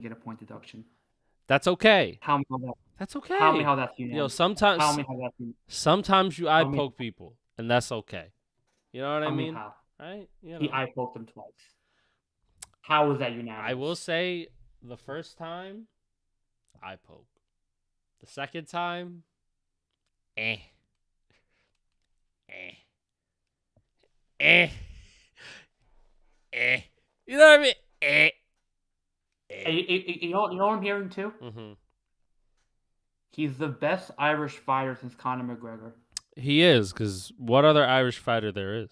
get a point deduction. That's okay. Tell me how that. That's Tell me okay. how that's Yo, unanimous. Tell sometimes me how that's. sometimes you eye Tell me. poke people, and that's okay. You know what I Tell me mean? how. Right? You He know. eye poked him twice. How was that I will unanimous? say the first time, eye poke. The second time, eh. Eh. Eh. Eh. You know what I mean? Eh. Eh. You know what I'm hearing too? Mm-hmm. He's the best Irish fighter since Conor McGregor. He is, because what other Irish fighter there is?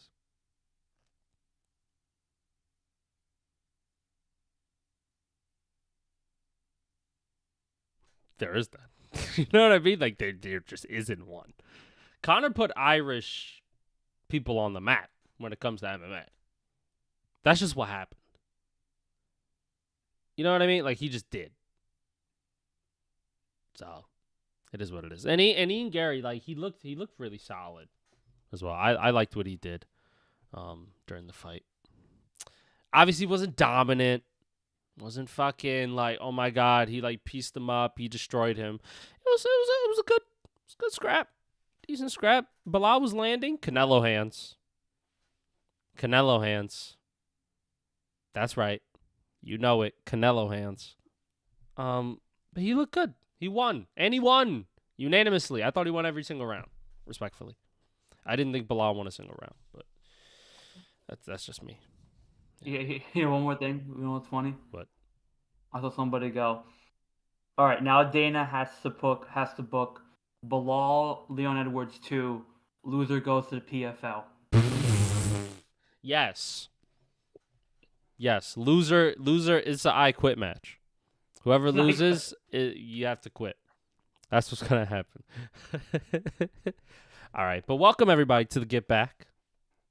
There is that. You know what I mean? Like, there just isn't one. Conor put Irish people on the map when it comes to MMA. That's just what happened. You know what I mean? Like, he just did. So it is what it is. And Ian Gary, like, he looked really solid as well. I liked what he did during the fight. Obviously, wasn't dominant. Wasn't fucking like, oh my god, he like pieced him up, he destroyed him. It was a good scrap, decent scrap. Bilal was landing Canelo hands. Canelo hands. That's right, you know it, Canelo hands. But he looked good. He won, and he won unanimously. I thought he won every single round. Respectfully, I didn't think Bilal won a single round, but that's just me. Yeah, one more thing. You know what's funny? But I saw somebody go. All right, now Dana has to book Bilal Leon Edwards 2. Loser goes to the PFL. yes, yes, loser is the I quit match. Whoever loses, you have to quit. That's what's gonna happen. All right, but welcome everybody to the Get Back.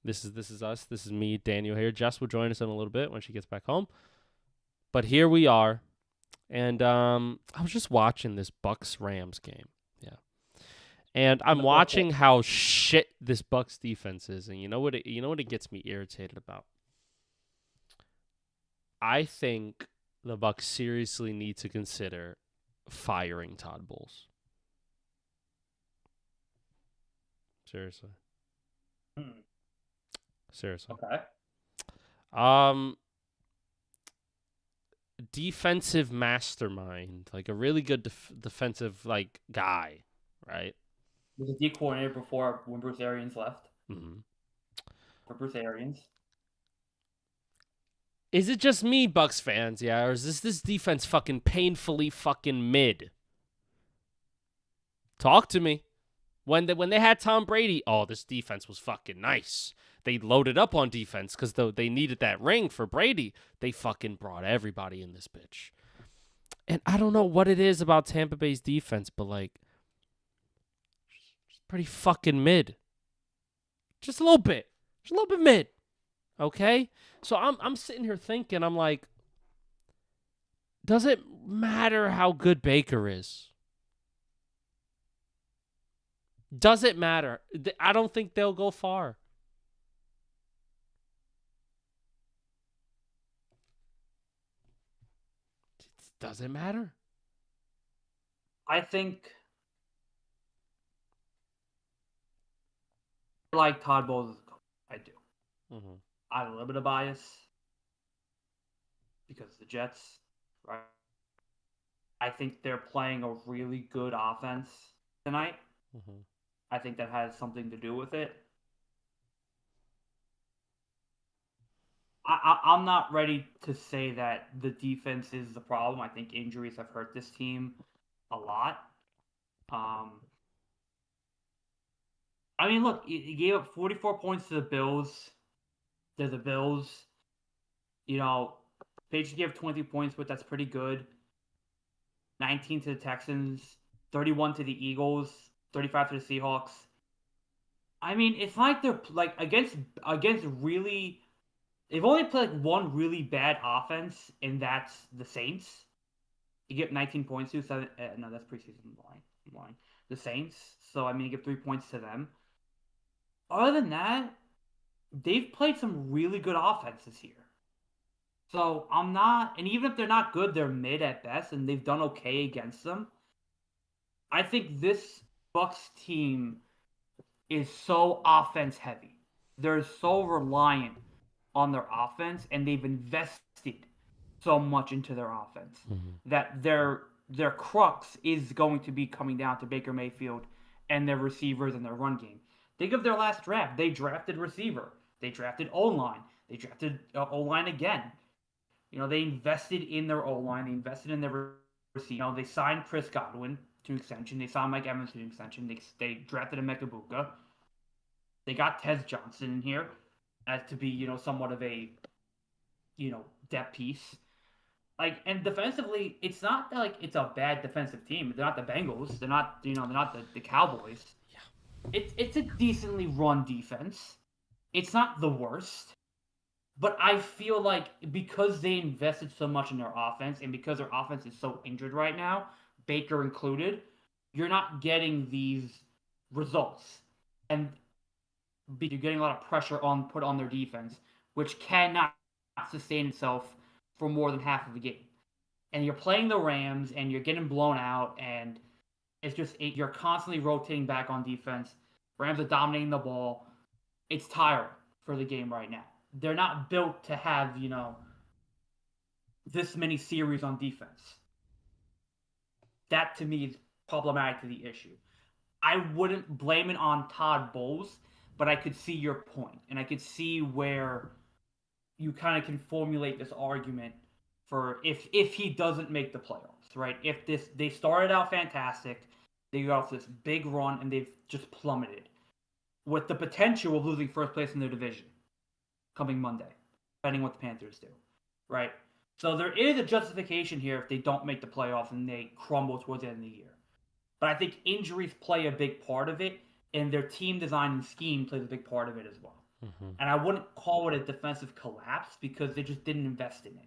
This is us. This is me, Daniel here. Jess will join us in a little bit when she gets back home. But here we are, and I was just watching this Bucks Rams game. Yeah, and I'm watching how shit this Bucks defense is, and you know what it gets me irritated about. I think the Bucks seriously need to consider firing Todd Bowles. Seriously. Seriously. Okay. Um, defensive mastermind, like a really good defensive like guy, right? Was a D coordinator before when Bruce Arians left. Mm-hmm. For Bruce Arians. Is it just me, Bucks fans? Yeah, or is this defense fucking painfully fucking mid? Talk to me. When they had Tom Brady, oh, this defense was fucking nice. They loaded up on defense because they needed that ring for Brady. They fucking brought everybody in this bitch. And I don't know what it is about Tampa Bay's defense, but like, it's pretty fucking mid. Just a little bit. Just a little bit mid. Okay? So I'm sitting here thinking, I'm like, does it matter how good Baker is? Does it matter? I don't think they'll go far. Does it matter? I think I like Todd Bowles as a coach. I do. Mm-hmm. I have a little bit of bias because the Jets, right? I think they're playing a really good offense tonight. Mm-hmm. I think that has something to do with it. I'm not ready to say that the defense is the problem. I think injuries have hurt this team a lot. Um, I mean, look, he gave up 44 points to the Bills. They're the Bills. You know, Patriots gave 20 points, but that's pretty good. 19 to the Texans, 31 to the Eagles, 35 to the Seahawks. I mean, it's like they're like against really. They've only played like one really bad offense, and that's the Saints. You get 19 points to seven. No, that's preseason line. The Saints. So I mean, you give 3 points to them. Other than that, they've played some really good offenses here. So I'm not, and even if they're not good, they're mid at best, and they've done okay against them. I think this Bucks team is so offense heavy. They're so reliant on their offense, and they've invested so much into their offense Mhm. that their crux is going to be coming down to Baker Mayfield and their receivers and their run game. Think of their last draft. They drafted receiver. They drafted O line. They drafted O line again. They invested in their O line. They invested in their receiver. They signed Chris Godwin to an extension. They signed Mike Evans to an extension. They drafted a Mekabuka. They got Tez Johnson in here as to be, somewhat of a, depth piece. Like, and defensively, it's not like it's a bad defensive team. They're not the Bengals. They're not the Cowboys. It's a decently run defense. It's not the worst. But I feel like because they invested so much in their offense and because their offense is so injured right now, Baker included, you're not getting these results. And you're getting a lot of pressure put on their defense, which cannot sustain itself for more than half of the game. And you're playing the Rams and you're getting blown out, and you're constantly rotating back on defense. Rams are dominating the ball. It's tiring for the game right now. They're not built to have, this many series on defense. That to me is problematic to the issue. I wouldn't blame it on Todd Bowles, but I could see your point, and I could see where you kind of can formulate this argument for if he doesn't make the playoffs, right? If they started out fantastic, they got off this big run and they've just plummeted with the potential of losing first place in their division coming Monday, depending what the Panthers do, right? So there is a justification here if they don't make the playoffs and they crumble towards the end of the year. But I think injuries play a big part of it, and their team design and scheme plays a big part of it as well. Mm-hmm. And I wouldn't call it a defensive collapse because they just didn't invest in it.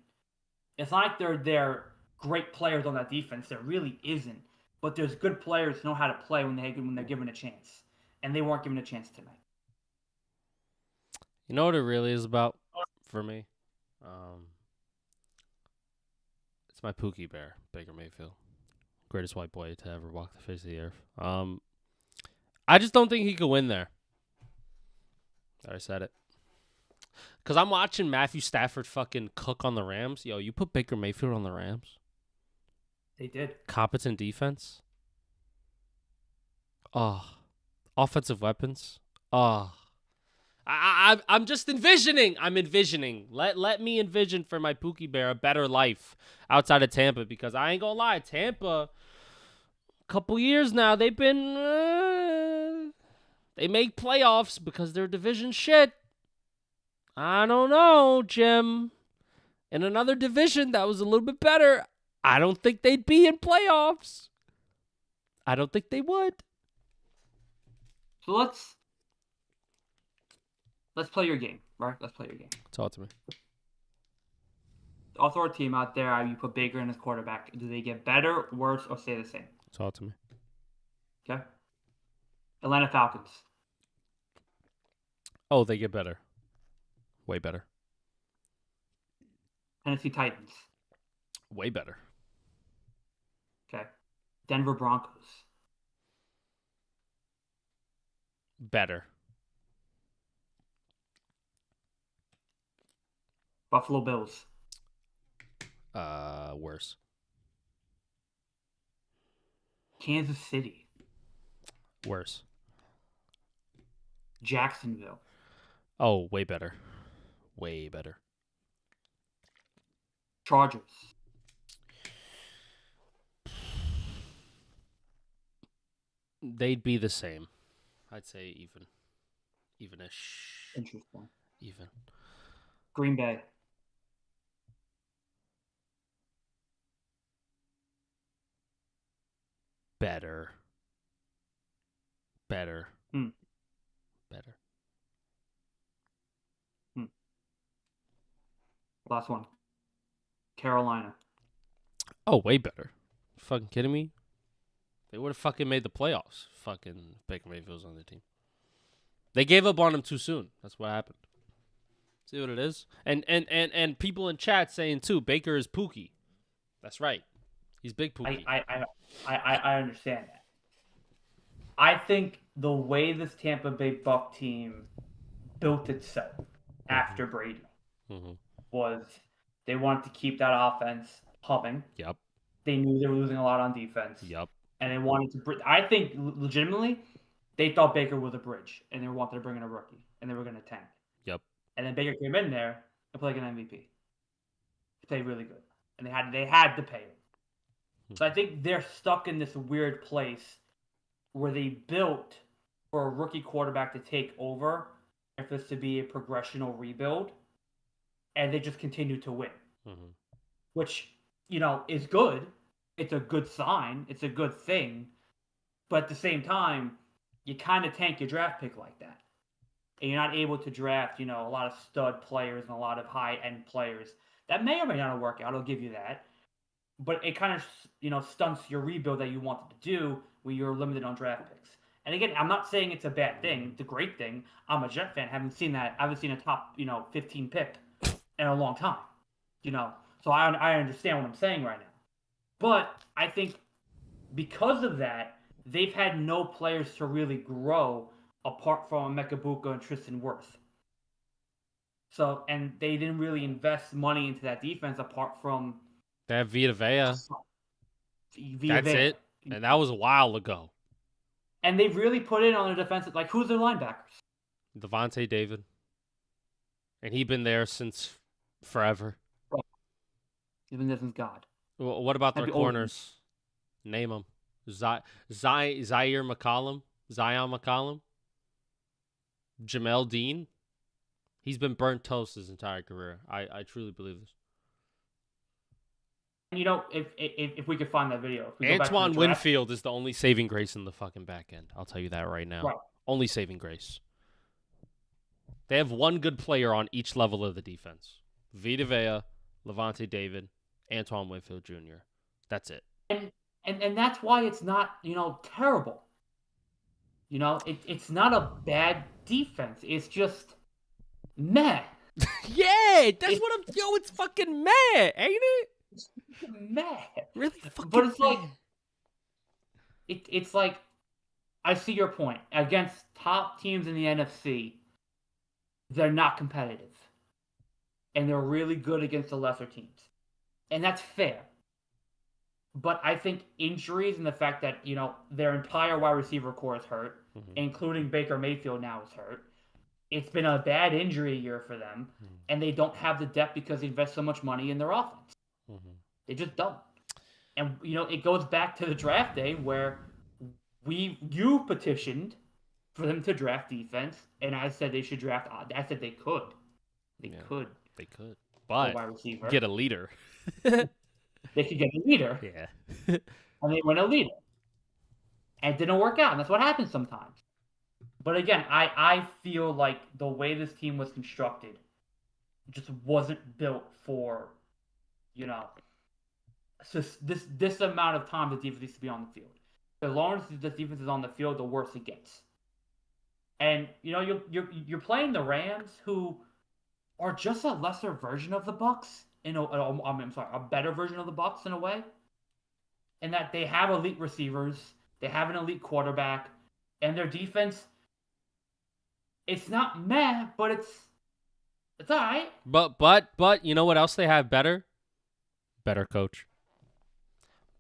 It's not like they're great players on that defense. There really isn't. But there's good players who know how to play when they're given a chance, and they weren't given a chance tonight. You know what it really is about for me? It's my Pookie Bear, Baker Mayfield. Greatest white boy to ever walk the face of the earth. I just don't think he could win there. I said it. Because I'm watching Matthew Stafford fucking cook on the Rams. Yo, you put Baker Mayfield on the Rams? They did. Competent defense? Oh. Offensive weapons? Oh. I'm just envisioning. I'm envisioning. Let me envision for my Pookie Bear a better life outside of Tampa, because I ain't gonna lie, Tampa, a couple years now, they've been they make playoffs because their division shit. I don't know, Jim. In another division that was a little bit better, I don't think they'd be in playoffs. I don't think they would. So let's play your game, right? Let's play your game. Talk to me. I'll throw a team out there. You put Baker in as quarterback. Do they get better, worse, or stay the same? Talk to me. Okay. Atlanta Falcons. Oh, they get better. Way better. Tennessee Titans. Way better. Okay. Denver Broncos. Better. Buffalo Bills. Worse. Kansas City. Worse. Jacksonville. Oh, way better. Way better. Chargers. They'd be the same. I'd say even. Evenish. Interesting. Even. Green Bay. Better. Better. Better. Last one. Carolina. Oh, way better. Fucking kidding me? They would have fucking made the playoffs. Fucking Baker Mayfield's on the team. They gave up on him too soon. That's what happened. See what it is? And people in chat saying too, Baker is Pookie. That's right. He's big Pookie. I understand that. I think the way this Tampa Bay Buck team built itself after Brady was they wanted to keep that offense humming. Yep. They knew they were losing a lot on defense. Yep. And they wanted to. I think legitimately, they thought Baker was a bridge, and they wanted to bring in a rookie, and they were going to tank. Yep. And then Baker came in there and played like an MVP. He played really good, and they had to pay him. So I think they're stuck in this weird place where they built for a rookie quarterback to take over, if this to be a progressional rebuild, and they just continue to win, which is good. It's a good sign. It's a good thing, but at the same time, you kind of tank your draft pick like that, and you're not able to draft a lot of stud players and a lot of high end players that may or may not work out. I'll give you that. But it kind of, stunts your rebuild that you wanted to do when you're limited on draft picks. And again, I'm not saying it's a bad thing. It's a great thing. I'm a Jet fan. I haven't seen a top, 15 pick in a long time. So I understand what I'm saying right now. But I think because of that, they've had no players to really grow apart from Emeka Egbuka and Tristan Wirfs. So, and they didn't really invest money into that defense apart from they have Vita Vea. That's it. And that was a while ago. And they've really put in on their defensive, like, who's their linebackers? Devontae David. And he's been there since forever. Right. He's been there since God. Well, what about their corners? Name them. Zaire McCollum? Zion McCollum? Jamel Dean? He's been burnt toast his entire career. I truly believe this. If we could find that video. Antoine Winfield is the only saving grace in the fucking back end. I'll tell you that right now. Right. Only saving grace. They have one good player on each level of the defense. Vita Vea, Levante David, Antoine Winfield Jr. That's it. And that's why it's not, terrible. It's not a bad defense. It's just meh. Yeah, that's what I'm... Yo, it's fucking meh, ain't it? It's meh. Really fucking But it's meh. like... It's like... I see your point. Against top teams in the NFC, they're not competitive. And they're really good against the lesser teams. And that's fair. But I think injuries and the fact that, their entire wide receiver core is hurt, including Baker Mayfield now is hurt. It's been a bad injury year for them, and they don't have the depth because they invest so much money in their offense. They just don't. And, it goes back to the draft day where you petitioned for them to draft defense, and I said they should draft. I said they could. They could. But wide receiver. Get a leader. They could get a leader. Yeah. And they went a leader. And it didn't work out, and that's what happens sometimes. But again, I feel like the way this team was constructed just wasn't built for, this amount of time the defense needs to be on the field. The longer the defense is on the field, the worse it gets. And you're playing the Rams, who are just a lesser version of the Bucs. A better version of the Bucs in a way. In that they have elite receivers, they have an elite quarterback, and their defense, it's not meh, but it's all right. But you know what else they have better? Better coach.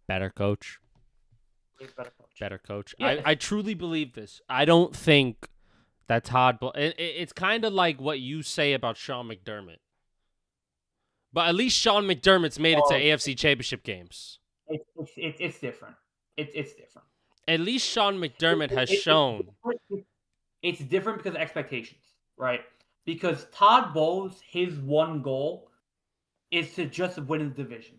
Better coach. Better coach. Yeah. I truly believe this. I don't think that Todd... It's kind of like what you say about Sean McDermott. But at least Sean McDermott's made it to AFC Championship games. It's different. It's different. At least Sean McDermott has shown. It's different because of expectations, right? Because Todd Bowles, his one goal is to just win the division.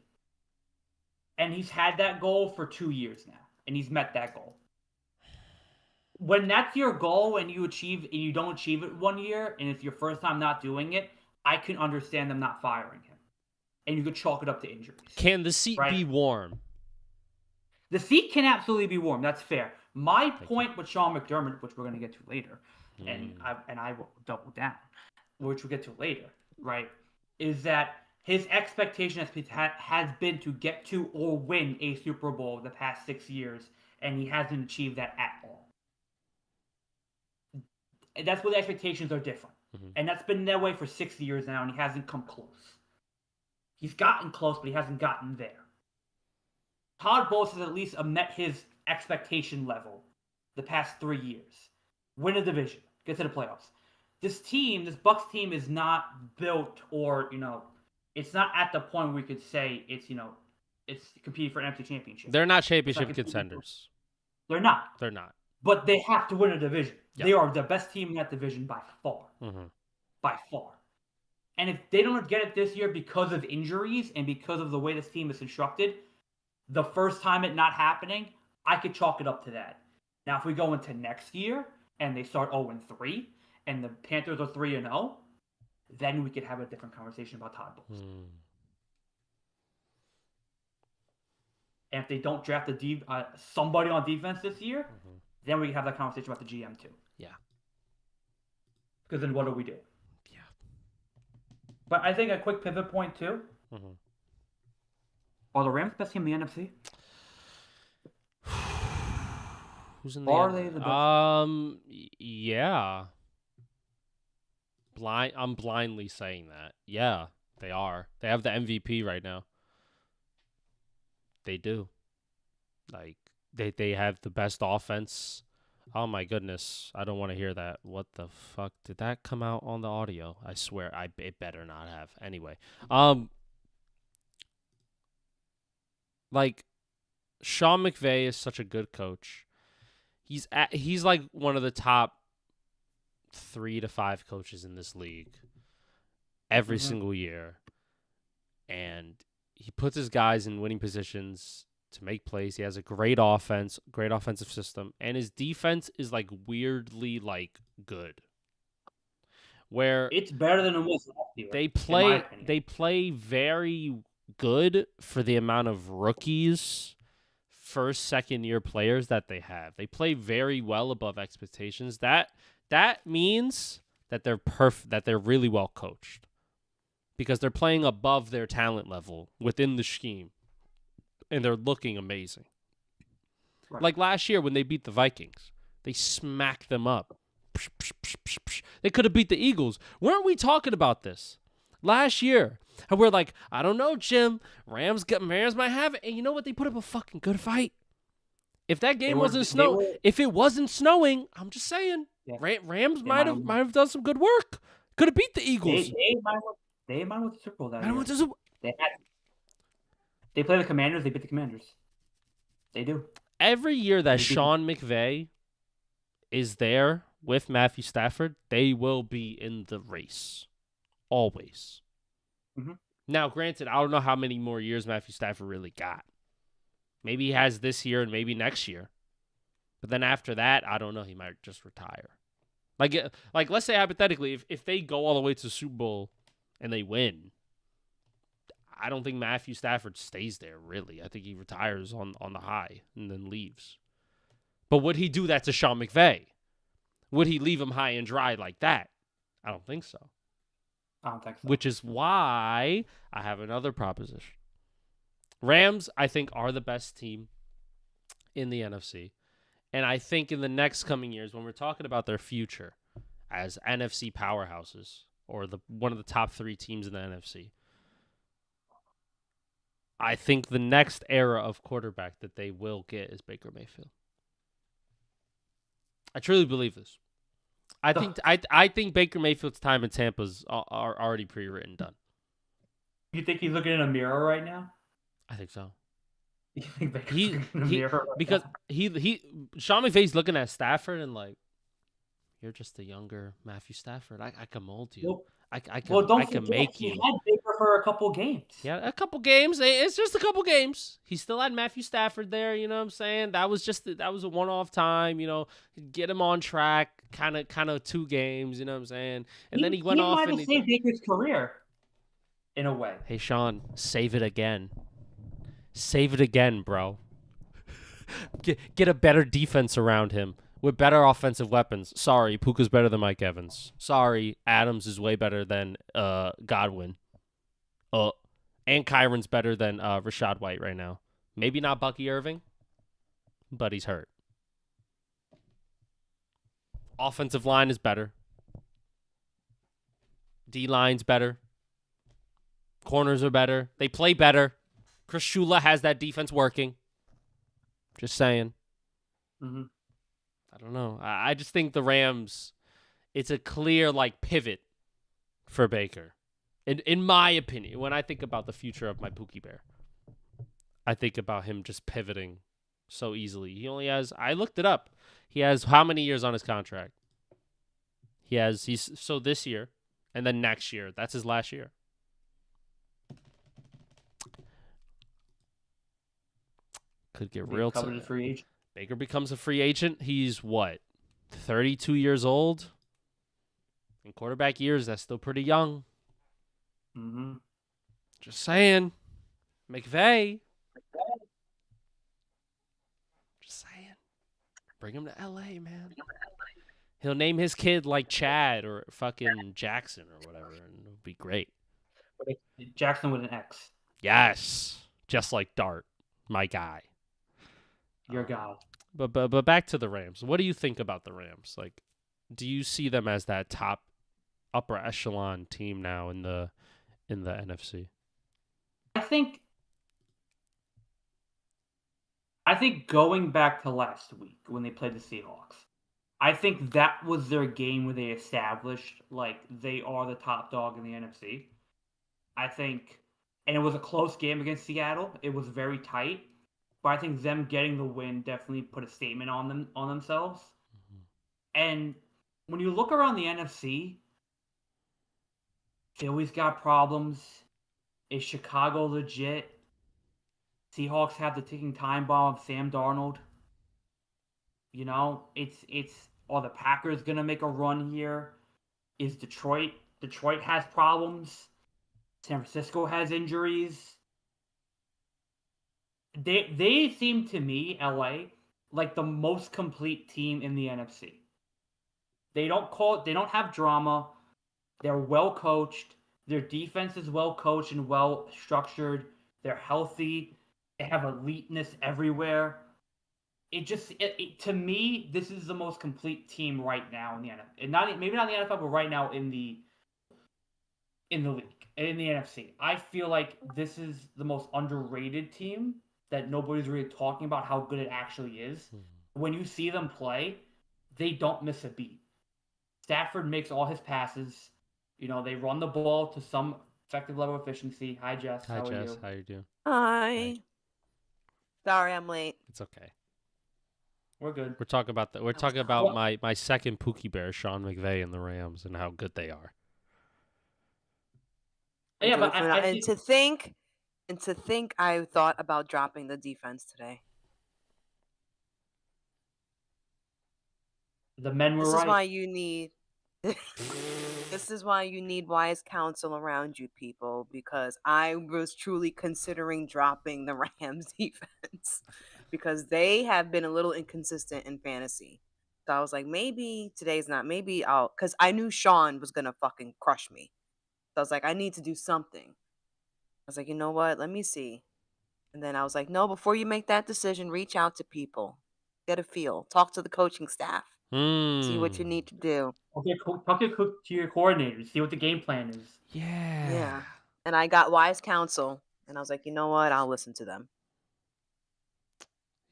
And he's had that goal for 2 years now. And he's met that goal. When that's your goal and you don't achieve it 1 year, and it's your first time not doing it, I can understand them not firing him. And you could chalk it up to injuries. Can the seat be warm? The seat can absolutely be warm. That's fair. My point with Sean McDermott, which we're going to get to later, and I will double down, which we'll get to later, right, is that his expectation has been to get to or win a Super Bowl the past 6 years, and he hasn't achieved that at all. And that's where the expectations are different. Mm-hmm. And that's been that way for 6 years now, and he hasn't come close. He's gotten close, but he hasn't gotten there. Todd Bowles has at least met his expectation level the past 3 years. Win a division, get to the playoffs. This Bucs team is not built or, it's not at the point where we could say it's competing for an NFC championship. They're not championship contenders. They're not. They're not. But they have to win a division. Yep. They are the best team in that division by far. Mm-hmm. By far. And if they don't get it this year because of injuries and because of the way this team is constructed, the first time it not happening, I could chalk it up to that. Now, if we go into next year and they start 0-3 and the Panthers are 3-0, then we could have a different conversation about Todd Bowles. And if they don't draft somebody on defense this year, then we can have that conversation about the GM too. Yeah. Because then what do we do? Yeah. But I think a quick pivot point too. Are the Rams best team in the NFC? Who's in the Are they the best? Yeah. I'm blindly saying that. Yeah, they are. They have the MVP right now. They do. Like they have the best offense. Oh my goodness. I don't want to hear that. What the fuck? Did that come out on the audio? I swear it better not have. Anyway, like Sean McVay is such a good coach. He's like one of the top 3 to 5 coaches in this league every single year. And he puts his guys in winning positions to make plays. He has a great offense, great offensive system, and his defense is like weirdly like good. Where it's better than it was last year. They play very good for the amount of rookies, first, second year players that they have. They play very well above expectations. That means that they're really well coached. Because they're playing above their talent level within the scheme. And they're looking amazing. Right. Like last year when they beat the Vikings. They smacked them up. They could have beat the Eagles. Weren't we talking about this last year? And we're like, I don't know, Jim. Rams might have it. And you know what? They put up a fucking good fight. If that game if it wasn't snowing, I'm just saying, Rams might have done some good work. Could have beat the Eagles. They might have won the Super Bowl that year. They play the Commanders. They beat the Commanders. They do. Every year that Sean McVay is there with Matthew Stafford, they will be in the race. Always. Mm-hmm. Now, granted, I don't know how many more years Matthew Stafford really got. Maybe he has this year and maybe next year. But then after that, I don't know. He might just retire. Like let's say hypothetically, if they go all the way to the Super Bowl and they win, I don't think Matthew Stafford stays there, really. I think he retires on the high and then leaves. But would he do that to Sean McVay? Would he leave him high and dry like that? I don't think so. I don't think so. Which is why I have another proposition. Rams, I think, are the best team in the NFC. And I think in the next coming years, when we're talking about their future as NFC powerhouses or one of the top 3 teams in the NFC, I think the next era of quarterback that they will get is Baker Mayfield. I truly believe this. I think Baker Mayfield's time in Tampa's are already pre-written done. You think he's looking in a mirror right now? I think so. You think Baker's looking in a mirror right because now? Sean McVay's looking at Stafford and like, you're just a younger Matthew Stafford. I can mold you. Well, I can make you. He had Baker for a couple games. Yeah, a couple games. It's just a couple games. He still had Matthew Stafford there. You know what I'm saying? That was a one-off time. You know, get him on track. Kind of 2 games. You know what I'm saying? And then he went off. He might have saved Baker's career, in a way. Hey Sean, save it again. Save it again, bro. Get a better defense around him. with better offensive weapons. Sorry, Puka's better than Mike Evans. Sorry, Adams is way better than Godwin. And Kyron's better than Rashad White right now. Maybe not Bucky Irving, but he's hurt. Offensive line is better. D-line's better. Corners are better. They play better. Chris Shula has that defense working. Just saying. Mm-hmm. I don't know. I just think the Rams, it's a clear pivot for Baker. In my opinion, when I think about the future of my Pookie Bear, I think about him just pivoting so easily. He only has, I looked it up. He has how many years on his contract? So this year and then next year. That's his last year. Could get real tough. Free agent. Baker becomes a free agent. He's what? 32 years old? In quarterback years, that's still pretty young. Mm-hmm. Just saying. McVay. Just saying. Bring him to LA, man. He'll name his kid like Chad or fucking Jackson or whatever, and it'll be great. Jackson with an X. Yes. Just like Dart, my guy. Your guy. But back to the Rams. What do you think about the Rams? Do you see them as that top upper echelon team now in the NFC? I think going back to last week when they played the Seahawks, I think that was their game where they established they are the top dog in the NFC. I think, and it was a close game against Seattle. It was very tight. But I think them getting the win definitely put a statement on themselves. Mm-hmm. And when you look around the NFC, Philly's got problems. Is Chicago legit? Seahawks have the ticking time bomb of Sam Darnold. Are the Packers gonna make a run here? Is Detroit has problems? San Francisco has injuries. They seem to me, LA, like the most complete team in the NFC. They don't have drama. They're well coached. Their defense is well coached and well structured. They're healthy. They have eliteness everywhere. To me, this is the most complete team right now in the NFL. Maybe not in the NFL, but right now in the league, in the NFC. I feel like this is the most underrated team that nobody's really talking about how good it actually is. Mm-hmm. When you see them play, they don't miss a beat. Stafford makes all his passes. They run the ball to some effective level of efficiency. Hi, Jess. Hi, Jess. How are you doing? Hi. Sorry, I'm late. It's okay. We're good. We're talking about my second Pookie Bear, Sean McVay and the Rams, and how good they are. Yeah, but to think I thought about dropping the defense today. The men were right. This is why you need this is why you need wise counsel around you, people, because I was truly considering dropping the Rams defense because they have been a little inconsistent in fantasy. So I was like, maybe today's not. Maybe because I knew Sean was going to fucking crush me. So I was like, I need to do something. I was like, you know what? Let me see. And then I was like, no, before you make that decision, reach out to people. Get a feel. Talk to the coaching staff. See what you need to do. Okay, talk to your coordinators. See what the game plan is. Yeah. And I got wise counsel. And I was like, you know what? I'll listen to them.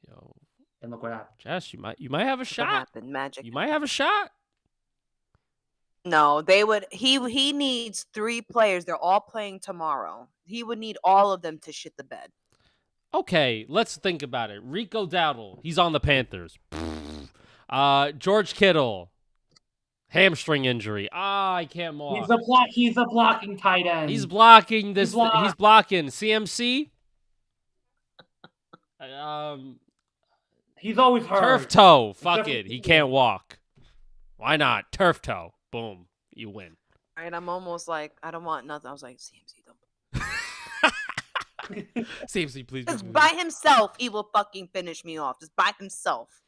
Yo. And look what happened. Jess, you might have a shot. What happened? Magic. You might have a shot. No, they would. He needs 3 players. They're all playing tomorrow. He would need all of them to shit the bed. Okay, let's think about it. Rico Dowdle, he's on the Panthers. George Kittle, hamstring injury. I can't walk. He's a blocking tight end. He's blocking this. He's blocking CMC. He's always hurt. Turf toe. Fuck it. He can't walk. Why not? Turf toe. Boom. You win. All right, I'm almost like, I don't want nothing. I was like, CMC, don't. CMC, please. Just by himself, he will fucking finish me off. Just by himself.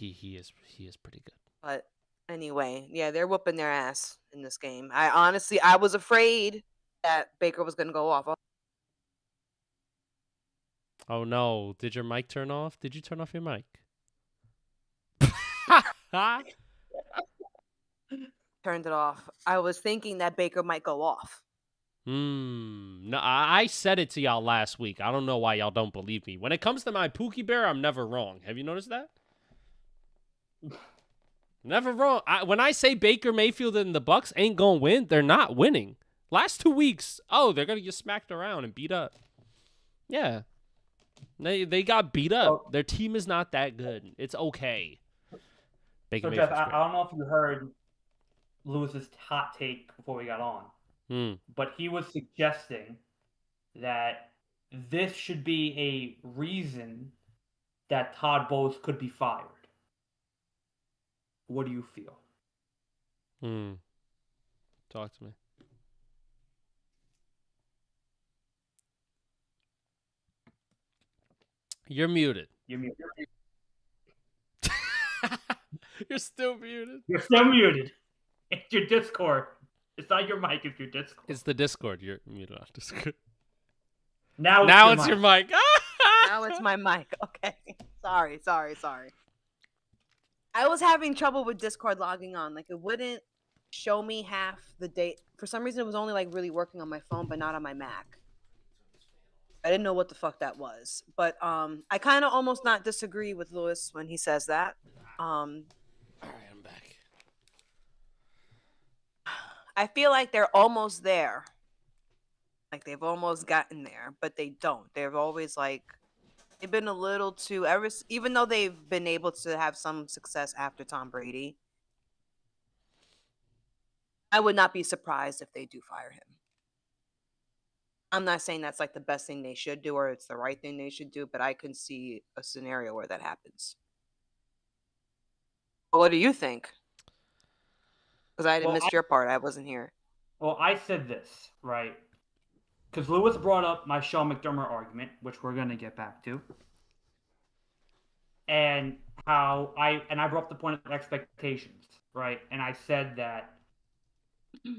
he is pretty good. But anyway, yeah, they're whooping their ass in this game. I was afraid that Baker was going to go off. Oh no! Did your mic turn off? Did you turn off your mic? Turned it off. I was thinking that Baker might go off. No, I said it to y'all last week. I don't know why y'all don't believe me. When it comes to my Pookie Bear, I'm never wrong. Have you noticed that? Never wrong. When I say Baker Mayfield and the Bucks ain't gonna win, they're not winning. Last 2 weeks, they're gonna get smacked around and beat up. Yeah, they got beat up. Their team is not that good. It's okay. Baker Jeff, I don't know if you heard Lewis's hot take before we got on, but he was suggesting that this should be a reason that Todd Bowles could be fired. What do you feel? Talk to me. You're muted. You're muted. You're still muted. You're still muted. It's your Discord. It's not your mic, it's your Discord. It's the Discord. You're muted on Discord. Now it's your mic. Now it's my mic. Okay. Sorry. I was having trouble with Discord logging on. Like, it wouldn't show me half the date. For some reason, it was only like really working on my phone, but not on my Mac. I didn't know what the fuck that was. But I kind of almost not disagree with Lewis when he says that. All right, I'm back. I feel like they're almost there. Like, they've almost gotten there, but they don't. They've always, like, they've been a little too, even though they've been able to have some success after Tom Brady, I would not be surprised if they do fire him. I'm not saying that's like the best thing they should do or it's the right thing they should do, but I can see a scenario where that happens. What do you think? Because I missed your part. I wasn't here. Well, I said this, right? Because Lewis brought up my Sean McDermott argument, which we're going to get back to. And how I brought up the point of expectations, right? And I said that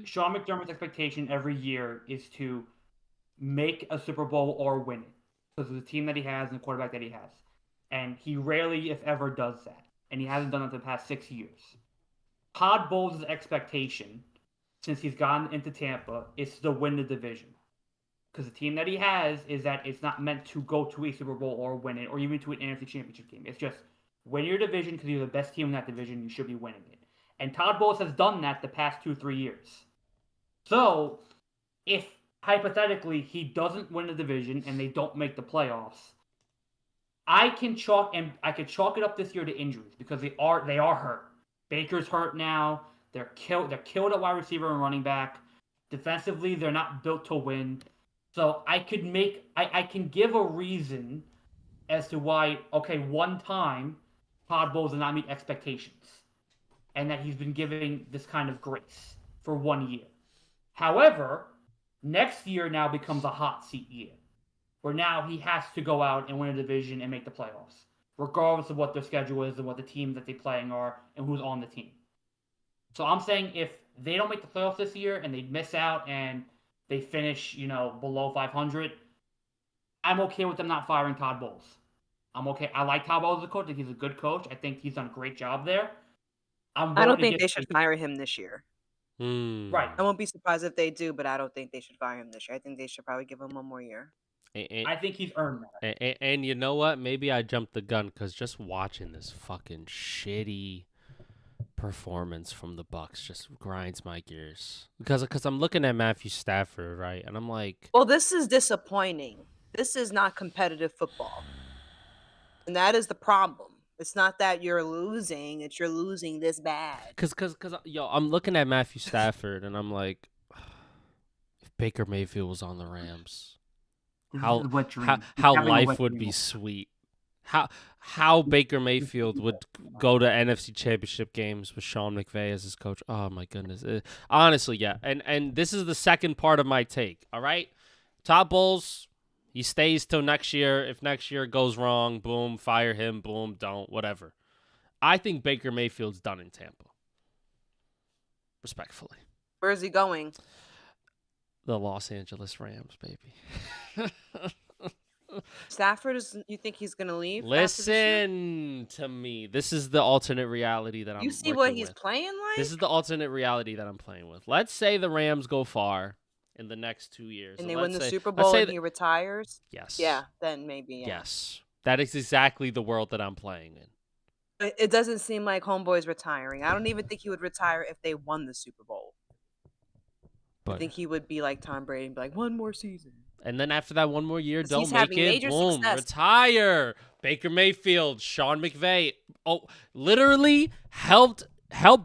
Sean McDermott's expectation every year is to make a Super Bowl or win it. Because of the team that he has and the quarterback that he has. And he rarely, if ever, does that. And he hasn't done it the past 6 years. Todd Bowles' expectation, since he's gotten into Tampa, is to win the division. Because the team that he has is that it's not meant to go to a Super Bowl or win it, or even to an NFC Championship game. It's just win your division because you're the best team in that division. You should be winning it. And Todd Bowles has done that the past 2-3 years. So, if hypothetically he doesn't win the division and they don't make the playoffs, I could chalk it up this year to injuries because they are hurt. Baker's hurt now. They're killed at wide receiver and running back. Defensively, they're not built to win. So I can give a reason as to why, okay, one time Todd Bowles did not meet expectations. And that he's been giving this kind of grace for 1 year. However, next year now becomes a hot seat year. Where now he has to go out and win a division and make the playoffs. Regardless of what their schedule is and what the teams that they're playing are and who's on the team. So I'm saying if they don't make the playoffs this year and they miss out and they finish, below 500, I'm okay with them not firing Todd Bowles. I'm okay. I like Todd Bowles as a coach. I think he's a good coach. I think he's done a great job there. I don't think they should fire him this year. Right. I won't be surprised if they do, but I don't think they should fire him this year. I think they should probably give him one more year. I think he's earned that. And you know what? Maybe I jumped the gun because just watching this fucking shitty performance from the Bucks just grinds my gears. Because I'm looking at Matthew Stafford, right? And I'm like... Well, this is disappointing. This is not competitive football. And that is the problem. It's not that you're losing. It's you're losing this bad. Because I'm looking at Matthew Stafford and I'm like, if Baker Mayfield was on the Rams... How life would be sweet. How Baker Mayfield would go to NFC Championship games with Sean McVay as his coach. Oh my goodness. Honestly, yeah. And this is the second part of my take. All right. Todd Bowles, he stays till next year. If next year goes wrong, boom, fire him, boom, don't, whatever. I think Baker Mayfield's done in Tampa. Respectfully. Where is he going? The Los Angeles Rams, baby. Stafford is. You think he's gonna leave? after this year? Listen to me. This is the alternate reality that I'm You see working what he's with. playing like? This is the alternate reality that I'm playing with. Let's say the Rams go far in the next 2 years. and they let's win the say, Super let's Bowl say and he retires. yes. Yeah, then maybe. Yeah. Yes. That is exactly the world that I'm playing in. It doesn't seem like Homeboy's retiring. I don't even think he would retire if they won the Super Bowl. I But think he would be like Tom Brady and be like, one more season. and then after that one more year, 'Cause don't he's make having it. major Boom, success. retire. Baker Mayfield, Sean McVay. Oh, literally help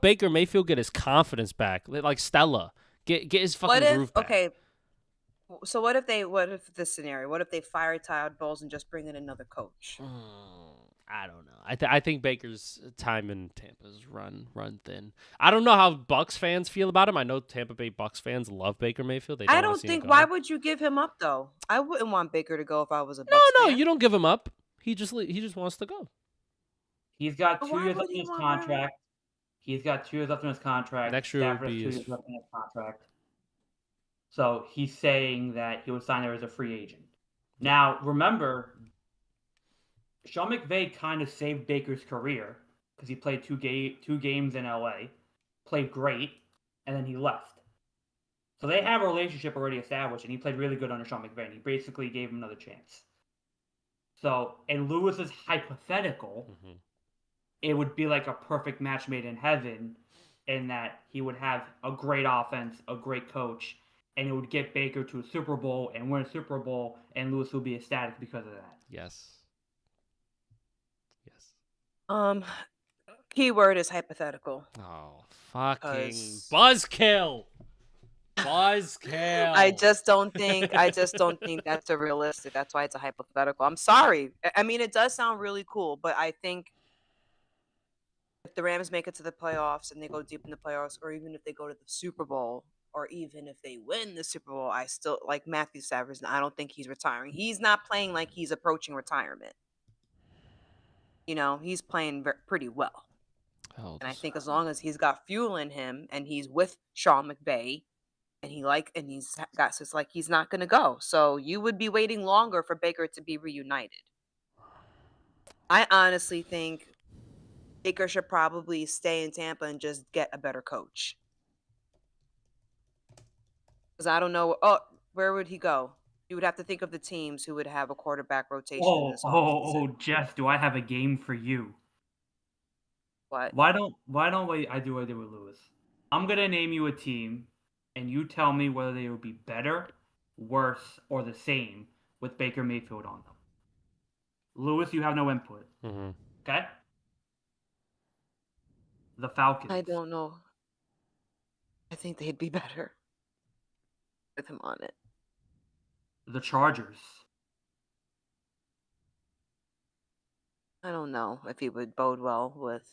Baker Mayfield get his confidence back. Like Stella, get his fucking What if groove back. okay? So what if this scenario? What if they fire Todd Bowles and just bring in another coach? I don't know. I think Baker's time in Tampa's run thin. I don't know how Bucks fans feel about him. I know Tampa Bay Bucks fans love Baker Mayfield. They I wanna don't see him think. go. Why would you give him up though? I wouldn't want Baker to go if I was a No, Bucks no, fan. you don't give him up. He just wants to go. He's got But 2 why years would left in he his want contract. He's got 2 years left in his contract. Next year will Stafford has be 2 his years left in his contract. So he's saying that he would sign there as a free agent. Now, remember, Sean McVay kind of saved Baker's career because he played two games in LA, played great, and then he left. So they have a relationship already established, and he played really good under Sean McVay, and he basically gave him another chance. So, in Lewis's hypothetical, it would be like a perfect match made in heaven in that he would have a great offense, a great coach, and it would get Baker to a Super Bowl and win a Super Bowl, and Lewis would be ecstatic because of that. Yes. Keyword is hypothetical. Oh, fucking 'Cause- buzzkill. Buzzkill. I just don't think that's a realistic. That's why it's a hypothetical. I'm sorry. I mean, it does sound really cool, but I think if the Rams make it to the playoffs and they go deep in the playoffs, or even if they go to the Super Bowl, or even if they win the Super Bowl, I still like Matthew Stafford. I don't think he's retiring. He's not playing like he's approaching retirement. You know, he's playing pretty well. And I think as long as he's got fuel in him and he's with Sean McVay and he's got it's like he's not going to go. So you would be waiting longer for Baker to be reunited. I honestly think Baker should probably stay in Tampa and just get a better coach. Because I don't know. Oh, where would he go? You would have to think of the teams who would have a quarterback rotation in this offseason. Jess, do I have a game for you? What? Why don't I do what I did with Lewis? I'm gonna name you a team, and you tell me whether they would be better, worse, or the same with Baker Mayfield on them. Lewis, you have no input. Okay? The Falcons. I don't know. I think they'd be better with him on it. The Chargers. I don't know if he would bode well with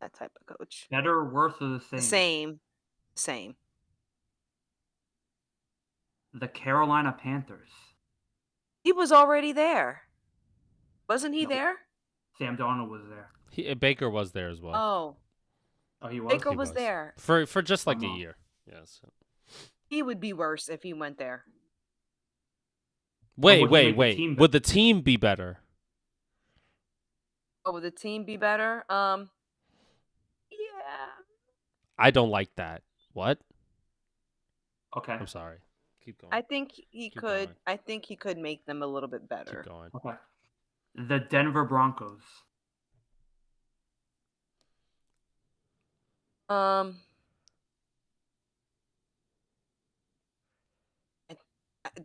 that type of coach. Better, worse, or the same? Same. The Carolina Panthers. He was already there. Wasn't he No. there? Sam Darnold was there. Baker was there as well. Oh, he was? Baker He was there. For just like a Uh-huh. year. Yes. He would be worse if he went there. Wait. would you make the team Would the team be better? Oh, would the team be better? Yeah. I don't like that. What? Okay. I'm sorry. Keep going. I think he Keep could. going. I think he could make them a little bit better. Keep going. Okay. The Denver Broncos.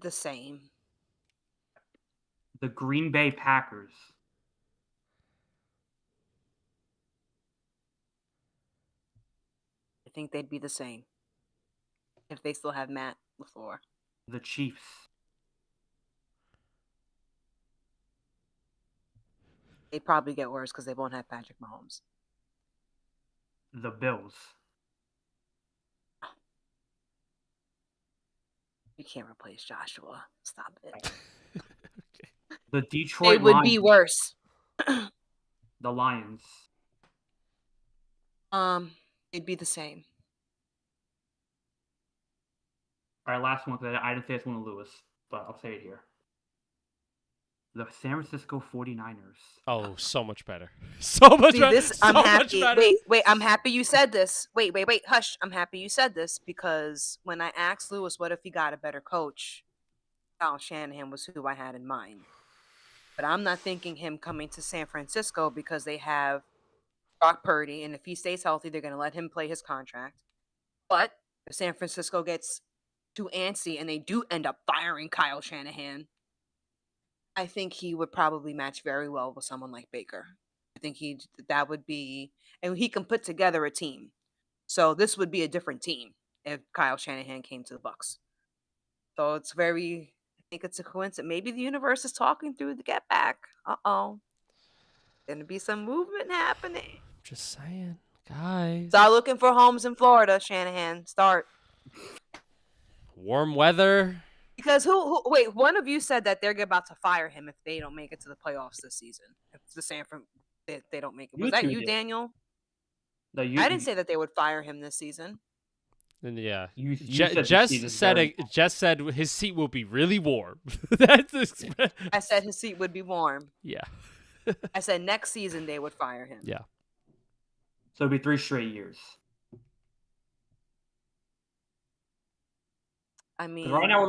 The same. The Green Bay Packers. I think they'd be the same if they still have Matt LaFleur. The Chiefs. They'd probably get worse because they won't have Patrick Mahomes. The Bills. You can't replace Joshua. Stop it. The Detroit It would Lions. be worse. The Lions. It'd be the same. All right, last one, because I didn't say this one to Lewis, but I'll say it here. The San Francisco 49ers. Oh, so much better. So much See better. this? I'm So much happy. better. Wait. I'm happy you said this. Wait. Hush. I'm happy you said this because when I asked Lewis, what if he got a better coach? Kyle Shanahan was who I had in mind. But I'm not thinking him coming to San Francisco because they have Brock Purdy, and if he stays healthy, they're going to let him play his contract. But if San Francisco gets too antsy and they do end up firing Kyle Shanahan, I think he would probably match very well with someone like Baker. I think that would be, and he can put together a team. So this would be a different team if Kyle Shanahan came to the Bucs. So it's I think it's a coincidence. Maybe the universe is talking through the get back. Gonna be some movement happening. Just saying, guys. Start looking for homes in Florida, Shanahan. Start. Warm weather. Because wait, one of you said that they're about to fire him if they don't make it to the playoffs this season. If the Sanford they don't make it. Was that you, Daniel? No, I didn't say that they would fire him this season. And yeah, You Jess said his seat will be really warm. I said his seat would be warm. Yeah. I said next season they would fire him. Yeah. So it'd be 3 straight years. I mean, right now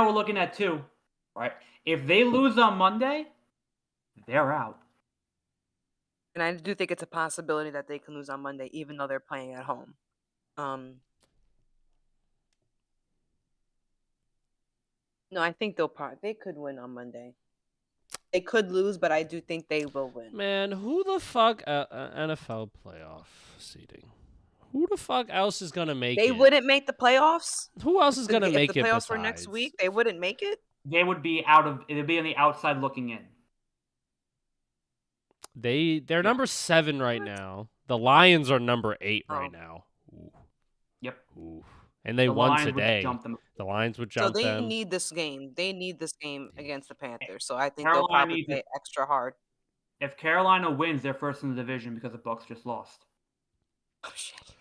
we're looking at 2. Right? If they lose on Monday, they're out. And I do think it's a possibility that they can lose on Monday, even though they're playing at home. No, I think they could win on Monday. They could lose, but I do think they will win. Man, who the fuck NFL playoff seeding? Who the fuck else is gonna make it? They wouldn't make the playoffs. Who else is gonna make it? If the playoffs were next week, they wouldn't make it. They would be it'd be on the outside looking in. They're number 7 right now. The Lions are number 8 right now. Ooh. Yep. Ooh. And they won Lions today. Would jump them. The Lions would jump them. So they need this game. They need this game against the Panthers. So I think they'll probably play extra hard. If Carolina wins, they're first in the division because the Bucs just lost. Oh shit.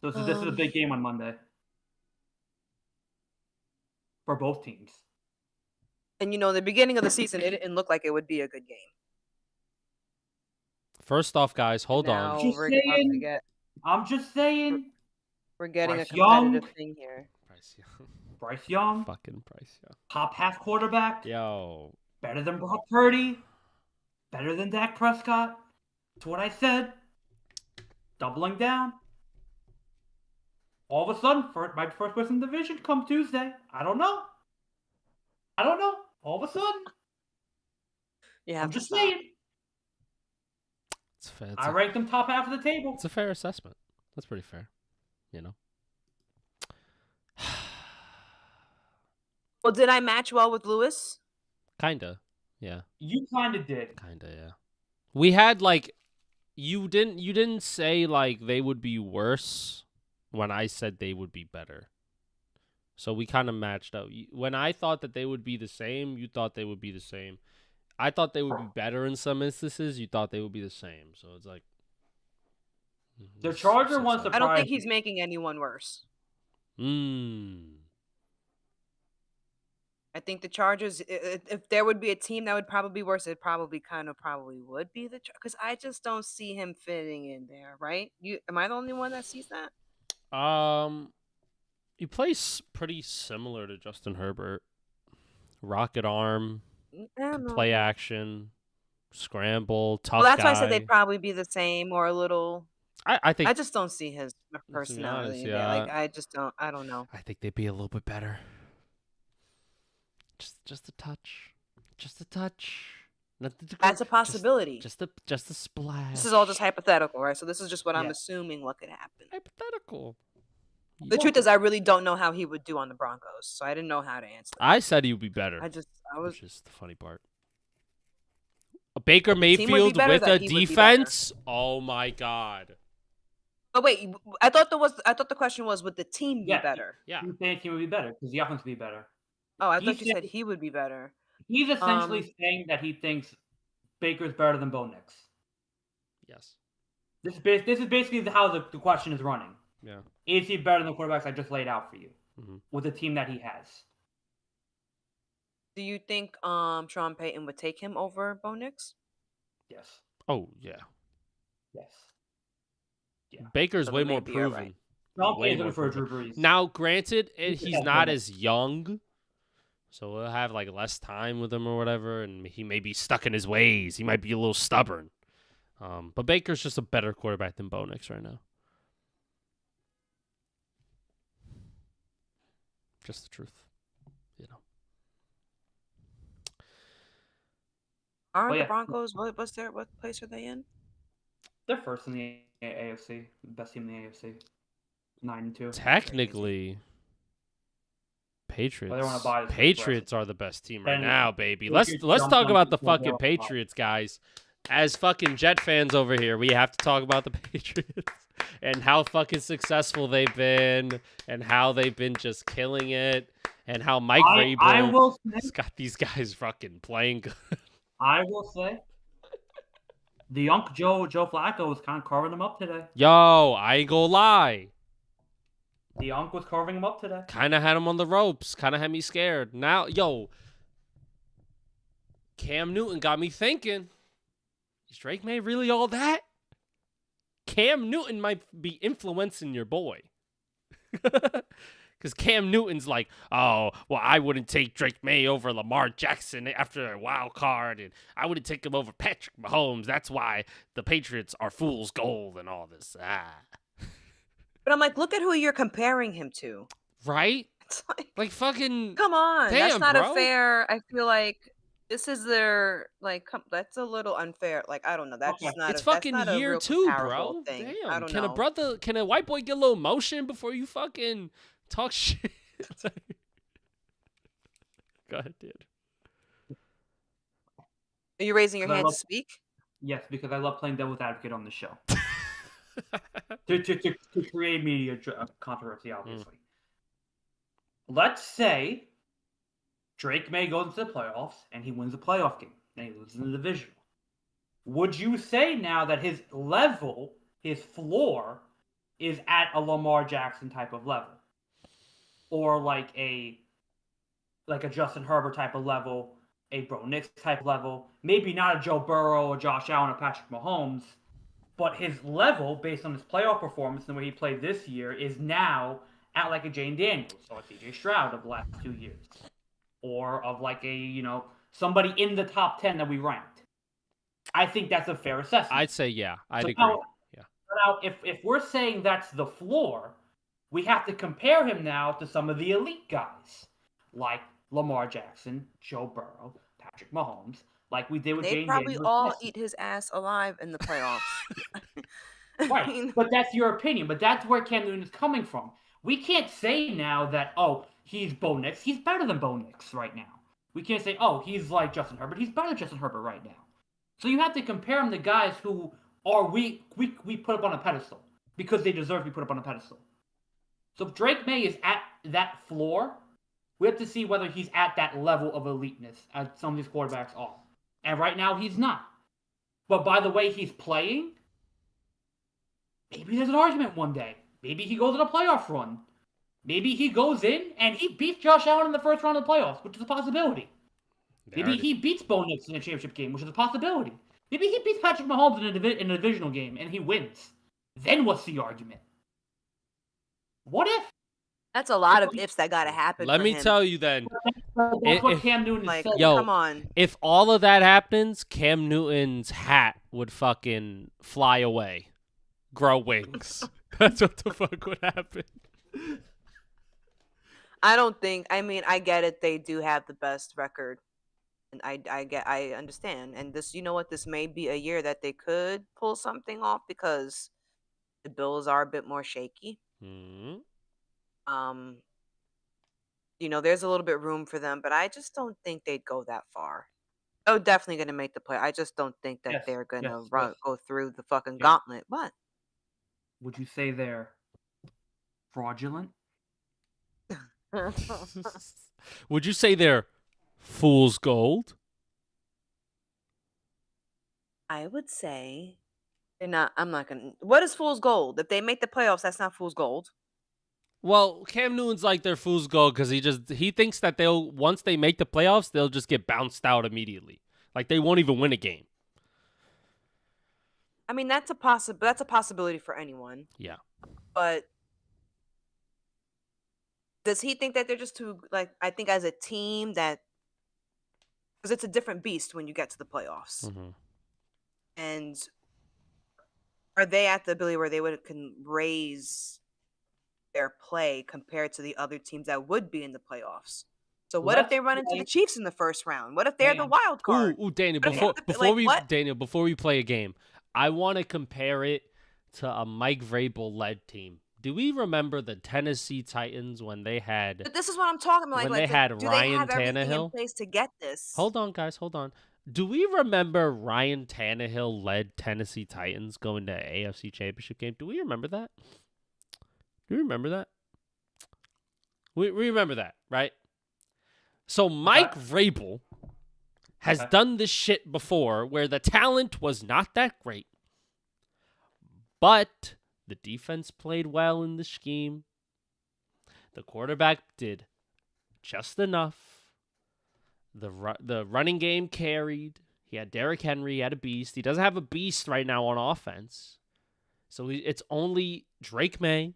So this is a big game on Monday for both teams. And the beginning of the season, it didn't look like it would be a good game. First off, guys, hold on. I'm just saying. We're getting a competitive thing here. Bryce Young. Fucking Bryce Young. Top half quarterback. Yo. Better than Brock Purdy. Better than Dak Prescott. That's what I said. Doubling down. All of a sudden, my first person in the division come Tuesday. I don't know. All of a sudden. Yeah, I'm just saying. It's fair. I ranked them top half of the table. It's a fair assessment. That's pretty fair. Well, did I match well with Lewis? Kinda. Yeah. You kinda did. Kinda, yeah. We had you didn't say they would be worse when I said they would be better. So we kind of matched up. When I thought that they would be the same, you thought they would be the same. I thought they would be better in some instances. You thought they would be the same. So it's like the Charger wants to. I don't think he's making anyone worse. I think the Chargers, if there would be a team that would probably be worse, it probably would be the Chargers. Because I just don't see him fitting in there, right? Am I the only one that sees that? He plays pretty similar to Justin Herbert. Rocket arm, play action, scramble, tough guy. Well, that's why I said they'd probably be the same or a little. I think I just don't see his personality. Honest, yeah. I just don't. I don't know. I think they'd be a little bit better. Just a touch. Just a touch. That's a possibility. Just a splash. This is all just hypothetical, right? So this is just what I'm assuming what could happen. Hypothetical. The truth is, I really don't know how he would do on the Broncos, so I didn't know how to answer that. I said he would be better. Which is the funny part. A Baker Mayfield with a defense? Oh my God. But wait, I thought the question was, would the team be better? Yeah. He's saying he would be better because the offense would be better. Oh, I thought you said he would be better. He's essentially saying that he thinks Baker's better than Bo Nix. Yes. This is basically how the question is running. Yeah. Is he better than the quarterbacks I just laid out for you Mm-hmm. with the team that he has? Do you think Sean Payton would take him over Bo Nix? Yes. Oh yeah. Yes. Yeah. Baker's So way then more maybe you're right. proven. Sean Way Payton's more looking for a proven. Drew Brees. Now, granted, He he's has not more. as young, so we'll have like less time with him or whatever, and he may be stuck in his ways. He might be a little stubborn. But Baker's just a better quarterback than Bo Nix right now. Just the truth, you know. Aren't yeah. the Broncos? What place are they in? They're first in the AFC, best team in the AFC, 9-2. Technically, Patriots. But they wanna buy this Patriots are the best team right And now, baby. Patriots Let's jumped talk on about the people fucking more. Patriots, guys. As fucking Jet fans over here, we have to talk about the Patriots and how fucking successful they've been and how they've been just killing it and how Mike I Vrabel will has got these guys fucking playing good. I will say, the young Joe Flacco was kind of carving them up today. Yo, I ain't gonna lie. The young was carving them up today. Kind of had him on the ropes. Kind of had me scared. Now, yo, Cam Newton got me thinking. Is Drake May really all that? Cam Newton might be influencing your boy. Because Cam Newton's like, oh, well, I wouldn't take Drake May over Lamar Jackson after a wild card, and I wouldn't take him over Patrick Mahomes. That's why the Patriots are fool's gold and all this. But I'm like, look at who you're comparing him to. Right? It's like fucking. come on, damn, that's not bro. a fair. I feel like this is their that's a little unfair. Like I don't know. That's just not. It's that's fucking not a year real 2, comparable bro. thing. Damn. I don't know. Can a white boy get a little motion before you fucking talk shit? Go ahead, dude. Are you raising your hand to speak? Yes, because I love playing devil's advocate on the show. to create media controversy, obviously. Let's say Drake May goes into the playoffs and he wins a playoff game and he loses in the divisional. Would you say now that his level, his floor, is at a Lamar Jackson type of level? Or like a Justin Herbert type of level, a Bo Nix type level, maybe not a Joe Burrow or Josh Allen or Patrick Mahomes, but his level, based on his playoff performance and the way he played this year, is now at like a Jane Daniels or a CJ Stroud of the last 2 years. Or of like a, somebody in the top 10 that we ranked. I think that's a fair assessment. I'd say, yeah. I'd agree. Now, if we're saying that's the floor, we have to compare him now to some of the elite guys, like Lamar Jackson, Joe Burrow, Patrick Mahomes, like we did with Jane Daniels. They probably all eat his ass alive in the playoffs. Right, but that's your opinion. But that's where Cam Newton is coming from. We can't say now that, oh, he's Bo Nix. He's better than Bo Nix right now. We can't say, oh, he's like Justin Herbert. He's better than Justin Herbert right now. So you have to compare him to guys who are we put up on a pedestal because they deserve to be put up on a pedestal. So if Drake May is at that floor, we have to see whether he's at that level of eliteness as some of these quarterbacks are. And right now, he's not. But by the way he's playing, maybe there's an argument one day. Maybe he goes on a playoff run. Maybe he goes in and he beats Josh Allen in the first round of the playoffs, which is a possibility. Maybe he beats Bo Nix in a championship game, which is a possibility. Maybe he beats Patrick Mahomes in a divisional game and he wins. Then what's the argument? What if? That's a lot of ifs that gotta happen. Let me tell you then. That's what Cam Newton is saying. Yo, come on. If all of that happens, Cam Newton's hat would fucking fly away, grow wings. That's what the fuck would happen. I don't think. I mean, I get it. They do have the best record, and I understand. And this, you know what? This may be a year that they could pull something off because the Bills are a bit more shaky. Mm-hmm. There's a little bit room for them, but I just don't think they'd go that far. They're definitely going to make the play. I just don't think that they're going to go through the fucking gauntlet. What? Would you say they're fraudulent? Would you say they're fool's gold? I would say They're not. I'm not gonna. What is fool's gold? If they make the playoffs, that's not fool's gold. Well, Cam Newton's like their fool's gold because he thinks that once they make the playoffs, they'll just get bounced out immediately. Like they won't even win a game. I mean, that's a possibility for anyone. Yeah. But does he think that they're just too like? I think as a team that because it's a different beast when you get to the playoffs. Mm-hmm. And are they at the ability where they can raise their play compared to the other teams that would be in the playoffs? So what if they run into the Chiefs in the first round? What if they're the wild card? Ooh, Daniel, before we play a game, I want to compare it to a Mike Vrabel led team. Do we remember the Tennessee Titans when they had? But this is what I'm talking about. When like, they had do Ryan they have everything Tannehill in place to get this? Hold on, guys. Hold on. Do we remember Ryan Tannehill led Tennessee Titans going to AFC Championship game? Do we remember that? Do we remember that? We remember that, right? So Mike Vrabel has done this shit before where the talent was not that great, but the defense played well in the scheme. The quarterback did just enough. The running game carried. He had Derrick Henry. He had a beast. He doesn't have a beast right now on offense. So it's only Drake May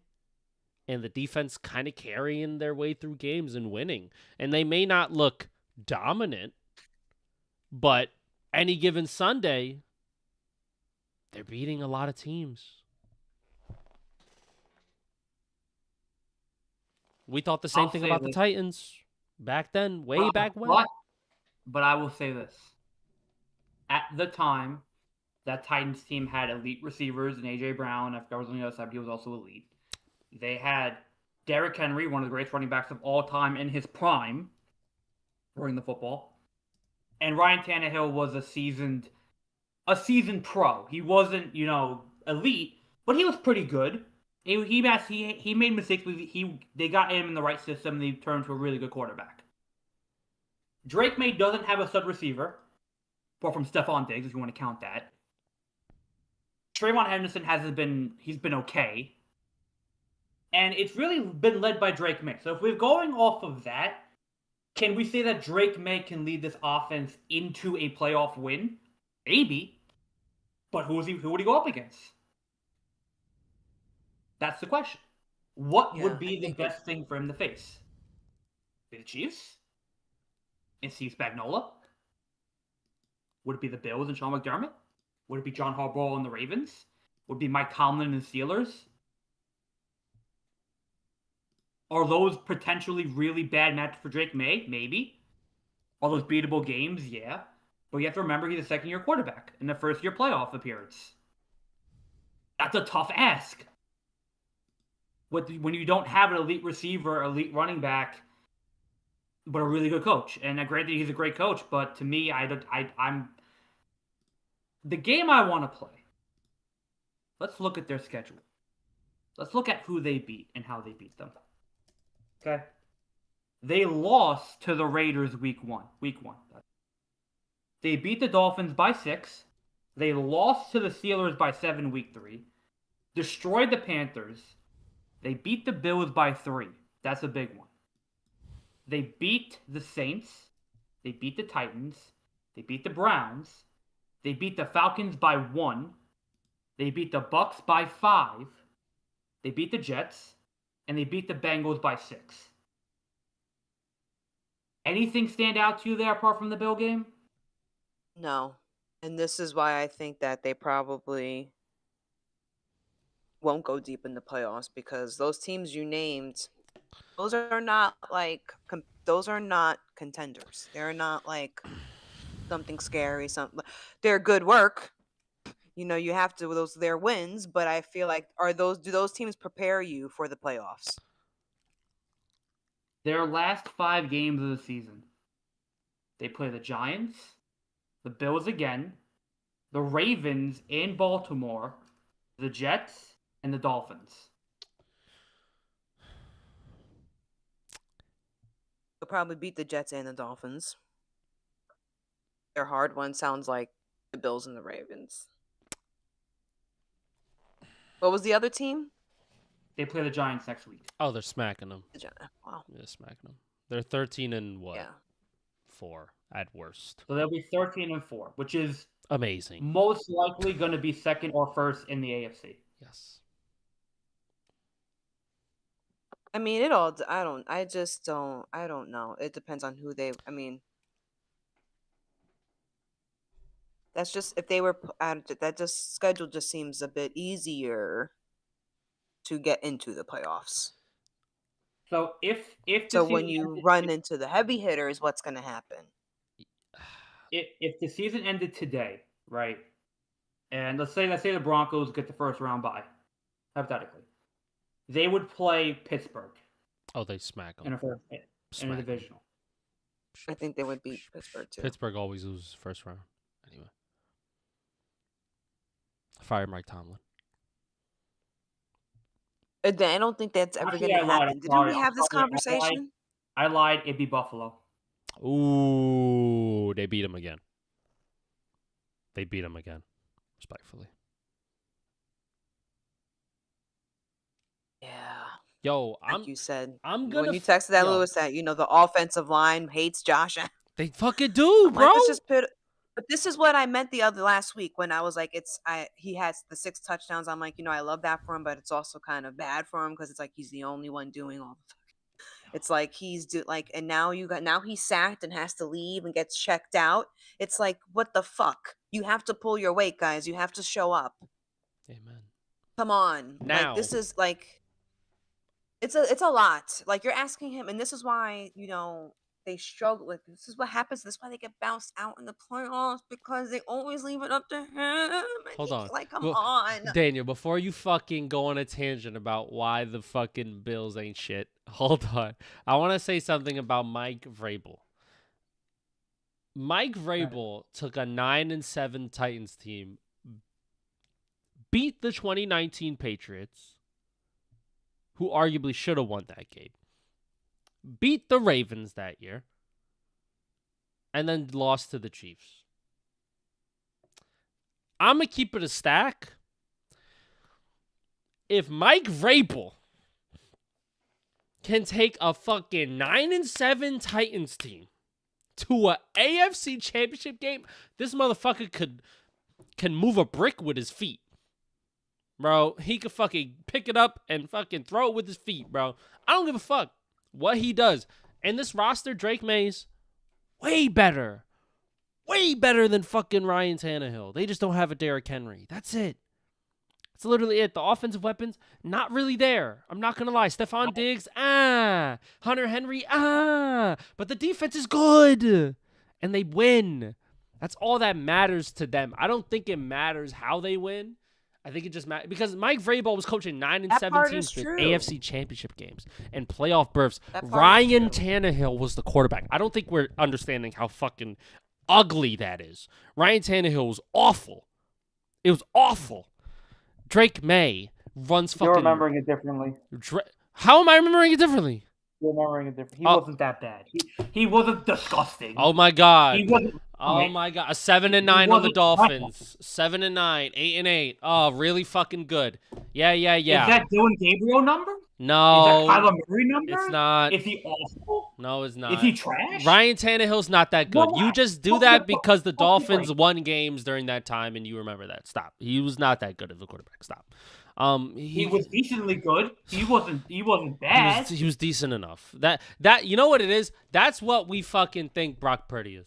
and the defense kind of carrying their way through games and winning. And they may not look dominant, but any given Sunday, they're beating a lot of teams. We thought the same thing about the Titans back then, way back when. But I will say this. At the time, that Titans team had elite receivers and A.J. Brown. I forgot was on the other side, but he was also elite. They had Derrick Henry, one of the greatest running backs of all time in his prime, throwing the football. And Ryan Tannehill was a seasoned pro. He wasn't, elite, but he was pretty good. He made mistakes, but they got him in the right system, and he turned to a really good quarterback. Drake May doesn't have a stud receiver, apart from Stephon Diggs, if you want to count that. Trayvon Henderson he's been okay. And it's really been led by Drake May. So if we're going off of that, can we say that Drake May can lead this offense into a playoff win? Maybe. But who would he go up against? That's the question. What would be the best thing for him to face? Be the Chiefs? And Steve Spagnuolo? Would it be the Bills and Sean McDermott? Would it be John Harbaugh and the Ravens? Would it be Mike Tomlin and the Steelers? Are those potentially really bad matches for Drake May? Maybe. Are those beatable games? Yeah. But you have to remember he's a second-year quarterback in the first-year playoff appearance. That's a tough ask. When you don't have an elite receiver, elite running back, but a really good coach. And granted, he's a great coach, but to me, I'm the game I want to play. Let's look at their schedule. Let's look at who they beat and how they beat them. Okay. They lost to the Raiders week one. They beat the Dolphins by 6. They lost to the Steelers by 7 week 3. Destroyed the Panthers. They beat the Bills by 3. That's a big one. They beat the Saints. They beat the Titans. They beat the Browns. They beat the Falcons by 1. They beat the Bucks by 5. They beat the Jets. And they beat the Bengals by 6. Anything stand out to you there apart from the Bill game? No. And this is why I think that they probably won't go deep in the playoffs, because those teams you named, those are not contenders. They're not like something scary. They're good work. You have to, they're wins, but I feel like do those teams prepare you for the playoffs? Their last 5 games of the season, they play the Giants, the Bills again, the Ravens in Baltimore, the Jets, and the Dolphins. They'll probably beat the Jets and the Dolphins. Their hard one sounds like the Bills and the Ravens. What was the other team? They play the Giants next week. Oh, they're smacking them. Wow. They're smacking them. They're 13 and what? Yeah. 4 at worst. So they'll be 13-4, which is Amazing. most likely going to be second or first in the AFC. Yes. I mean, it all. I don't know. It depends on who they. I mean, that's just if they were. That just schedule just seems a bit easier to get into the playoffs. So if the So when season you ended, run into the heavy hitters, what's going to happen? if the season ended today, right? And let's say the Broncos get the first round bye, hypothetically, they would play Pittsburgh Oh, they smack in them. a divisional. I think they would beat Pittsburgh too. Pittsburgh always loses first round. Anyway. Fire Mike Tomlin. I don't think that's ever Actually, going to I lied. happen. Didn't we have this conversation? I lied. It'd be Buffalo. Ooh, they beat him again. Respectfully. Yeah. Yo, You said. I'm gonna when you texted that, Lewis, that the offensive line hates Josh. They fucking do, I'm bro. like, but this is what I meant last week when I was like, he has the 6 touchdowns. I'm like, I love that for him, but it's also kind of bad for him because it's like he's the only one doing all the. It's like and now he's sacked and has to leave and gets checked out. It's like, what the fuck? You have to pull your weight, guys. You have to show up. Amen. Come on. Now, like this is like it's a lot. Like you're asking him, and this is why, they struggle. Like this is what happens. This is why they get bounced out in the playoffs because they always leave it up to him. Hold on. Like, come on. Daniel, before you fucking go on a tangent about why the fucking Bills ain't shit, hold on. I want to say something about Mike Vrabel. Mike Vrabel took a 9-7 Titans team, beat the 2019 Patriots, who arguably should have won that game, beat the Ravens that year, and then lost to the Chiefs. I'm going to keep it a stack. If Mike Vrabel can take a fucking 9-7 Titans team to a AFC championship game, this motherfucker can move a brick with his feet. Bro, he could fucking pick it up and fucking throw it with his feet, bro. I don't give a fuck what he does. And this roster, Drake May's way better. Way better than fucking Ryan Tannehill. They just don't have a Derrick Henry. That's it. That's literally it. The offensive weapons, not really there. I'm not going to lie. Stephon Diggs, Hunter Henry, But the defense is good. And they win. That's all that matters to them. I don't think it matters how they win. I think it just matters because Mike Vrabel was coaching 9-7 teams with AFC championship games and playoff berths. Ryan Tannehill was the quarterback. I don't think we're understanding how fucking ugly that is. Ryan Tannehill was awful. It was awful. Drake May runs fucking... You're remembering it differently. How am I remembering it differently? You're remembering it differently. He wasn't that bad. He wasn't disgusting. Oh my god. He wasn't... Oh my god. A 7-9 on the Dolphins. 7-9. 8-8. Oh, really fucking good. Yeah. Is that Dylan Gabriel number? No. Is that Kyler Murray number? It's not. Is he awful? No, it's not. Is he trash? Ryan Tannehill's not that good. Well, you just do that because the Dolphins won games during that time and you remember that. Stop. He was not that good of a quarterback. Stop. He was decently good. He wasn't bad. He was decent enough. That you know what it is? That's what we fucking think Brock Purdy is.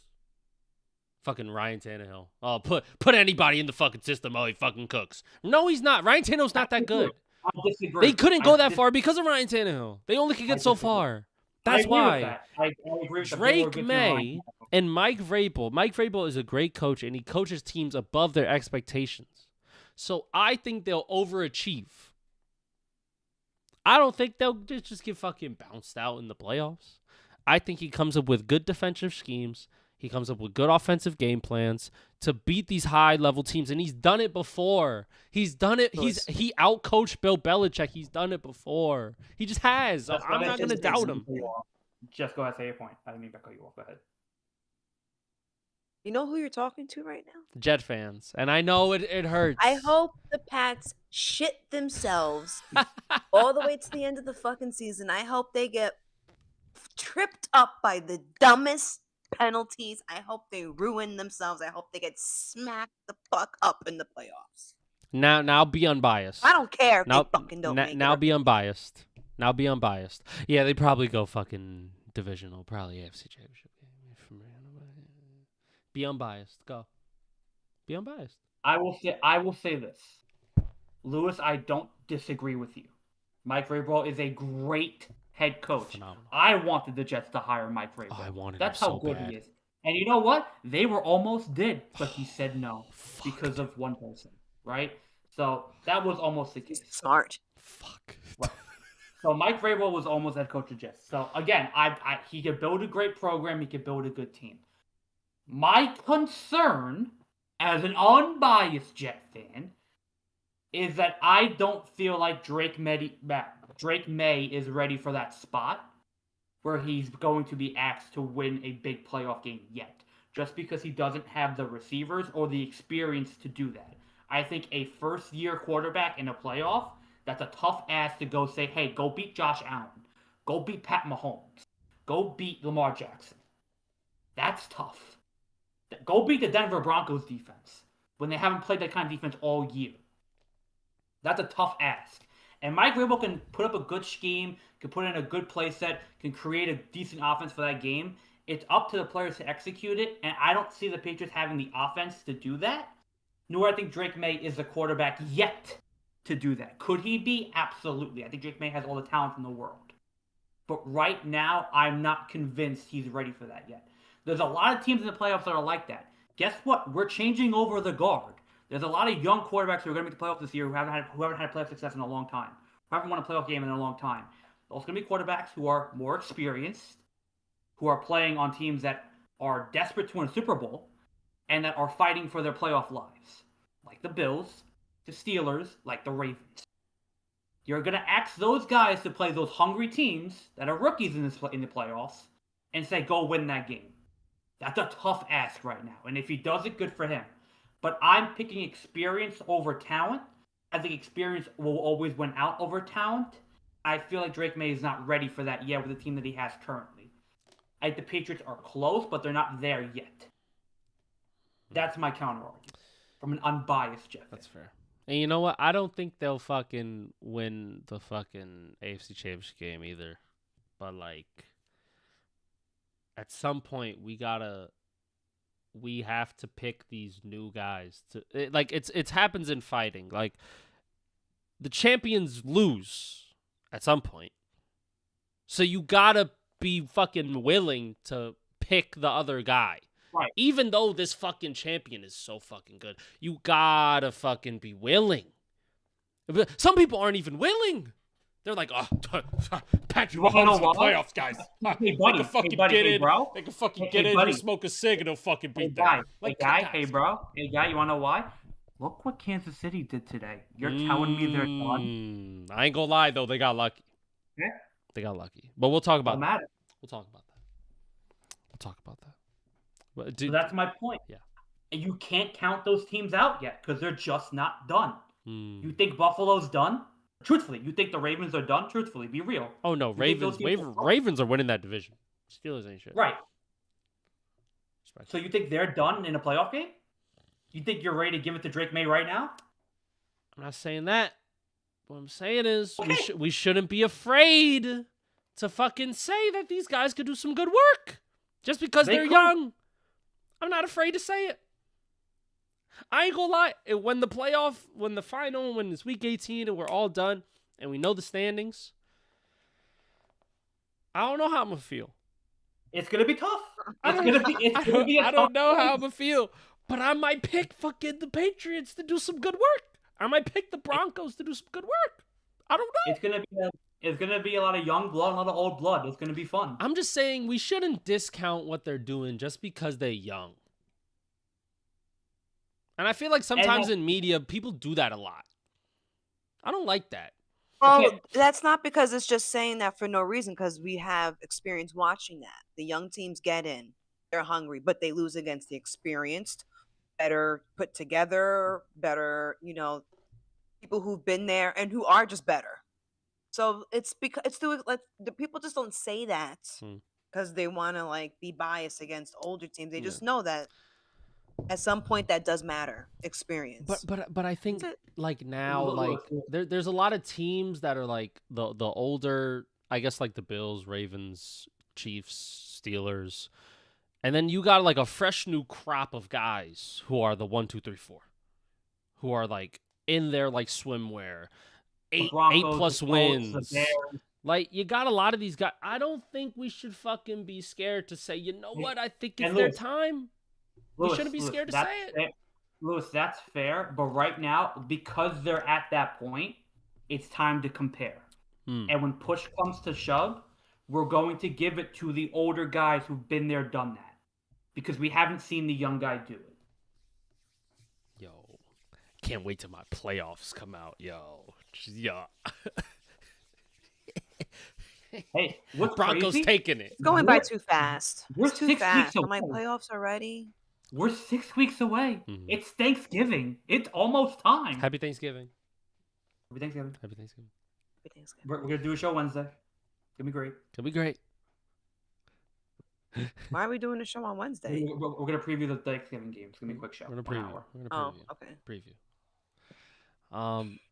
Fucking Ryan Tannehill. Oh, put anybody in the fucking system. Oh, he fucking cooks. No, he's not. Ryan Tannehill's not that good. I disagree. They couldn't go that far because of Ryan Tannehill. They only could get so far. That's why. I agree with Drake May and Mike Vrabel. Mike Vrabel is a great coach, and he coaches teams above their expectations. So I think they'll overachieve. I don't think they'll just get fucking bounced out in the playoffs. I think he comes up with good defensive schemes. He comes up with good offensive game plans to beat these high-level teams, and he's done it before. He's done it. He out-coached Bill Belichick. He's done it before. He just has. I'm not going to doubt him. Just go ahead, say your point. I didn't mean to cut you off. Go ahead. You know who you're talking to right now? Jet fans, and I know it hurts. I hope the Pats shit themselves all the way to the end of the fucking season. I hope they get tripped up by the dumbest penalties. I hope they ruin themselves. I hope they get smacked the fuck up in the playoffs. Now be unbiased. I don't care if Now, they fucking don't make now it. be unbiased. Now be unbiased. Yeah, they probably go fucking divisional, probably AFC Championship game. Be unbiased. Go. Be unbiased. I will say this. Lewis, I don't disagree with you. Mike Vrabel is a great head coach. Phenomenal. I wanted the Jets to hire Mike Vrabel. Oh, I wanted That's him how so good bad. he is. And you know what? They were almost did, but he said no because of one person, right? So that was almost the case. Smart. Fuck. Right. So Mike Vrabel was almost head coach of Jets. So again, he could build a great program. He could build a good team. My concern, as an unbiased Jet fan, is that I don't feel like Drake May is ready for that spot where he's going to be asked to win a big playoff game yet, just because he doesn't have the receivers or the experience to do that. I think a first-year quarterback in a playoff, that's a tough ask to go say, hey, go beat Josh Allen. Go beat Pat Mahomes. Go beat Lamar Jackson. That's tough. Go beat the Denver Broncos defense when they haven't played that kind of defense all year. That's a tough ask. And Mike Vrabel can put up a good scheme, can put in a good play set, can create a decent offense for that game. It's up to the players to execute it, and I don't see the Patriots having the offense to do that, nor I think Drake May is the quarterback yet to do that. Could he be? Absolutely. I think Drake May has all the talent in the world. But right now, I'm not convinced he's ready for that yet. There's a lot of teams in the playoffs that are like that. Guess what? We're changing over the guard. There's a lot of young quarterbacks who are going to make the playoffs this year who haven't had playoff success in a long time, who haven't won a playoff game in a long time. There's going to be quarterbacks who are more experienced, who are playing on teams that are desperate to win a Super Bowl, and that are fighting for their playoff lives, like the Bills, the Steelers, like the Ravens. You're going to ask those guys to play those hungry teams that are rookies in the playoffs and say, go win that game. That's a tough ask right now. And if he does it, good for him. But I'm picking experience over talent. I think experience will always win out over talent. I feel like Drake May is not ready for that yet with the team that he has currently. I think the Patriots are close, but they're not there yet. That's my counter argument from an unbiased Jeff. That's fair. And you know what? I don't think they'll fucking win the fucking AFC Championship game either. But, like, at some point, we have to pick these new guys. It happens in fighting. Like, the champions lose at some point. So you gotta be fucking willing to pick the other guy. Right. Even though this fucking champion is so fucking good, you gotta fucking be willing. Some people aren't even willing. They're like, oh, Patrick Mahomes in the playoffs, guys. Hey, buddy, they can fucking get in. Bro. They can fucking get in and smoke a cig and they'll fucking beat them. Hey, bro. Hey, guy, you want to know why? Look what Kansas City did today. You're telling me they're done? I ain't gonna lie, though. They got lucky. Yeah. They got lucky. But we'll talk about that. We'll talk about that. But, so that's my point. Yeah. And you can't count those teams out yet because they're just not done. You think Buffalo's done? Truthfully, you think the Ravens are done? Truthfully, be real. Oh, no. Ravens are winning that division. Steelers ain't shit. Right. So you think they're done in a playoff game? You think you're ready to give it to Drake May right now? I'm not saying that. What I'm saying is we shouldn't be afraid to fucking say that these guys could do some good work just because they're young. I'm not afraid to say it. I ain't gonna lie. When it's week 18 and we're all done and we know the standings, I don't know how I'm gonna feel. It's gonna be tough. I don't know how I'm gonna feel, but I might pick fucking the Patriots to do some good work. I might pick the Broncos to do some good work. I don't know. It's gonna be a lot of young blood, a lot of old blood. It's gonna be fun. I'm just saying we shouldn't discount what they're doing just because they're young. And I feel like sometimes in media, people do that a lot. I don't like that. Well, that's not because it's just saying that for no reason, because we have experience watching that. The young teams get in. They're hungry, but they lose against the experienced, better put together, better, people who've been there and who are just better. So it's because the people just don't say that Hmm. because they want to like be biased against older teams. They Yeah. just know that at some point that does matter. Experience. But I think That's it. like now like there's a lot of teams that are like the older, I guess, like the Bills, Ravens, Chiefs, Steelers, and then you got like a fresh new crop of guys who are the 1, 2, 3, 4, who are like in their like swimwear, The eight Broncos, plus the Colts, the wins. Bears. Like you got a lot of these guys. I don't think we should fucking be scared to say, you know what? I think it's And their Lewis, time. We shouldn't be scared to say it. fair. Lewis, that's fair. But right now, because they're at that point, it's time to compare. Hmm. And when push comes to shove, we're going to give it to the older guys who've been there, done that. Because we haven't seen the young guy do it. Yo, can't wait till my playoffs come out. Yo. Hey, what's Broncos crazy? taking it. It's going by too fast. We're It's too 6 fast. weeks I'm like away. playoffs already. We're 6 weeks away. Mhm. It's Thanksgiving. It's almost time. Happy Thanksgiving. Happy Thanksgiving. Happy Thanksgiving. Everything's good. We're going to do a show Wednesday. It's going to be great. It'll be great. Why are we doing the show on Wednesday? We're going to preview the Thanksgiving game. It's going to be a quick show. We're gonna 1 preview. hour. We're gonna Oh, okay. preview.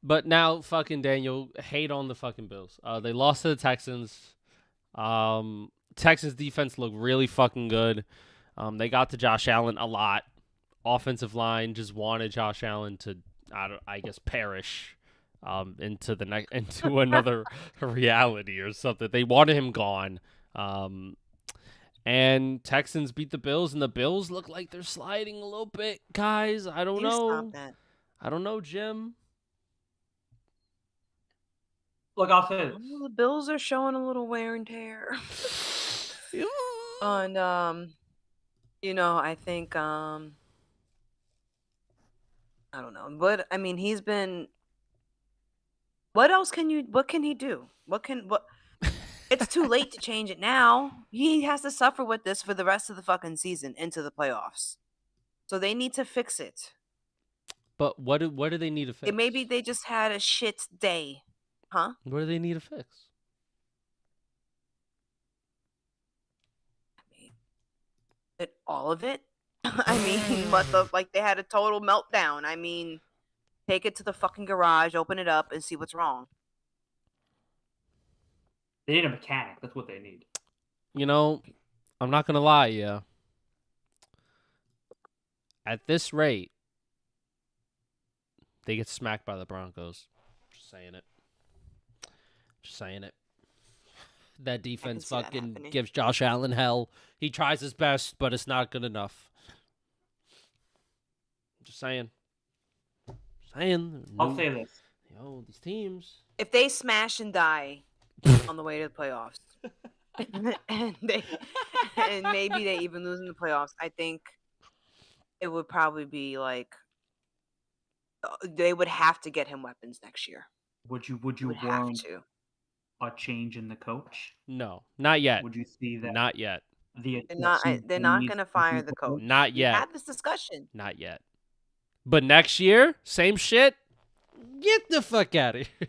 But now fucking Daniel hate on the fucking Bills. They lost to the Texans. Texans defense looked really fucking good. They got to Josh Allen a lot. Offensive line just wanted Josh Allen to, I guess, perish into another reality or something. They wanted him gone. And Texans beat the Bills, and the Bills look like they're sliding a little bit, guys. I don't You know. stop that. I don't know, Jim. Look, I'll say this. Well, the Bills are showing a little wear and tear. And I think I don't know. But I mean he's been what can he do? What It's too late to change it now. He has to suffer with this for the rest of the fucking season into the playoffs. So they need to fix it. But what do they need to fix? Maybe they just had a shit day. Huh? What do they need to fix? All of it? I mean, they had a total meltdown. I mean, take it to the fucking garage, open it up, and see what's wrong. They need a mechanic. That's what they need. You know, I'm not gonna lie, yeah. At this rate, they get smacked by the Broncos. Just saying it. Just saying it. That defense see that fucking happening. gives Josh Allen hell. He tries his best, but it's not good enough. Just saying. I'll say this. Yo, these teams. If they smash and die on the way to the playoffs, and maybe they even lose in the playoffs, I think it would probably be like they would have to get him weapons next year. Would you Would have want to. a change in the coach? No, not yet. Would you see that? Not yet. The They're not going to fire the coach. Not We yet. had this discussion. Not yet. But next year, same shit. Get the fuck out of here.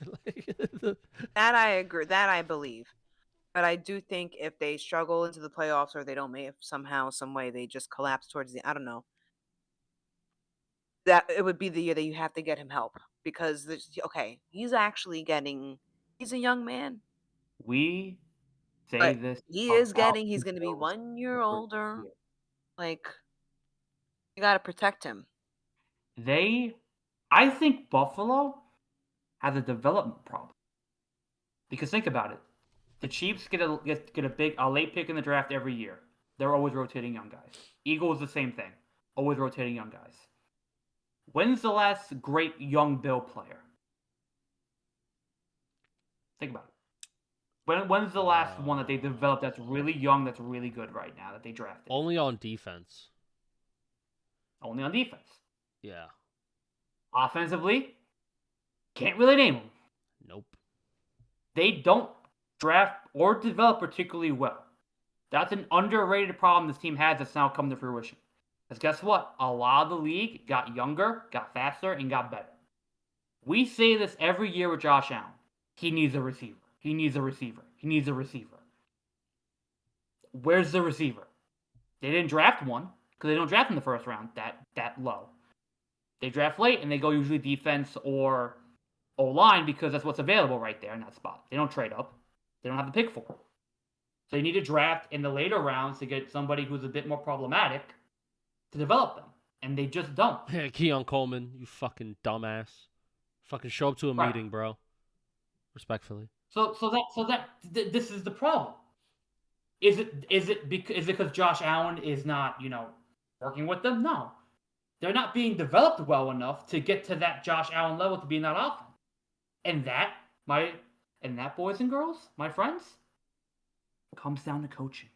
That I agree. That I believe. But I do think if they struggle into the playoffs or they don't make it somehow, some way, they just collapse towards the, I don't know. That it would be the year that you have to get him help because he's a young man. We say But this. he's about going to the be Bills 1 year every older. year. Like, you got to protect him. I think Buffalo has a development problem. Because think about it. The Chiefs get a late pick in the draft every year. They're always rotating young guys. Eagles the same thing. Always rotating young guys. When's the last great young Bill player? Think about it. When's the last one that they developed that's really young, that's really good right now, that they drafted? Only on defense. Only on defense. Yeah. Offensively, can't really name them. Nope. They don't draft or develop particularly well. That's an underrated problem this team has that's now come to fruition. Because guess what? A lot of the league got younger, got faster, and got better. We say this every year with Josh Allen. He needs a receiver. He needs a receiver. He needs a receiver. Where's the receiver? They didn't draft one because they don't draft in the first round that low. They draft late and they go usually defense or O-line because that's what's available right there in that spot. They don't trade up. They don't have the pick for it. So you need to draft in the later rounds to get somebody who's a bit more problematic to develop them. And they just don't. Yeah, Keon Coleman, you fucking dumbass. Fucking show up to a meeting, bro. Respectfully. So this is the problem. Is it because Josh Allen is not, working with them? No. They're not being developed well enough to get to that Josh Allen level to be in that offense. And that, boys and girls, my friends, comes down to coaching.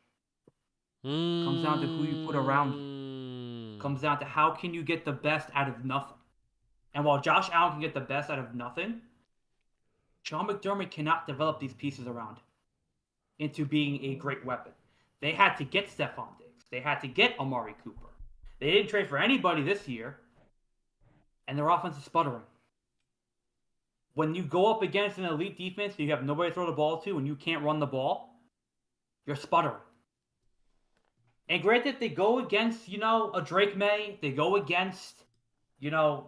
Comes down to who you put around you. Comes down to how can you get the best out of nothing. And while Josh Allen can get the best out of nothing, Sean McDermott cannot develop these pieces around him into being a great weapon. They had to get Stephon Diggs. They had to get Amari Cooper. They didn't trade for anybody this year, and their offense is sputtering. When you go up against an elite defense and you have nobody to throw the ball to and you can't run the ball, you're sputtering. And granted, they go against, a Drake May. They go against, a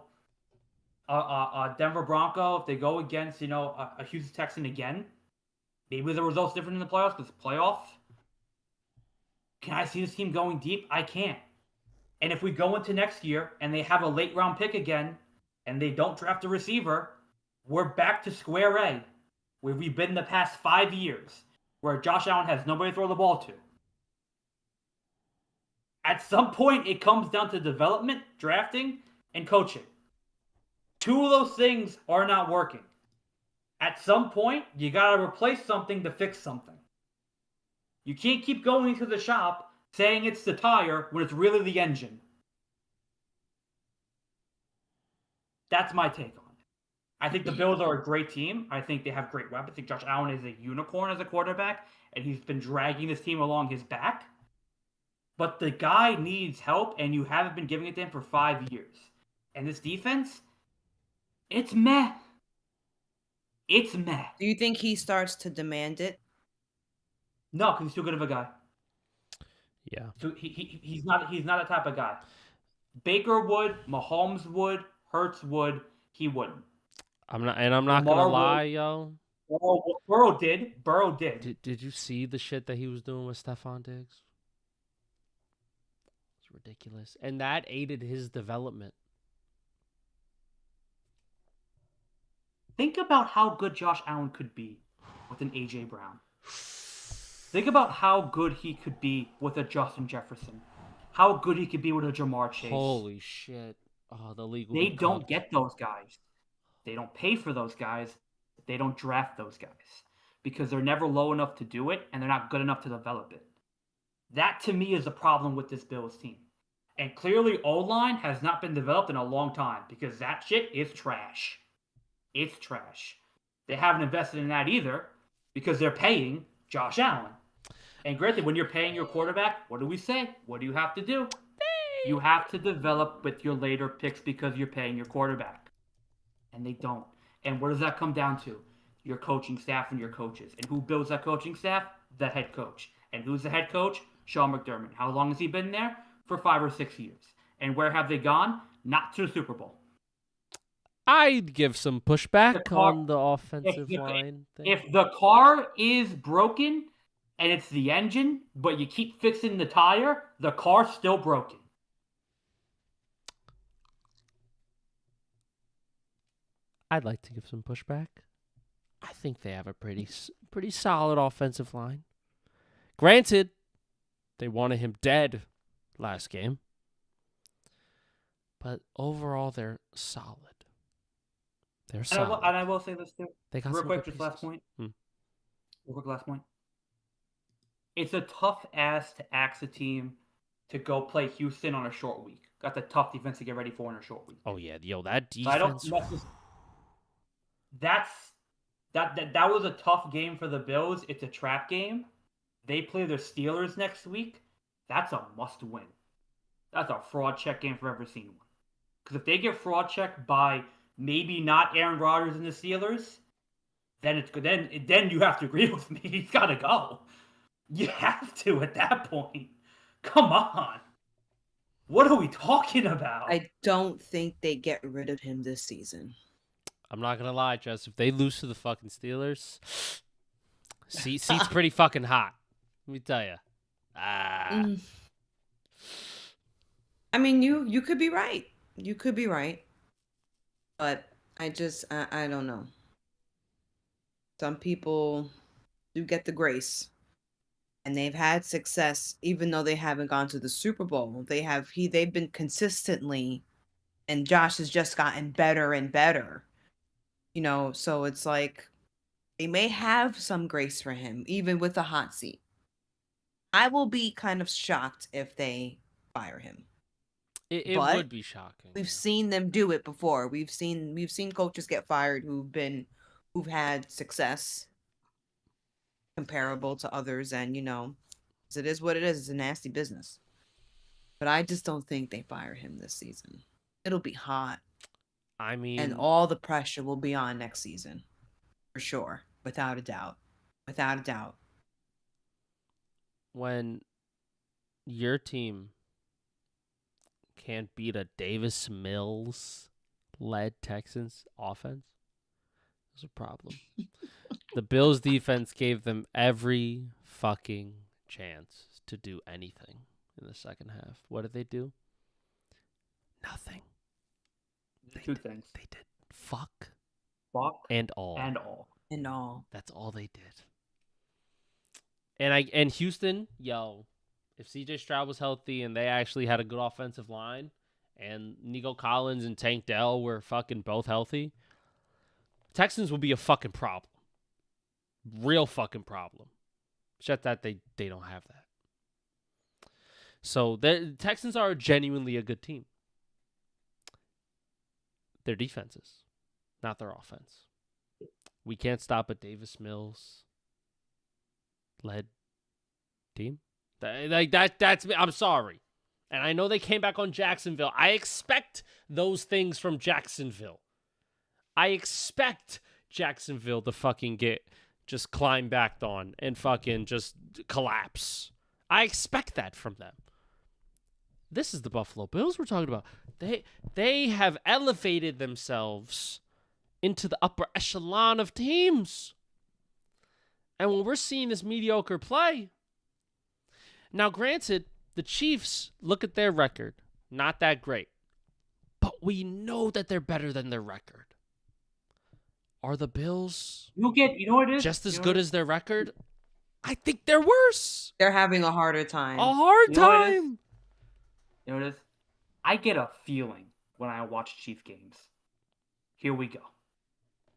Denver Bronco. If they go against, a Houston Texan again, maybe the result's different in the playoffs because playoffs. Can I see this team going deep? I can't. And if we go into next year and they have a late round pick again and they don't draft a receiver, we're back to square A, where we've been the past 5 years, where Josh Allen has nobody to throw the ball to. At some point, it comes down to development, drafting, and coaching. 2 of those things are not working. At some point, you got to replace something to fix something. You can't keep going to the shop saying it's the tire when it's really the engine. That's my take on it. I think the Bills are a great team. I think they have great weapons. I think Josh Allen is a unicorn as a quarterback, and he's been dragging this team along his back. But the guy needs help, and you haven't been giving it to him for 5 years. And this defense, it's meh. It's meh. Do you think he starts to demand it? No, because he's too good of a guy. Yeah. So he's not that type of guy. Baker would, Mahomes would, Hurts would, he wouldn't. I'm not gonna lie, yo. Burrow did. Did you see the shit that he was doing with Stephon Diggs? It's ridiculous. And that aided his development. Think about how good Josh Allen could be with an A.J. Brown. Think about how good he could be with a Justin Jefferson. How good he could be with a Jahmyr Chase. Holy shit. Oh, the league. They don't get those guys. They don't pay for those guys. They don't draft those guys. Because they're never low enough to do it, and they're not good enough to develop it. That, to me, is a problem with this Bills team. And clearly, O-line has not been developed in a long time, because that shit is trash. It's trash. They haven't invested in that either, because they're paying Josh Allen. And granted, when you're paying your quarterback, what do we say? What do you have to do? You have to develop with your later picks because you're paying your quarterback. And they don't. And what does that come down to? Your coaching staff and your coaches. And who builds that coaching staff? The head coach. And who's the head coach? Sean McDermott. How long has he been there? For 5 or 6 years. And where have they gone? Not to the Super Bowl. I'd give some pushback on the offensive line thing. If the car is broken and it's the engine, but you keep fixing the tire, the car's still broken. I'd like to give some pushback. I think they have a pretty solid offensive line. Granted, they wanted him dead last game. But overall, they're solid. They're solid. And I will say this too. They got real some quick, good just last pieces. point. Real quick, last point. It's a tough ass to ask a team to go play Houston on a short week. Got the tough defense to get ready for in a short week. Oh yeah, yo, that defense. So I don't. That was a tough game for the Bills. It's a trap game. They play the Steelers next week. That's a must win. That's a fraud check game if I've ever seen one. Because if they get fraud checked by maybe not Aaron Rodgers and the Steelers, then it's good. Then you have to agree with me. He's got to go. You have to at that point. Come on. What are we talking about? I don't think they get rid of him this season. I'm not gonna lie, Jess. If they lose to the fucking Steelers, seat's pretty fucking hot. Let me tell you. I mean, you could be right. You could be right. But I don't know. Some people do get the grace. And they've had success even though they haven't gone to the Super Bowl. They've been consistently, and Josh has just gotten better and better. So it's like they may have some grace for him, even with the hot seat. I will be kind of shocked if they fire him. It would be shocking. We've seen them do it before. We've seen coaches get fired who've had success comparable to others, and it is what it is. It's a nasty business. But I just don't think they fire him this season. It'll be hot. I mean, and all the pressure will be on next season, for sure, without a doubt. Without a doubt. When your team can't beat a Davis Mills-led Texans offense, there's a problem. The Bills' defense gave them every fucking chance to do anything in the second half. What did they do? Nothing. Two things. They did fuck and all. That's all they did. And Houston, if CJ Stroud was healthy and they actually had a good offensive line and Nico Collins and Tank Dell were fucking both healthy, Texans will be a fucking problem. Real fucking problem. Except that they don't have that. So the Texans are genuinely a good team. Their defenses, not their offense. We can't stop a Davis Mills led team. That's me. I'm sorry. And I know they came back on Jacksonville. I expect those things from Jacksonville. I expect Jacksonville to fucking just climb back on and fucking just collapse. I expect that from them. This is the Buffalo Bills we're talking about. They have elevated themselves into the upper echelon of teams. And when we're seeing this mediocre play, now granted, the Chiefs, look at their record. Not that great. But we know that they're better than their record. Are the Bills you know what it is? just as good as their record? I think they're worse. They're having a harder time. A hard time. You know what it is? I get a feeling when I watch Chief games. Here we go.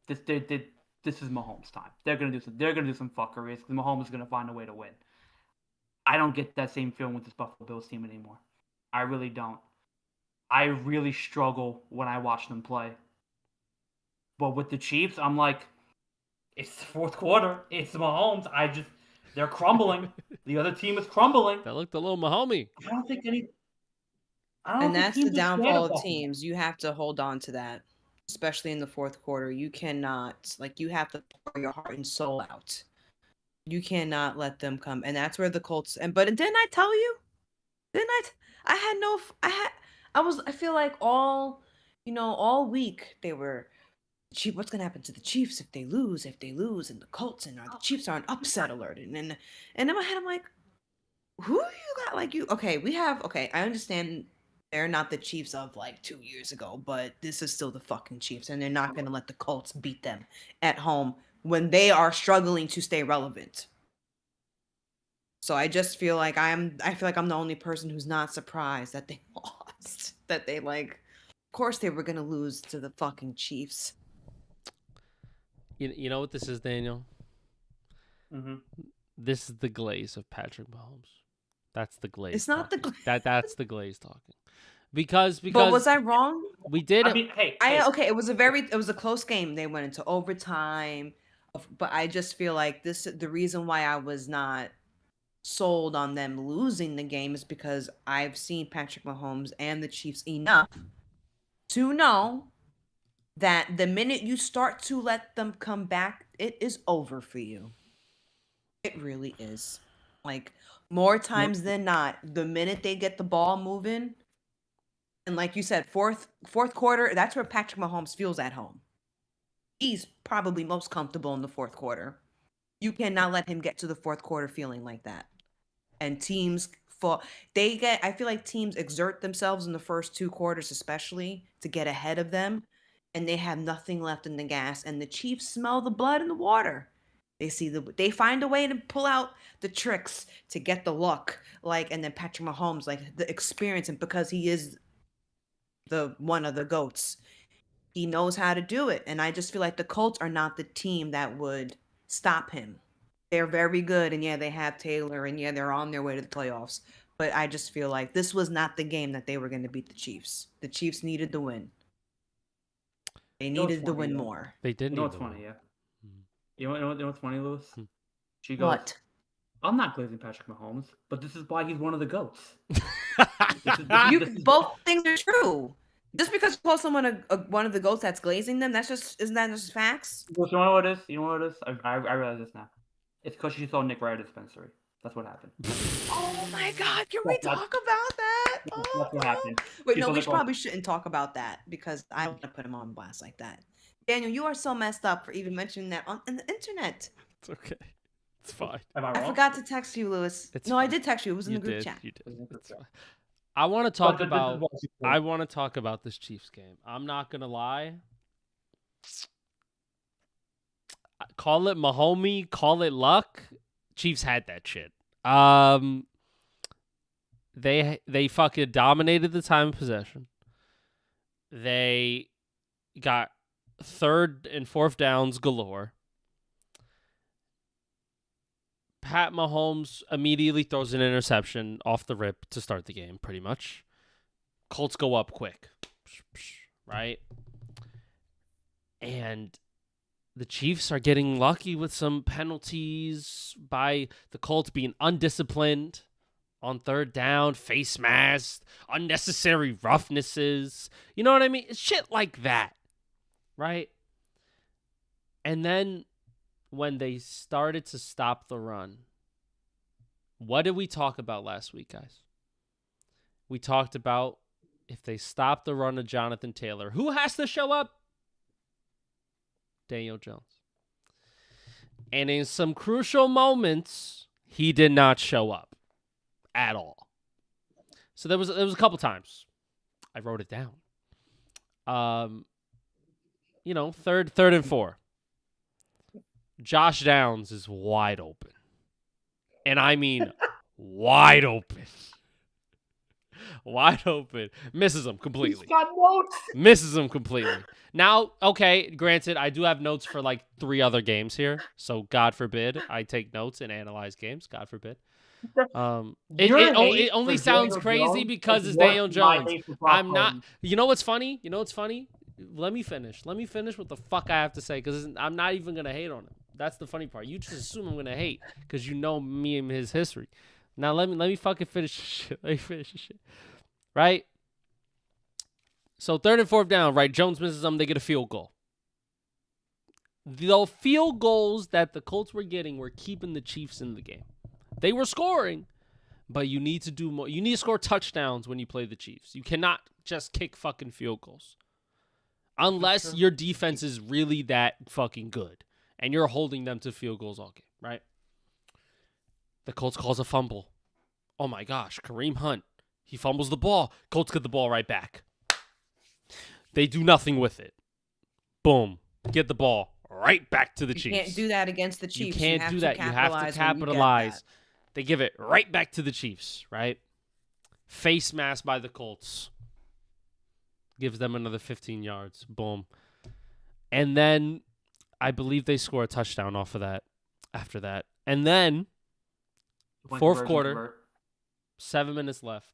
This is Mahomes' time. They're gonna do some fuckeries because Mahomes is gonna find a way to win. I don't get that same feeling with this Buffalo Bills team anymore. I really don't. I really struggle when I watch them play. But with the Chiefs, I'm like, it's the fourth quarter. It's Mahomes. They're crumbling. The other team is crumbling. That looked a little Mahomey. I don't think any. And that's the downfall of teams. You have to hold on to that, especially in the fourth quarter. You cannot, you have to pour your heart and soul out. You cannot let them come. And that's where the Colts, but didn't I tell you? I feel like all week they were, what's going to happen to the Chiefs if they lose, and the Colts, and the Chiefs are on upset alert. And in my head, I'm like, who you got? I understand they're not the Chiefs of 2 years ago, but this is still the fucking Chiefs, and they're not going to let the Colts beat them at home when they are struggling to stay relevant. So I just feel like I'm the only person who's not surprised that they lost. That they of course they were going to lose to the fucking Chiefs. You know what this is, Daniel? Mm-hmm. This is the glaze of Patrick Mahomes. That's the glaze. It's not talking. the glaze. That's the glaze talking. Because But was I wrong? We did. I mean, hey. It was a close game. They went into overtime, but I just feel like the reason why I was not sold on them losing the game is because I've seen Patrick Mahomes and the Chiefs enough to know that the minute you start to let them come back, it is over for you. It really is. Like, more times than not, the minute they get the ball moving, and like you said, fourth quarter, that's where Patrick Mahomes feels at home. He's probably most comfortable in the fourth quarter. You cannot let him get to the fourth quarter feeling like that. And teams I feel like teams exert themselves in the first 2 quarters, especially to get ahead of them, and they have nothing left in the gas. And the Chiefs smell the blood in the water. They find a way to pull out the tricks to get the luck, and then Patrick Mahomes, the experience, and because he is the one of the GOATs, he knows how to do it. And I just feel like the Colts are not the team that would stop him. They're very good, and yeah, they have Taylor, and yeah, they're on their way to the playoffs. But I just feel like this was not the game that they were going to beat the Chiefs. The Chiefs needed the win. They needed to win more. They did. You know what's funny, yeah. You know what's funny, Lewis? She goes, What? I'm not glazing Patrick Mahomes, but this is why he's one of the GOATs. Both things are true. Just because you call someone one of the GOATs that's glazing them, isn't that just facts? You know what it is? You know what it is? I realize this now. It's because she saw Nick Wright at dispensary. That's what happened. Oh my God! Can we talk about that? That's what happened. Wait, no, we probably shouldn't talk about that because I don't want to put him on blast like that. Daniel, you are so messed up for even mentioning that on the internet. It's okay. It's fine. Am I wrong? I forgot to text you, Lewis. It's no, fine. I did text you. It was in the group did, chat. You did. It's fine. I want to talk about. I want to talk about this Chiefs game. I'm not gonna lie. Call it Mahomey, call it luck. Chiefs had that shit. They fucking dominated the time of possession. They got third and fourth downs galore. Pat Mahomes immediately throws an interception off the rip to start the game, pretty much. Colts go up quick, right? And the Chiefs are getting lucky with some penalties by the Colts being undisciplined on third down, face masked, unnecessary roughnesses. You know what I mean? It's shit like that, right? And then when they started to stop the run, what did we talk about last week, guys? We talked about if they stop the run of Jonathan Taylor, who has to show up? Daniel Jones. And in some crucial moments, he did not show up at all. So there was a couple times. I wrote it down. Third and 4. Josh Downs is wide open. And I mean wide open. Wide open. Misses him completely. He's got notes. Misses him completely. Now, okay, granted, I do have notes for like 3 other games here. So God forbid I take notes and analyze games. God forbid. It only sounds crazy because it's Daniel Jones. I'm not. You know what's funny? Let me finish what the fuck I have to say because I'm not even going to hate on him. That's the funny part. You just assume I'm going to hate because you know me and his history. Now let me fucking finish this shit. Let me finish this shit. Right? So third and fourth down, right? Jones misses them. They get a field goal. The field goals that the Colts were getting were keeping the Chiefs in the game. They were scoring, but you need to do more. You need to score touchdowns when you play the Chiefs. You cannot just kick fucking field goals. Unless your defense is really that fucking good and you're holding them to field goals all game, right? The Colts calls a fumble. Oh my gosh, Kareem Hunt. He fumbles the ball. Colts get the ball right back. They do nothing with it. Boom. Get the ball right back to the Chiefs. You can't do that against the Chiefs. You can't do that. You have to capitalize. They give it right back to the Chiefs, right? Face mask by the Colts. Gives them another 15 yards. Boom. And then I believe they score a touchdown off of that after that. And then fourth quarter, 7 minutes left.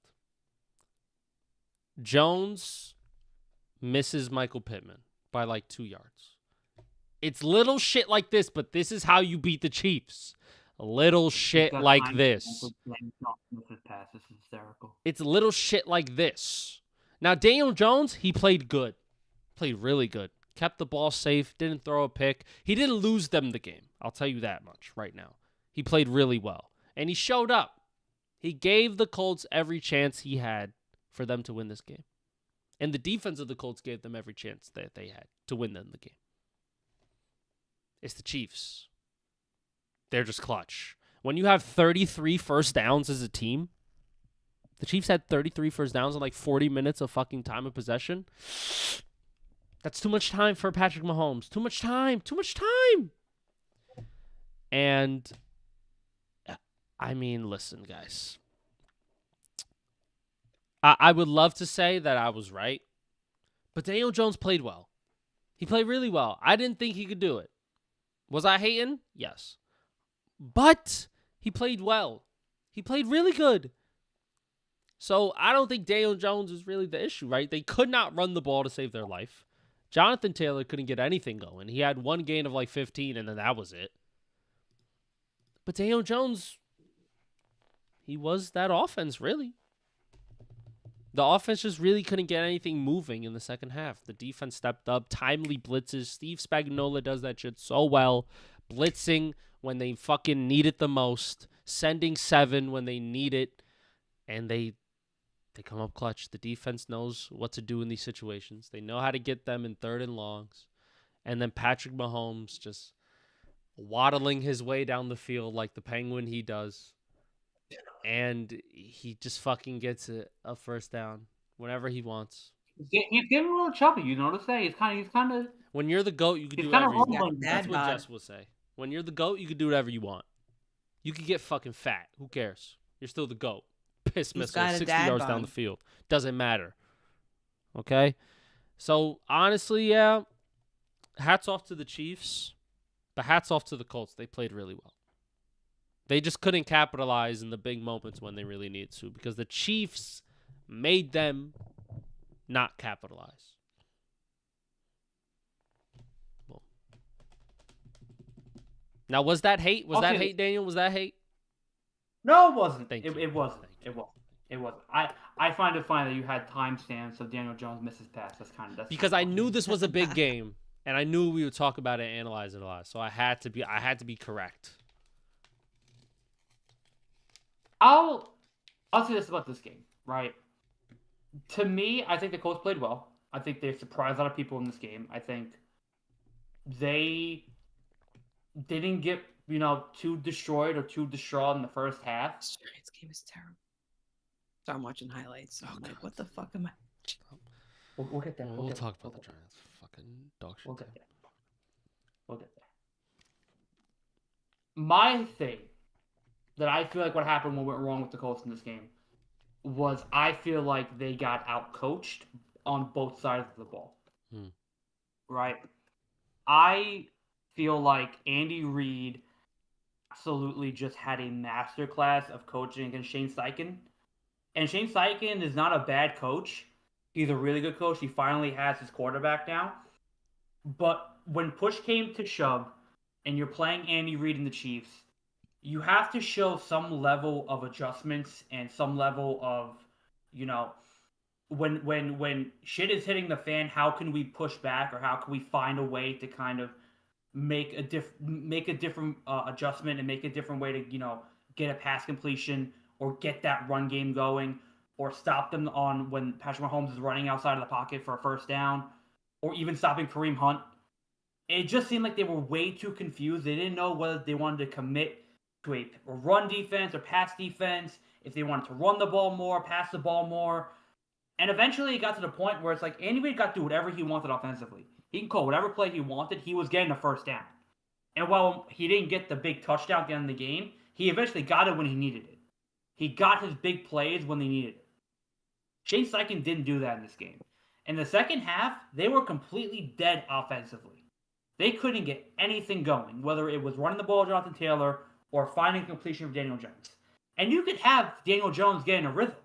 Jones misses Michael Pittman by like 2 yards. It's little shit like this, but this is how you beat the Chiefs. Little shit like this. This is hysterical. It's little shit like this. Now, Daniel Jones, he played good. Played really good. kept the ball safe, didn't throw a pick. He didn't lose them the game. I'll tell you that much right now. He played really well, and he showed up. He gave the Colts every chance he had for them to win this game. And the defense of the Colts gave them every chance that they had to win them the game. It's the Chiefs. They're just clutch. When you have 33 first downs as a team, the Chiefs had 33 first downs in like 40 minutes of fucking time of possession. That's too much time for Patrick Mahomes. Too much time. Too much time. And, I mean, listen, guys. I would love to say that I was right, but Daniel Jones played well. He played really well. I didn't think he could do it. Was I hating? Yes. But he played well. He played really good. So I don't think Daniel Jones is really the issue, right? They could not run the ball to save their life. Jonathan Taylor couldn't get anything going. He had one gain of like 15, and then that was it. But Daniel Jones, he was that offense, really. The offense just really couldn't get anything moving in the second half. The defense stepped up, timely blitzes. Steve Spagnuolo does that shit so well. Blitzing when they fucking need it the most. Sending 7 when they need it. And they come up clutch. The defense knows what to do in these situations. They know how to get them in 3rd and longs. And then Patrick Mahomes just waddling his way down the field like the penguin he does. And he just fucking gets a first down whenever he wants. He's getting a little chubby, you notice that? He's kind of. When you're the GOAT, you can do whatever you want. That's what Jess will say. When you're the GOAT, you can do whatever you want. You can get fucking fat. Who cares? You're still the GOAT. Piss missile 60 yards down the field. Doesn't matter. Okay? So, honestly, yeah, hats off to the Chiefs, but hats off to the Colts. They played really well. They just couldn't capitalize in the big moments when they really needed to because the Chiefs made them not capitalize. Well. Now, was that hate? Was that hate, Daniel? Was that hate? No, it wasn't. Thank you. It wasn't. It wasn't. It wasn't. I find it funny that you had timestamps of Daniel Jones misses pass. That's because I knew this was a big game, and I knew we would talk about it and analyze it a lot. So I had to be correct. I'll say this about this game, right? To me, I think the Colts played well. I think they surprised a lot of people in this game. I think they didn't get, too destroyed or too distraught in the first half. This Giants game is terrible. So I'm watching highlights. Oh, God. What the fuck am I? We'll get there. We'll talk about the Giants. Fucking dog shit. We'll get there. My thing that I feel like what happened, what went wrong with the Colts in this game, was I feel like they got outcoached on both sides of the ball. Right? I feel like Andy Reid absolutely just had a masterclass of coaching against Shane Steichen. And Shane Steichen is not a bad coach. He's a really good coach. He finally has his quarterback now. But when push came to shove and you're playing Andy Reid and the Chiefs, you have to show some level of adjustments and some level of, when shit is hitting the fan, how can we push back or how can we find a way to kind of make a different adjustment and make a different way to, get a pass completion or get that run game going or stop them on when Patrick Mahomes is running outside of the pocket for a first down or even stopping Kareem Hunt. It just seemed like they were way too confused. They didn't know whether they wanted to commit to a run defense or pass defense, if they wanted to run the ball more, pass the ball more. And eventually it got to the point where it's like Andy Reid got to do whatever he wanted offensively. He can call whatever play he wanted. He was getting a first down. And while he didn't get the big touchdown at the end of the game, he eventually got it when he needed it. He got his big plays when they needed it. Shane Steichen didn't do that in this game. In the second half, they were completely dead offensively. They couldn't get anything going, whether it was running the ball to Jonathan Taylor or finding completion for Daniel Jones. And you could have Daniel Jones get in a rhythm.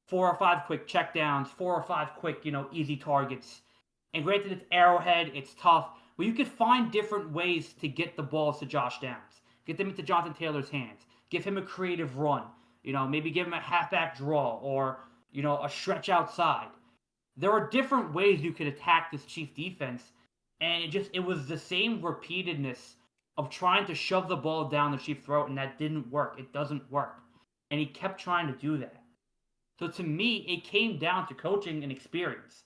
4 or 5 quick checkdowns, 4 or 5 quick, easy targets. And granted, it's Arrowhead, it's tough, but you could find different ways to get the balls to Josh Downs. Get them into Jonathan Taylor's hands. Give him a creative run. Maybe give him a halfback draw or, a stretch outside. There are different ways you could attack this Chief defense And it was the same repeatedness of trying to shove the ball down the Chiefs' throat, and that didn't work. It doesn't work. And he kept trying to do that. So to me, it came down to coaching and experience.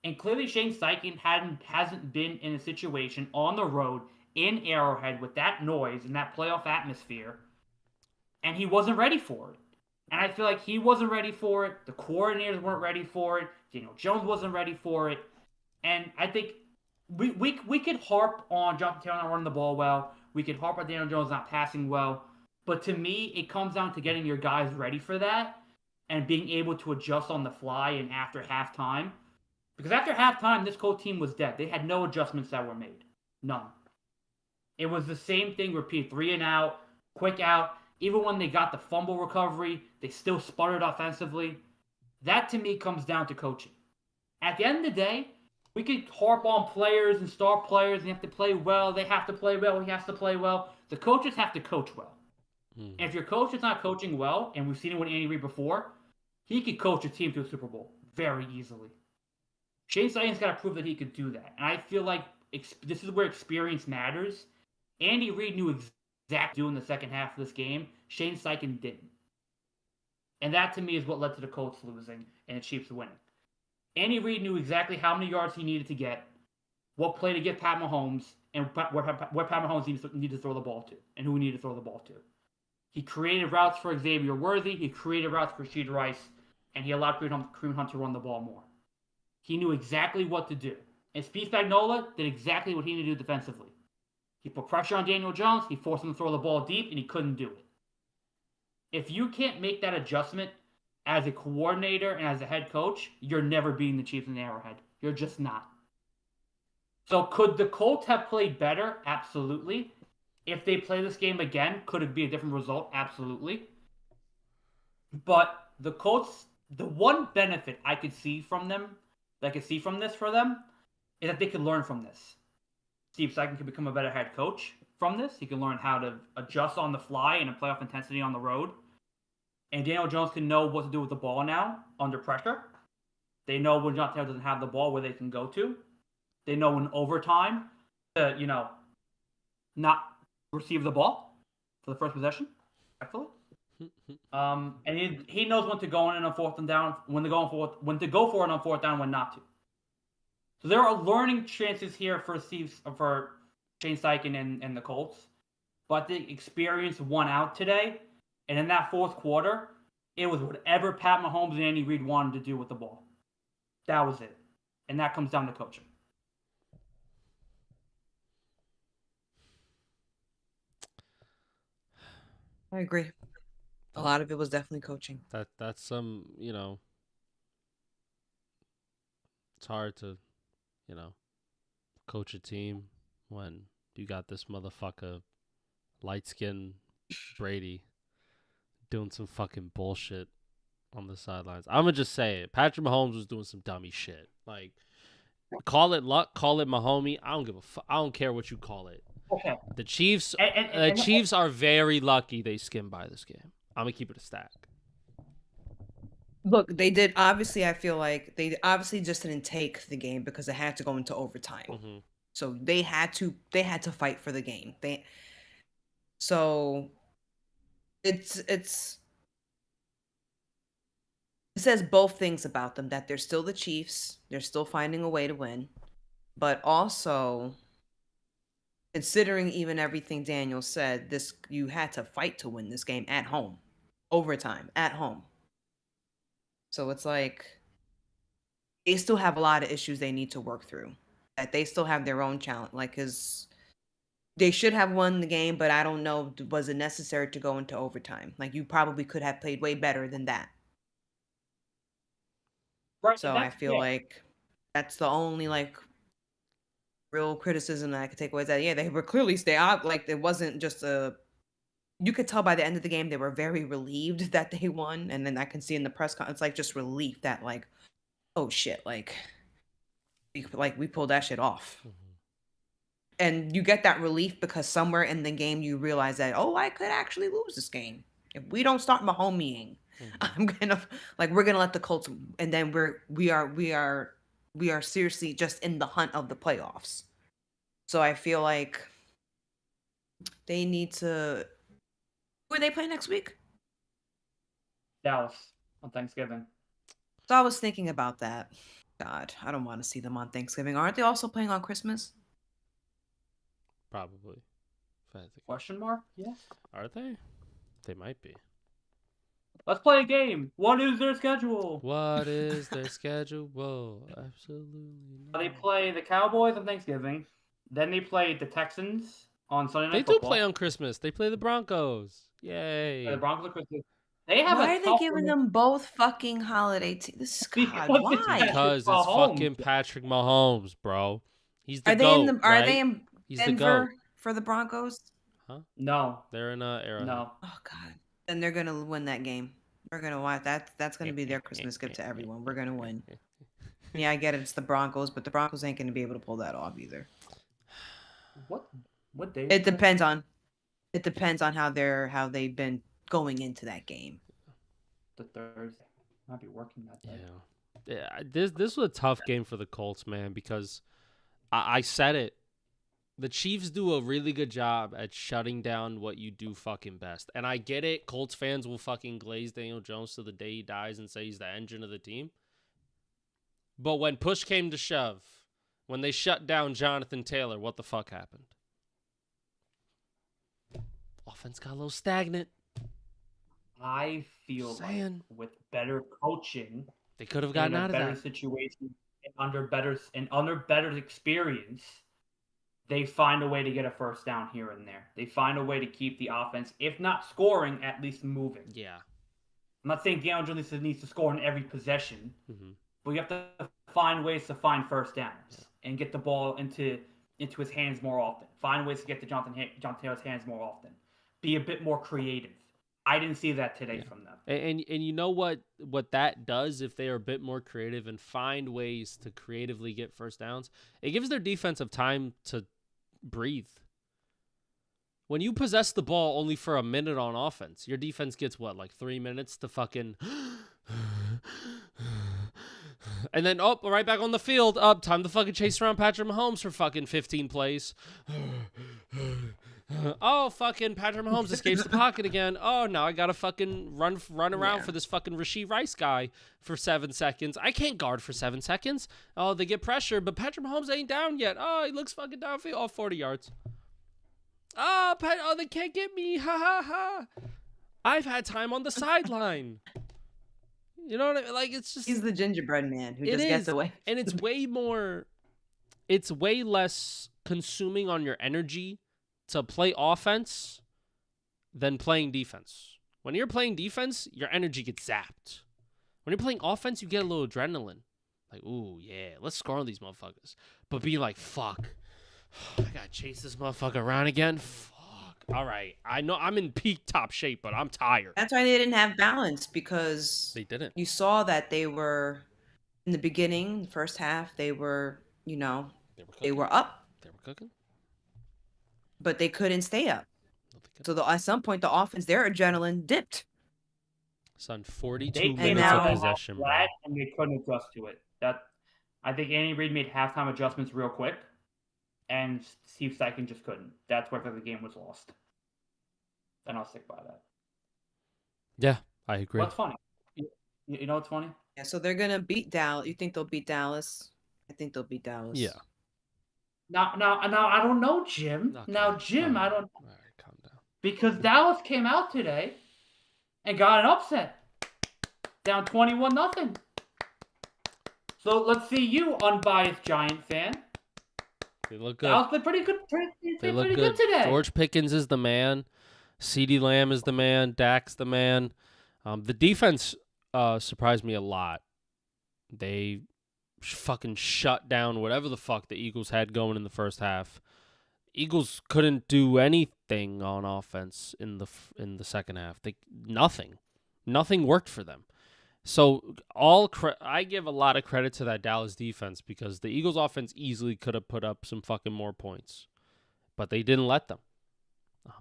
And clearly Shane Steichen hasn't been in a situation on the road in Arrowhead with that noise and that playoff atmosphere, and he wasn't ready for it. And I feel like he wasn't ready for it. The coordinators weren't ready for it. Daniel Jones wasn't ready for it. And I think we could harp on Jonathan Taylor not running the ball well. We could harp on Daniel Jones not passing well. But to me, it comes down to getting your guys ready for that and being able to adjust on the fly and after halftime. Because after halftime, this Colts team was dead. They had no adjustments that were made. None. It was the same thing repeat. 3 and out, quick out. Even when they got the fumble recovery, they still sputtered offensively. That to me comes down to coaching. At the end of the day, we could harp on players and star players and have to play well. They have to play well. He has to play well. The coaches have to coach well. And if your coach is not coaching well, and we've seen it with Andy Reid before, he could coach a team to a Super Bowl very easily. Shane Steichen's got to prove that he could do that. And I feel like this is where experience matters. Andy Reid knew exactly what to do in the second half of this game. Shane Steichen didn't. And that to me is what led to the Colts losing and the Chiefs winning. Andy Reid knew exactly how many yards he needed to get, what play to get Pat Mahomes, and where Pat Mahomes needed to throw the ball to, and who he needed to throw the ball to. He created routes for Xavier Worthy, he created routes for Rashid Rice, and he allowed Kareem Hunt to run the ball more. He knew exactly what to do. And Steve Spagnuolo did exactly what he needed to do defensively. He put pressure on Daniel Jones, he forced him to throw the ball deep, and he couldn't do it. If you can't make that adjustment as a coordinator and as a head coach, you're never beating the Chiefs in Arrowhead. You're just not. So could the Colts have played better? Absolutely. If they play this game again, could it be a different result? Absolutely. But the Colts, the one benefit I could see from them, that I could see from this for them, is that they could learn from this. Steve Steichen could become a better head coach from this. He can learn how to adjust on the fly and playoff intensity on the road. And Daniel Jones can know what to do with the ball now under pressure. They know when Jonathan Taylor doesn't have the ball where they can go to. They know in overtime to, not receive the ball for the first possession, respectfully. And he knows when to go in on fourth and down, when to go for it on fourth down, when not to. So there are learning chances here for Shane Steichen and the Colts. But the experience won out today. And in that fourth quarter, it was whatever Pat Mahomes and Andy Reid wanted to do with the ball. That was it. And that comes down to coaching. I agree. A lot of it was definitely coaching. That's some, it's hard to, coach a team when you got this motherfucker, light-skinned Brady, doing some fucking bullshit on the sidelines. I'm gonna just say it. Patrick Mahomes was doing some dummy shit. Like, call it luck, call it Mahomie. I don't give a fuck. I don't care what you call it. Okay. The Chiefs, Chiefs are very lucky they skimmed by this game. I'm gonna keep it a stack. Look, they did. Obviously, I feel like they obviously just didn't take the game because it had to go into overtime. Mm-hmm. So they had to fight for the game. So it says both things about them, that they're still the Chiefs, they're still finding a way to win, but also considering even everything Daniel said, you had to fight to win this game at home, overtime at home. So it's like they still have a lot of issues they need to work through. That they still have their own challenge. Like, because they should have won the game, but I don't know, was it necessary to go into overtime? Like, you probably could have played way better than that. Right. So I feel like that's the only real criticism that I could take away. Is that they were clearly it wasn't just you could tell by the end of the game they were very relieved that they won, and then I can see in the press conference just relief that oh shit, we pulled that shit off. Mm-hmm. And you get that relief because somewhere in the game you realize that, I could actually lose this game if we don't start Mahomieing. Mm-hmm. We're gonna let the Colts, and then we are seriously just in the hunt of the playoffs. So I feel like they need to. Who are they playing next week? Dallas on Thanksgiving. So I was thinking about that. God, I don't want to see them on Thanksgiving. Aren't they also playing on Christmas? Probably. If I had to- Question mark? Yes. Are they? They might be. Let's play a game. What is their schedule? What is their schedule? Whoa, absolutely They not. play the Cowboys on Thanksgiving. Then they play the Texans on Sunday They Night do Football. play on Christmas. They play the Broncos. The Yay. Broncos on Christmas. They have Why a are they tough giving remaining- them both fucking holiday teams? This is Because God. it's Why? Because it's Mahomes. fucking Patrick Mahomes, bro. He's the Are they GOAT, in the? Are right? they in He's the GOAT. Denver for the Broncos? Huh? No. They're in Arrowhead. No. Oh God. Then they're gonna win that game. We're gonna watch that. That's gonna be their Christmas gift to everyone. We're gonna win. Yeah, I get it. It's the Broncos, but the Broncos ain't gonna be able to pull that off either. What day? It depends on. It depends on how they've been going into that game. The Thursday. I'll be working that day. Yeah. This was a tough game for the Colts, man, because I said it. The Chiefs do a really good job at shutting down what you do fucking best. And I get it. Colts fans will fucking glaze Daniel Jones to the day he dies and say he's the engine of the team. But when push came to shove, when they shut down Jonathan Taylor, what the fuck happened? Offense got a little stagnant. I feel Saying. like with better coaching, They could have gotten in a out of better that. situation, and under better experience, they find a way to get a first down here and there. They find a way to keep the offense, if not scoring, at least moving. Yeah. I'm not saying Daniel Jones needs to score in every possession, Mm-hmm. but you have to find ways to find first downs and get the ball into his hands more often. Find ways to get to John Taylor's hands more often. Be a bit more creative. I didn't see that today from them. And you know what that does if they are a bit more creative and find ways to creatively get first downs? It gives their defensive time to breathe. When you possess the ball only for a minute on offense, your defense gets what, like 3 minutes to fucking and then right back on the field, time to fucking chase around Patrick Mahomes for fucking 15 plays. Oh, fucking Patrick Mahomes escapes the pocket again. Oh, now I gotta fucking run around for this fucking Rashee Rice guy for 7 seconds. I can't guard for 7 seconds. Oh, they get pressure, but Patrick Mahomes ain't down yet. Oh, he looks fucking downfield. Oh, 40 yards. Oh, they can't get me. Ha, ha, ha. I've had time on the sideline. You know what I mean? Like, it's just... He's the gingerbread man who just gets away. And it's it's way less consuming on your energy to play offense than playing defense. When you're playing defense, your energy gets zapped. When you're playing offense, you get a little adrenaline. Like, ooh, yeah, let's score on these motherfuckers. But being like, fuck, I gotta chase this motherfucker around again. Fuck. All right, I know I'm in peak top shape, but I'm tired. That's why they didn't have balance, because They didn't. you saw that they were in the beginning, the first half, they were, they were up. They were cooking. But they couldn't stay up. So at some point, the offense, their adrenaline dipped. Son, 42 They came minutes out of of possession, bro. flat and they couldn't adjust to it. I think Andy Reid made halftime adjustments real quick, and Steve Steichen just couldn't. That's where the game was lost. And I'll stick by that. Yeah, I agree. What's funny? You know what's funny? Yeah, so they're gonna beat Dallas. You think they'll beat Dallas? I think they'll beat Dallas. Yeah. Now, I don't know, Jim. Okay. Now, Jim, I don't, All right, calm down. because Dallas came out today and got an upset, down 21-0. So let's see you, unbiased Giant fan. They look good. Dallas played pretty good. They look pretty good today. George Pickens is the man. CeeDee Lamb is the man. Dak's the man. The defense surprised me a lot. They fucking shut down whatever the fuck the Eagles had going in the first half. Eagles couldn't do anything on offense in the second half. Nothing worked for them. So I give a lot of credit to that Dallas defense, because the Eagles offense easily could have put up some fucking more points, but they didn't let them.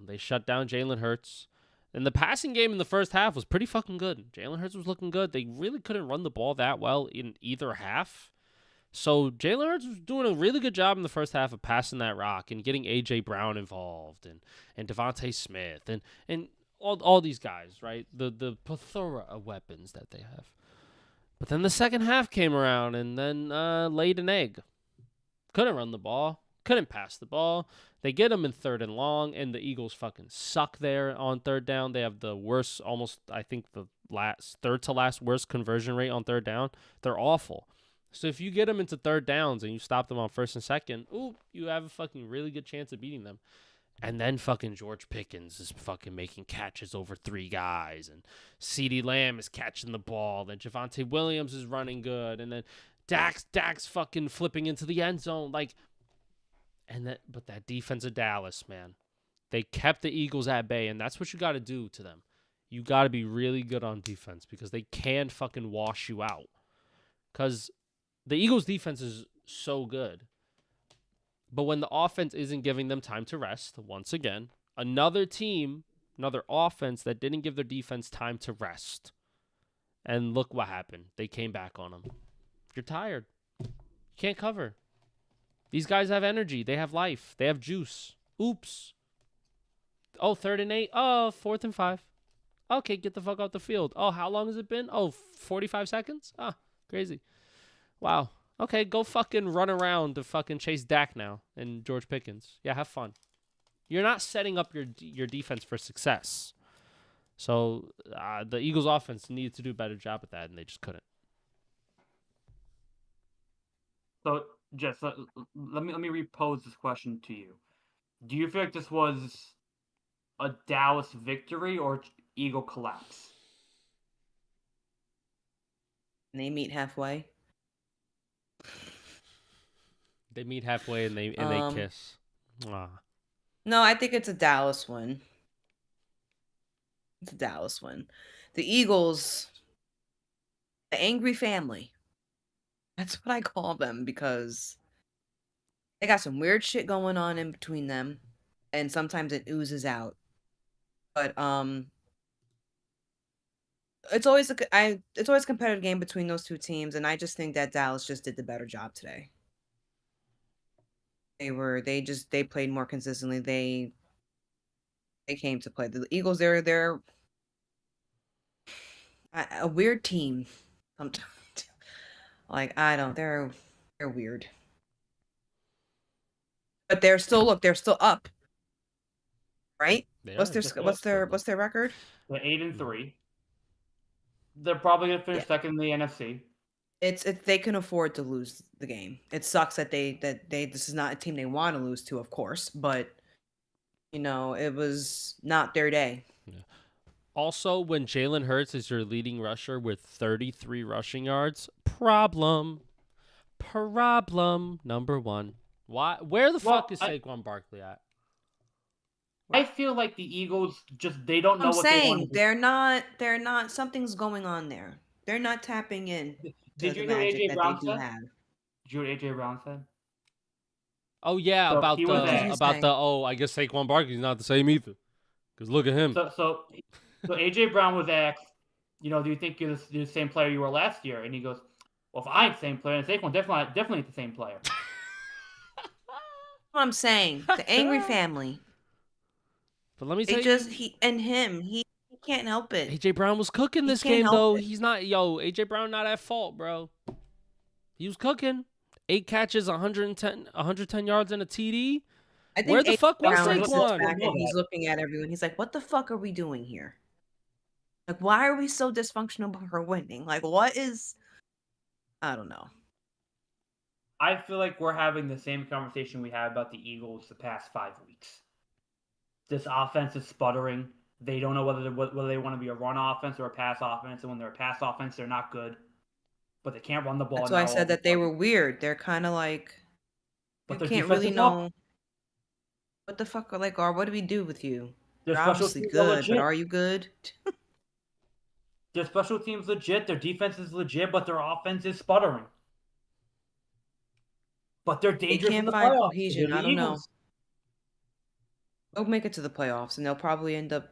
They shut down Jalen Hurts. And the passing game in the first half was pretty fucking good. Jalen Hurts was looking good. They really couldn't run the ball that well in either half. So Jalen Hurts was doing a really good job in the first half of passing that rock and getting A.J. Brown involved and Devontae Smith and all these guys, right? The plethora of weapons that they have. But then the second half came around and then laid an egg. Couldn't run the ball. Couldn't pass the ball. They get them in 3rd and long, and the Eagles fucking suck there on 3rd down. They have the worst, almost, I think, the third to last worst conversion rate on 3rd down. They're awful. So if you get them into 3rd downs and you stop them on 1st and 2nd, you have a fucking really good chance of beating them. And then fucking George Pickens is fucking making catches over 3 guys. And CeeDee Lamb is catching the ball. Then Javonte Williams is running good. And then Dak's fucking flipping into the end zone. But that defense of Dallas, man. They kept the Eagles at bay. And that's what you got to do to them. You got to be really good on defense because they can fucking wash you out. Because the Eagles' defense is so good. But when the offense isn't giving them time to rest, once again, another offense that didn't give their defense time to rest. And look what happened. They came back on them. You're tired. You can't cover. These guys have energy. They have life. They have juice. Oops. 3rd and 8. 4th and 5. Okay, get the fuck out the field. How long has it been? 45 seconds? Crazy. Wow. Okay, go fucking run around to fucking chase Dak now and George Pickens. Yeah, have fun. You're not setting up your defense for success. So the Eagles' offense needed to do a better job at that, and they just couldn't. So, Jess, let me repose this question to you. Do you feel like this was a Dallas victory or Eagle collapse? And they meet halfway. They meet halfway and they kiss. No, I think it's a Dallas win. It's a Dallas win. The Eagles, the angry family. That's what I call them because they got some weird shit going on in between them, and sometimes it oozes out. But it's always a competitive game between those two teams, and I just think that Dallas just did the better job today. They played more consistently. They came to play. The Eagles, they're a weird team. They're weird. But they're still up. Right? What's their record? They're 8-3. They're probably gonna finish second in the NFC. It's they can afford to lose the game. It sucks that they this is not a team they want to lose to, of course, but it was not their day. Yeah. Also, when Jalen Hurts is your leading rusher with 33 rushing yards, problem number 1. Why? Where the fuck is Saquon Barkley at? I feel like the Eagles they don't know what they want to do. They're not. Something's going on there. They're not tapping in. Did you hear AJ Brown said? Did you hear AJ Brown said? Oh yeah, so I guess Saquon Barkley's not the same either. Because look at him. So AJ Brown was asked, do you think you're the same player you were last year? And he goes, well, if I ain't the same player, then Saquon definitely ain't the same player. What I'm saying, the angry family. But let me tell you, he can't help it. AJ Brown was cooking this game though. He's not AJ Brown not at fault, bro. He was cooking. 8 catches, 110 yards and a TD. Where the fuck was Saquon? He's looking at everyone. He's like, "What the fuck are we doing here? Like, why are we so dysfunctional but we're winning? Like, what is? I don't know." I feel like we're having the same conversation we had about the Eagles the past 5 weeks. This offense is sputtering. They don't know whether they want to be a run offense or a pass offense. And when they're a pass offense, they're not good. But they can't run the ball. That's why I said that they were weird. They're kind of like, you can't really know what the fuck what do we do with you? You're obviously good, but are you good? Their special team's legit. Their defense is legit, but their offense is sputtering. But they're dangerous in the playoffs. Cohesion. I don't know. They'll make it to the playoffs, and they'll probably end up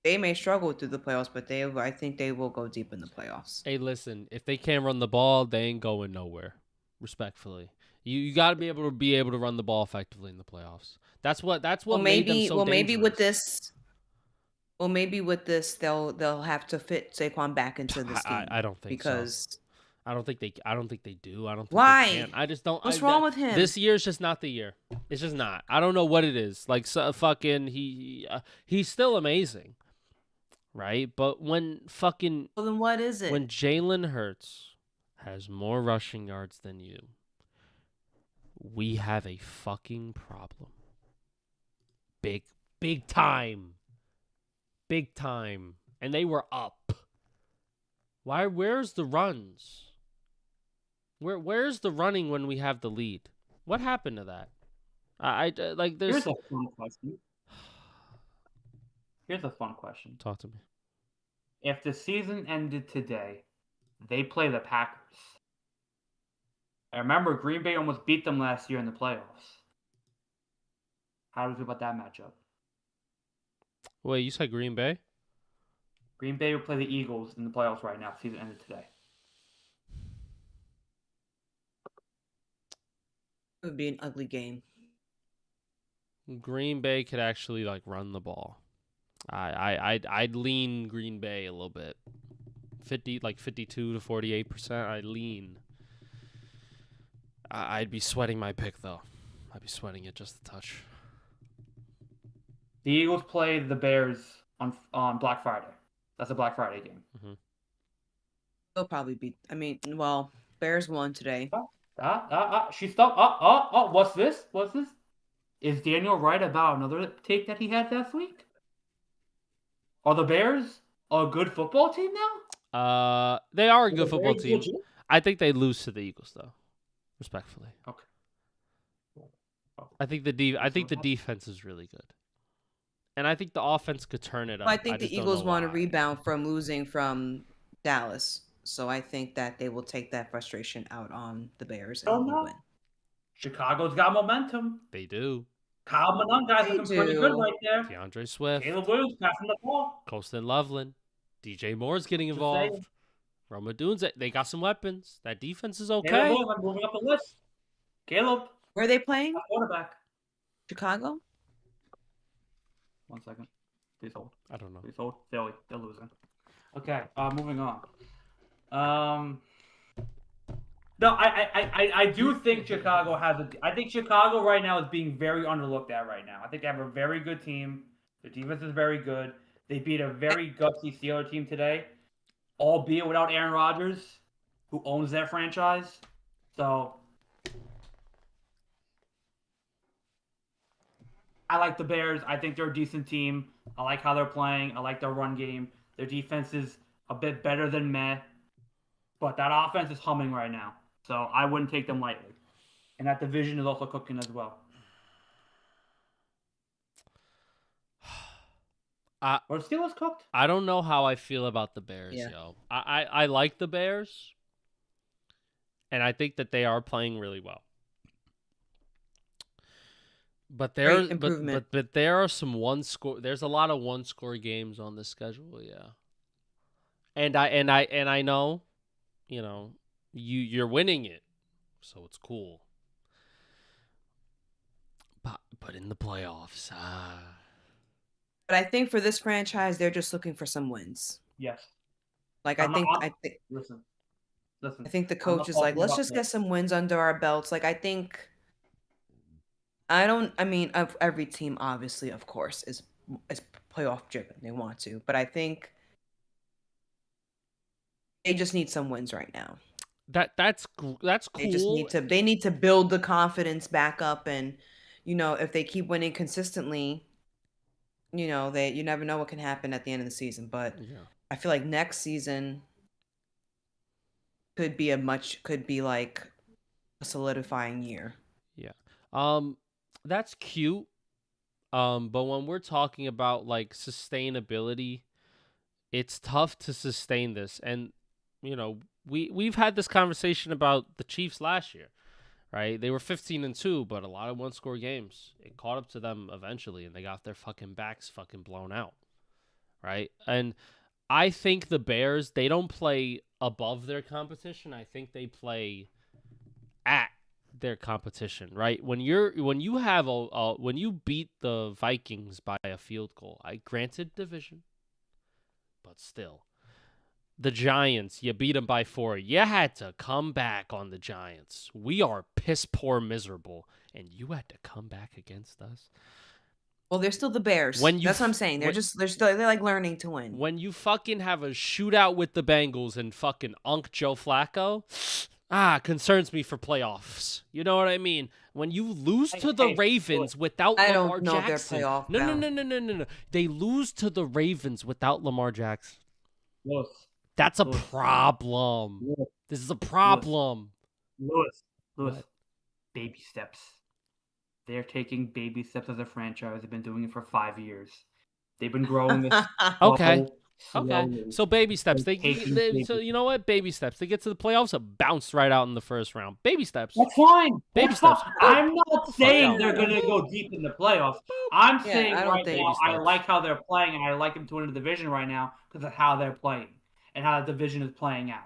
They may struggle through the playoffs, but I think they will go deep in the playoffs. Hey, listen, if they can't run the ball, they ain't going nowhere. Respectfully, you got to be able to run the ball effectively in the playoffs. That's what made them so Maybe with dangerous. this, they'll have to fit Saquon back into the scheme I don't think so. because I don't think they do. I don't think they can. why? I just don't. What's wrong with him? This year's just not the year. It's just not. I don't know what it is. Like fucking he's still amazing, right? But when fucking Well, then what is it? when Jalen Hurts has more rushing yards than you, we have a fucking problem. Big time. Big time. And they were up. Where's the runs? Where's the running when we have the lead? What happened to that? I like there's Here's a fun question. Here's a fun question. Talk to me. If the season ended today, they play the Packers. I remember Green Bay almost beat them last year in the playoffs. How do you feel about that matchup? Wait, you said Green Bay? Green Bay will play the Eagles in the playoffs right now. Season ended today. It would be an ugly game. Green Bay could actually like run the ball. I'd lean Green Bay a little bit. 52 to 48%. I'd lean. I'd be sweating my pick though. I'd be sweating it just a touch. The Eagles play the Bears on Black Friday. That's a Black Friday game. Mm-hmm. They'll probably beat. I mean, well, Bears won today. She stopped. What's this? What's this? Is Daniel right about another take that he had last week? Are the Bears a good football team now? They are a good football team. I think they lose to the Eagles though, respectfully. Okay. I think the defense is really good, and I think the offense could turn it up. Well, I think the Eagles want to rebound from losing from Dallas, so I think that they will take that frustration out on the Bears and will win. Chicago's got momentum. They do. Kyle Manung guys looking pretty good right there. DeAndre Swift. Caleb Williams passing the ball. Colston Loveland. DJ Moore's getting involved. Roma Dunes, they got some weapons. That defense is okay. Caleb Williams, I'm moving up the list. Caleb. Where are they playing? Quarterback. Chicago? 1 second. Please hold. I don't know. Please hold. Philly. They're losing. Okay, moving on. No, I do think Chicago I think Chicago right now is being very underlooked at right now. I think they have a very good team. Their defense is very good. They beat a very gutsy Steelers team today, albeit without Aaron Rodgers, who owns that franchise. So I like the Bears. I think they're a decent team. I like how they're playing. I like their run game. Their defense is a bit better than meh. But that offense is humming right now. So I wouldn't take them lightly. And that division is also cooking as well. Are the Steelers cooked? I don't know how I feel about the Bears, Yeah. yo. I like the Bears. And I think that they are playing really well. But there but there are some there's a lot of one-score games on the schedule, yeah. And I know, you know, you're winning it, so it's cool. But in the playoffs, But I think for this franchise, they're just looking for some wins. Yes. Like I think listen. I think the coach is like, let's just get some wins under our belts. Like every team obviously, of course, is playoff driven. They want to, but I think they just need some wins right now. That's cool. They need to build the confidence back up, and if they keep winning consistently, you never know what can happen at the end of the season. But I feel like next season could be like a solidifying year. Yeah. That's cute. But when we're talking about like sustainability, it's tough to sustain this. And we've had this conversation about the Chiefs last year, right? They were 15-2, but a lot of one-score games. It caught up to them eventually, and they got their fucking backs fucking blown out, right? And I think the Bears, they don't play above their competition. I think they play at their competition, right? When you have when you beat the Vikings by a field goal, I granted division, but still. The Giants, you beat them by 4. You had to come back on the Giants. We are piss poor miserable, and you had to come back against us. Well, they're still the Bears. That's what I'm saying. They're like learning to win. When you fucking have a shootout with the Bengals and fucking Unc Joe Flacco, concerns me for playoffs. You know what I mean? When you lose to the Ravens without Lamar Jackson. No. They lose to the Ravens without Lamar Jackson. Lewis. That's a problem. Lewis. This is a problem. Lewis. Baby steps. They're taking baby steps as a franchise. They've been doing it for 5 years. They've been growing this. Okay. Slowly. So baby steps. So you know what? Baby steps. They get to the playoffs, bounce right out in the first round. Baby steps. That's fine. Baby steps. I'm not saying they're going to go deep in the playoffs. I'm saying right now, I like how they're playing, and I like them to win the division right now because of how they're playing and how the division is playing out.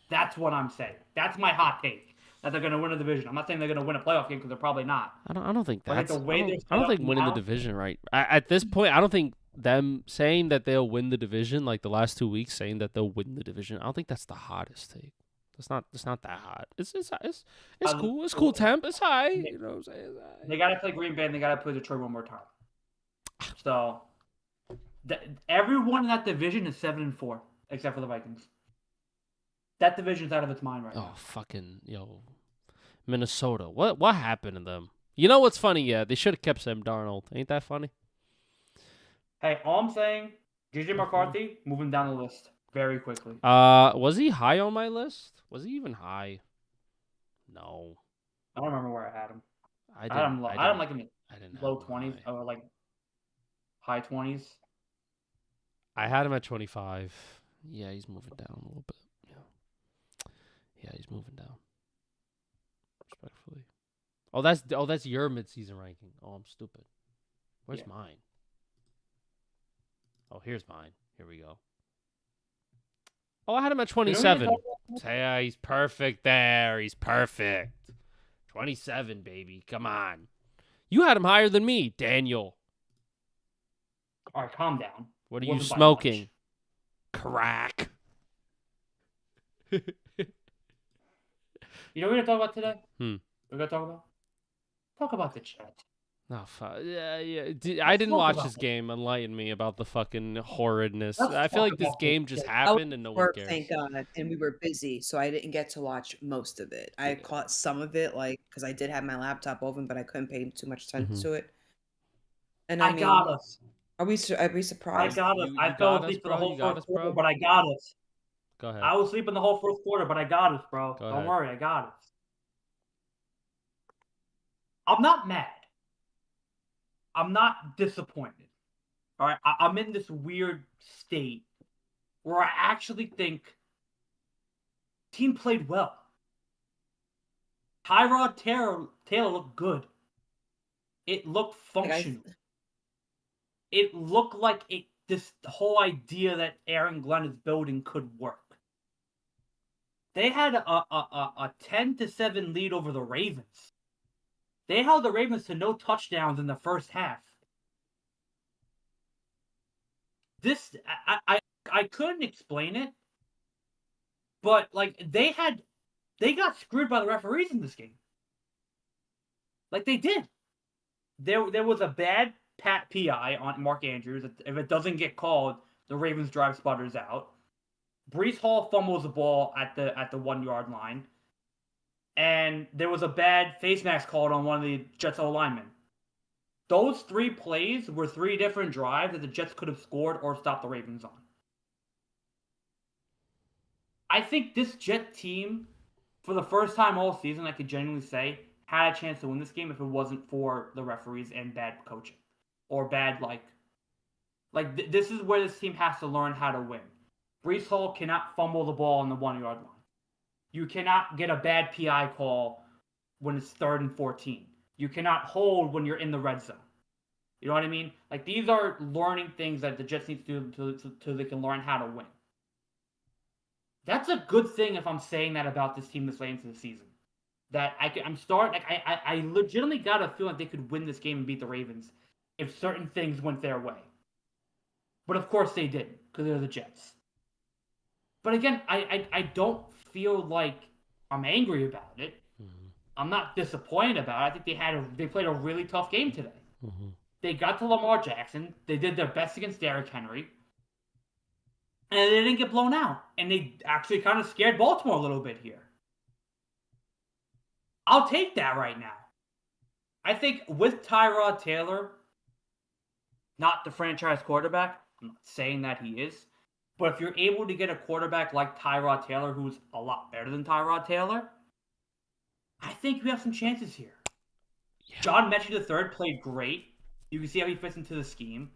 That's what I'm saying. That's my hot take. That they're going to win a division. I'm not saying they're going to win a playoff game because they're probably not. I don't think that's. Like I don't think winning the division right at this point. I don't think them saying that they'll win the division like the last 2 weeks, saying that they'll win the division. I don't think that's the hottest take. It's not that hot. It's cool. It's cool temp. It's high. You know what I'm saying? They got to play Green Bay and they got to play Detroit one more time. So everyone in that division is 7-4 except for the Vikings. That division's out of its mind right now. Oh, fucking, Minnesota. What happened to them? You know what's funny? Yeah, they should have kept Sam Darnold. Ain't that funny? Hey, all I'm saying, JJ McCarthy, moving down the list very quickly. Was he high on my list? Was he even high? No. I don't remember where I had him. I don't like him in low 20s or like high 20s. I had him at 25. Yeah, he's moving down a little bit. Yeah, he's moving down. Respectfully. Oh, that's your midseason ranking. Oh, I'm stupid. Where's mine? Oh, here's mine. Here we go. Oh, I had him at 27. Yeah, he's perfect there. He's perfect. 27, baby. Come on. You had him higher than me, Daniel. All right, calm down. What are you smoking? Crack. You know what we're going to talk about today? We're going to talk about the Jets. Oh, fuck. Yeah. I didn't watch this game. Enlighten me about the fucking horridness. I feel like this game just happened and no one cares. Thank God. And we were busy, so I didn't get to watch most of it. I caught some of it, because I did have my laptop open, but I couldn't pay too much attention to it. And I mean, got us. Are we surprised? I got us. I fell asleep for the whole first quarter, but I got us. Go ahead. I was sleeping the whole first quarter, but I got us, bro. Don't worry, I got us. I'm not mad. I'm not disappointed. All right, I'm in this weird state where I actually think team played well. Tyrod Taylor looked good. It looked functional. It looked like this whole idea that Aaron Glenn is building could work. They had a 10-7 lead over the Ravens. They held the Ravens to no touchdowns in the first half. I couldn't explain it, but they got screwed by the referees in this game. Like they did. There was a bad PI on Mark Andrews. If it doesn't get called, the Ravens drive sputters out. Breece Hall fumbles the ball at the 1 yard line. And there was a bad face mask called on one of the Jets O-linemen. Those 3 plays were 3 different drives that the Jets could have scored or stopped the Ravens on. I think this Jet team, for the first time all season, I could genuinely say, had a chance to win this game if it wasn't for the referees and bad coaching. Or bad, this is where this team has to learn how to win. Breece Hall cannot fumble the ball on the 1 yard line. You cannot get a bad PI call when it's 3rd and 14. You cannot hold when you're in the red zone. You know what I mean? Like, these are learning things that the Jets need to do so they can learn how to win. That's a good thing if I'm saying that about this team this late into the season. That I legitimately got a feeling they could win this game and beat the Ravens if certain things went their way. But of course they didn't, because they're the Jets. But again, I don't feel like I'm angry about it. Mm-hmm. I'm not disappointed about it. I think they played a really tough game today. Mm-hmm. They got to Lamar Jackson. They did their best against Derrick Henry. And they didn't get blown out. And they actually kind of scared Baltimore a little bit here. I'll take that right now. I think with Tyrod Taylor, not the franchise quarterback, I'm not saying that he is, but if you're able to get a quarterback like Tyrod Taylor, who's a lot better than Tyrod Taylor, I think we have some chances here. Yeah. John Mechie III played great. You can see how he fits into the scheme.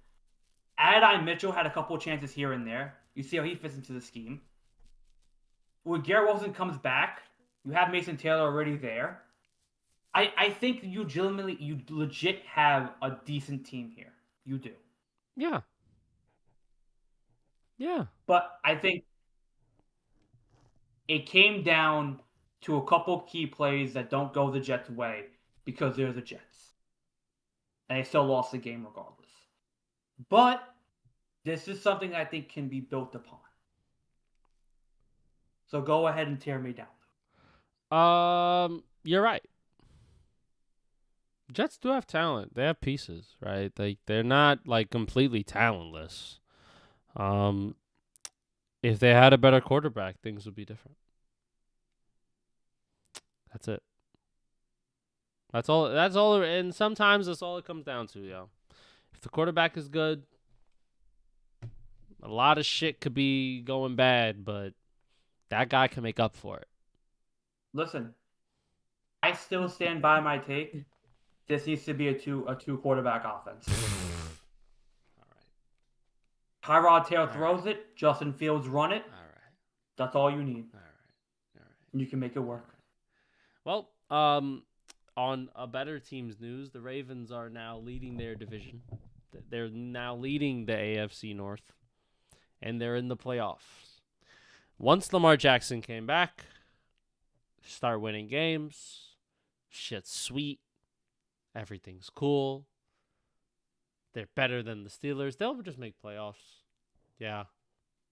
Adonai Mitchell had a couple of chances here and there. You see how he fits into the scheme. When Garrett Wilson comes back, you have Mason Taylor already there. I think you legit have a decent team here. You do. Yeah. Yeah. But I think it came down to a couple key plays that don't go the Jets' way because they're the Jets. And they still lost the game regardless. But this is something I think can be built upon. So go ahead and tear me down. You're right. Jets do have talent. They have pieces, right? They're not like completely talentless. If they had a better quarterback, things would be different. That's it. That's all. And sometimes that's all it comes down to, yo. If the quarterback is good, a lot of shit could be going bad, but that guy can make up for it. Listen, I still stand by my take. This needs to be a two quarterback offense. All right. Tyrod Taylor throws it. Justin Fields run it. All right. That's all you need. All right. And you can make it work. Well, on a better team's news, the Ravens are now leading their division. They're now leading the AFC North, and they're in the playoffs. Once Lamar Jackson came back, start winning games, shit's sweet, everything's cool. They're better than the Steelers. They'll just make playoffs. Yeah.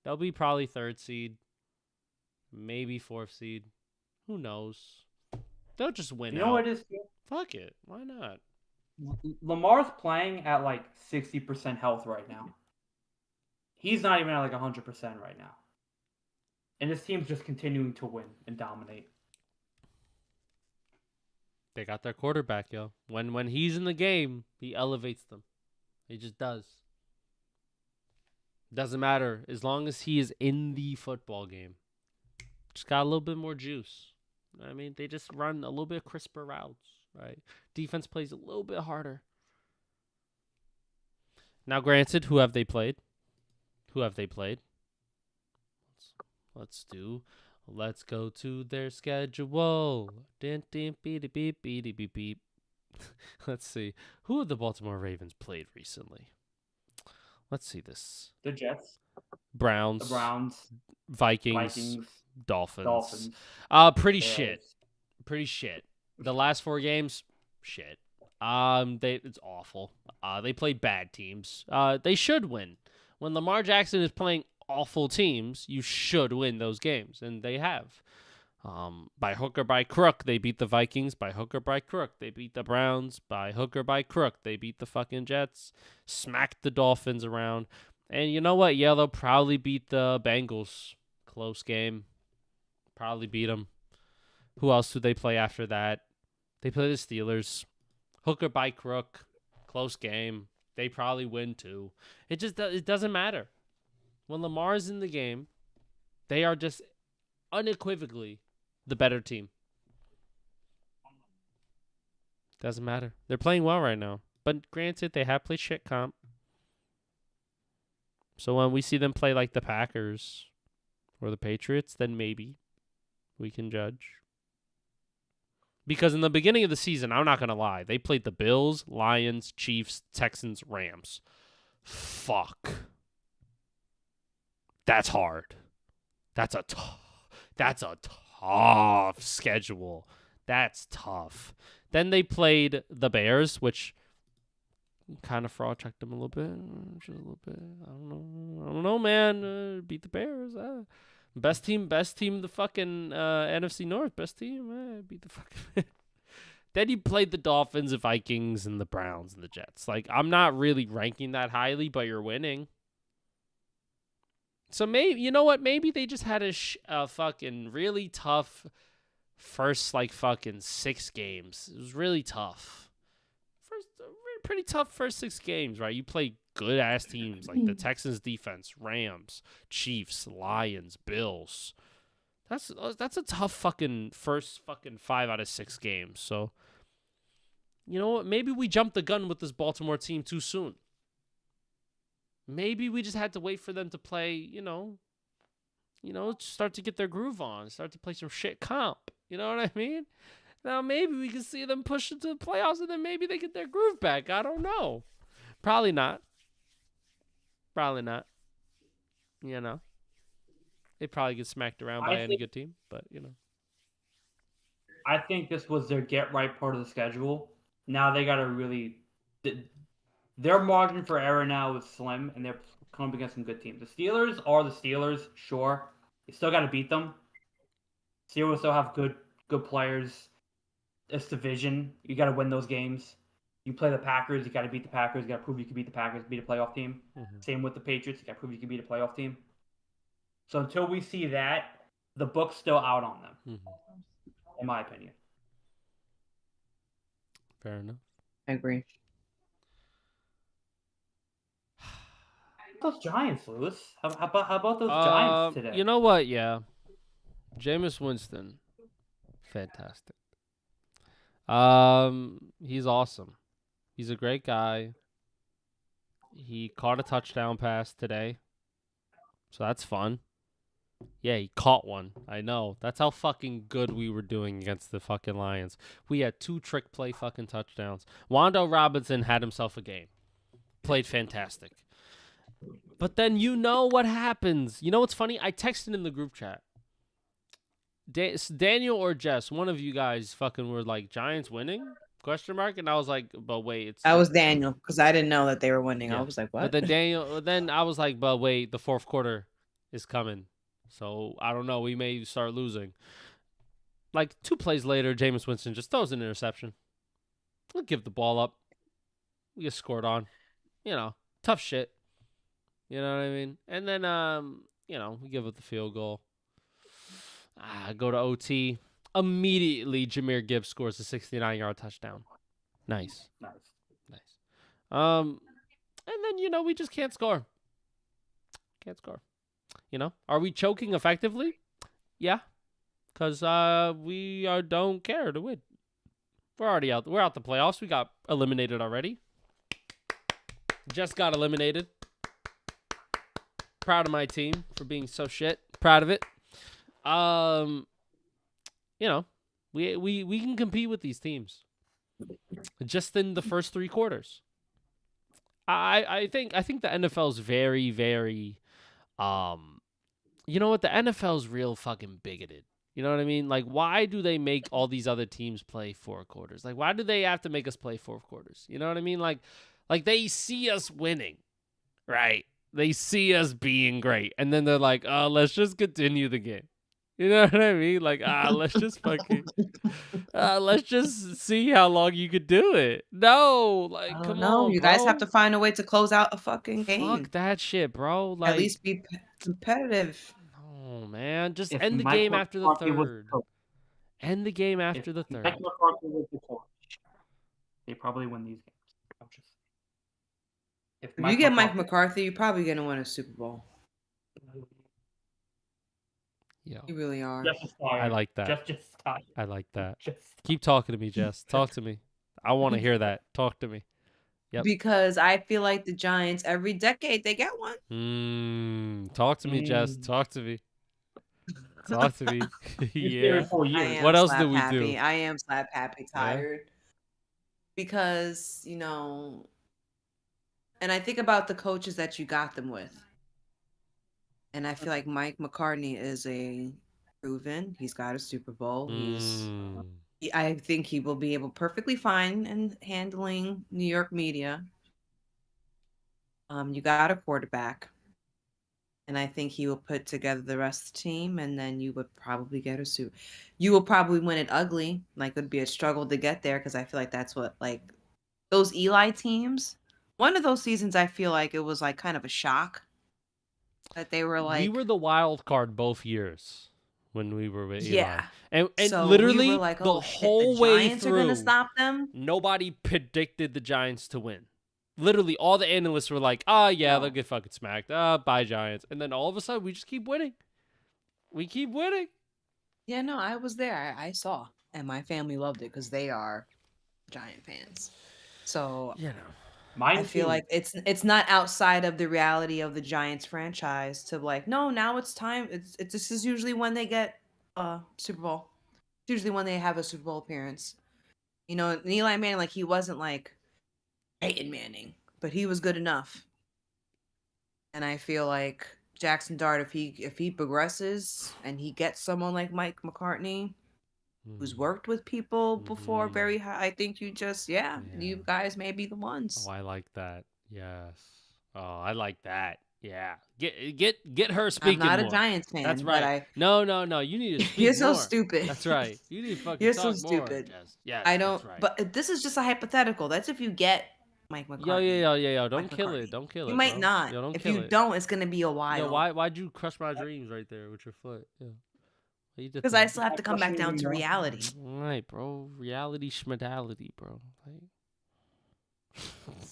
They'll be probably 3rd seed, maybe 4th seed. Who knows? They'll just win. You know what it is? Fuck it. Why not? Lamar's playing at like 60% health right now. He's not even at like 100% right now. And this team's just continuing to win and dominate. They got their quarterback, yo. When he's in the game, he elevates them. He just does. Doesn't matter. As long as he is in the football game. Just got a little bit more juice. I mean, they just run a little bit crisper routes, right? Defense plays a little bit harder. Now, granted, who have they played? Let's go to their schedule. Let's see. Who have the Baltimore Ravens played recently? Let's see this. The Jets. Browns. The Browns. Vikings. Dolphins. Pretty Bears. shit. The last 4 games, shit. It's awful. They played bad teams. They should win. When Lamar Jackson is playing awful teams, you should win those games, and they have. By hook or by crook, they beat the Vikings. By hook or by crook, they beat the Browns. By hook or by crook, they beat the fucking Jets. Smacked the Dolphins around. And you know what? Yeah, they'll probably beat the Bengals. Close game. Probably beat them. Who else do they play after that? They play the Steelers. Hook or by crook. Close game. They probably win too. It doesn't matter. When Lamar's in the game, they are just unequivocally the better team. Doesn't matter. They're playing well right now. But granted, they have played shit comp. So when we see them play like the Packers or the Patriots, then maybe we can judge. Because in the beginning of the season, I'm not going to lie, they played the Bills, Lions, Chiefs, Texans, Rams. Fuck. That's hard. That's a tough schedule. That's tough. Then they played the Bears, which kind of fraud checked them a little bit. Just a little bit. I don't know, man. Beat the Bears. Best team in the fucking NFC North. Best team. Beat the fucking. Then you played the Dolphins, the Vikings, and the Browns and the Jets. Like, I'm not really ranking that highly, but you're winning. So maybe, you know what? Maybe they just had a fucking really tough first, like, fucking 6 games. It was really tough. Pretty tough first 6 games, right? You play good-ass teams like the Texans defense, Rams, Chiefs, Lions, Bills. That's a tough fucking first fucking 5 out of 6 games. So, you know what? Maybe we jumped the gun with this Baltimore team too soon. Maybe we just had to wait for them to play, start to get their groove on, start to play some shit comp. You know what I mean? Now maybe we can see them push into the playoffs and then maybe they get their groove back. I don't know. Probably not. They probably get smacked around by any good team, but, I think this was their get-right part of the schedule. Now they got to really... Their margin for error now is slim, and they're coming up against some good teams. The Steelers are the Steelers, sure. You still got to beat them. Steelers still have good players. It's division. You got to win those games. You play the Packers, you got to beat the Packers. You got to prove you can beat the Packers, beat a playoff team. Mm-hmm. Same with the Patriots. You got to prove you can beat a playoff team. So until we see that, the book's still out on them, in my opinion. Fair enough. I agree. Those Giants, Lewis. How about those Giants today? You know what? Yeah. Jameis Winston. Fantastic. He's awesome. He's a great guy. He caught a touchdown pass today. So that's fun. Yeah, he caught one. I know. That's how fucking good we were doing against the fucking Lions. We had 2 trick play fucking touchdowns. Wando Robinson had himself a game. Played fantastic. But then you know what happens. You know what's funny? I texted in the group chat. Daniel or Jess, one of you guys fucking were like, Giants winning? Question mark. And I was like, but wait. That was Daniel, because I didn't know that they were winning. Yeah. I was like, what? But then I was like, but wait, the 4th quarter is coming. So I don't know. We may start losing. Like 2 plays later, Jameis Winston just throws an interception. We'll give the ball up. We get scored on. Tough shit. You know what I mean? And then, we give up the field goal. Go to OT. Immediately, Jahmyr Gibbs scores a 69-yard touchdown. Nice. And then, we just can't score. Are we choking effectively? Yeah. Because we don't care to win. We're already out. We're out the playoffs. We got eliminated already. Just got eliminated. Proud of my team for being so shit. Proud of it. We can compete with these teams. Just in the first 3 quarters. I think the NFL is very, very you know what? The NFL is real fucking bigoted. You know what I mean? Like, why do they make all these other teams play 4 quarters? Like, why do they have to make us play 4 quarters? You know what I mean? Like they see us winning, right? They see us being great, and then they're like, "Oh, let's just continue the game." You know what I mean? Like, let's just fucking, let's just see how long you could do it. No, like, come on, you bro. guys have to find a way to close out a fucking game. Fuck that shit, bro. Like, at least be competitive. Oh man, just end the game after the 3rd. End the game after the 3rd. Mike McCarthy was the coach. They probably win these games. If you get Mike McCarthy, you're probably gonna win a Super Bowl. Yeah, you really are. I like that. Just I like that. Keep talking to me, Jess. Talk to me. I want to hear that. Talk to me. Yep. Because I feel like the Giants, every decade they get one. Talk to me, Jess. Talk to me. Talk to me. Yeah. Yeah. 4 I years. am What else slap did we happy. do? I am slap happy Yeah. tired because, and I think about the coaches that you got them with. And I feel like Mike McCartney is a proven. He's got a Super Bowl. Mm. I think he will be able perfectly fine in handling New York media. You got a quarterback. And I think he will put together the rest of the team, and then you would probably get a suit. You will probably win it ugly. Like, it would be a struggle to get there because I feel like that's what, like, those Eli teams. One of those seasons, I feel like it was like kind of a shock that they were like, We were the wild card both years when we were with Eli. yeah. And So literally we were like, the oh shit, whole the way Giants are gonna through, stop them. nobody predicted the Giants to win. Literally, all the analysts were like, "Ah, yeah, No. they'll get fucking smacked. Ah, bye Giants." And then all of a sudden, we just keep winning. We keep winning. Yeah, no, I was there. I saw, and my family loved it because they are Giant fans. So You know, Mine I feel too. like it's not outside of the reality of the Giants franchise to like, no, now it's time. It's this is usually when they get Super Bowl. It's usually when they have a Super Bowl appearance. And Eli Manning, like, he wasn't like Peyton Manning, but he was good enough. And I feel like Jackson Dart, if he progresses and he gets someone like Mike McCartney, who's worked with people before, Mhm. very high, I think you guys may be the ones. Oh, I like that. Yes. Oh, I like that. Yeah. Get her speaking I'm not a more. Giants fan, That's but right. No. You need to speak you're so more. stupid. That's right. You need to fucking You're talk so more. stupid. Yes. I don't. That's right. But this is just a hypothetical. That's if you get Mike McCartney. Yo. Don't Mike kill McCartney. it. Don't kill it. You might bro. not. Yo, don't If kill you it. don't, it's gonna be a while. Yo, why'd you crush my dreams right there with your foot? Yeah. What you did Because there? I still have to come back down to reality. All right, bro. Reality schmedality, bro. Like...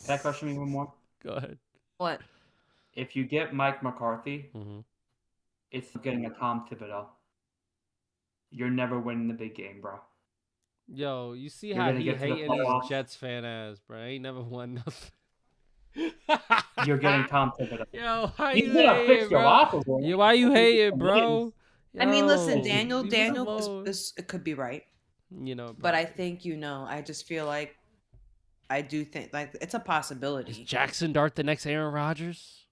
Can I question you even more? Go ahead. What? If you get Mike McCarthy, Mm-hmm. it's getting a Tom Thibodeau. You're never winning the big game, bro. Yo, you see You're how gonna he get to the hating his playoffs. Jets fan ass, bro. He ain't never won nothing. You're getting Tom Thibodeau. Yo, why He's you gonna hating, fix your bro? locker room. Yeah, why you hating, Wins. bro? I mean, listen, Yo, Daniel leave us alone. it could be right, You know, but bro. I think I just feel like I do think like it's a possibility. Is Jackson Dart the next Aaron Rodgers?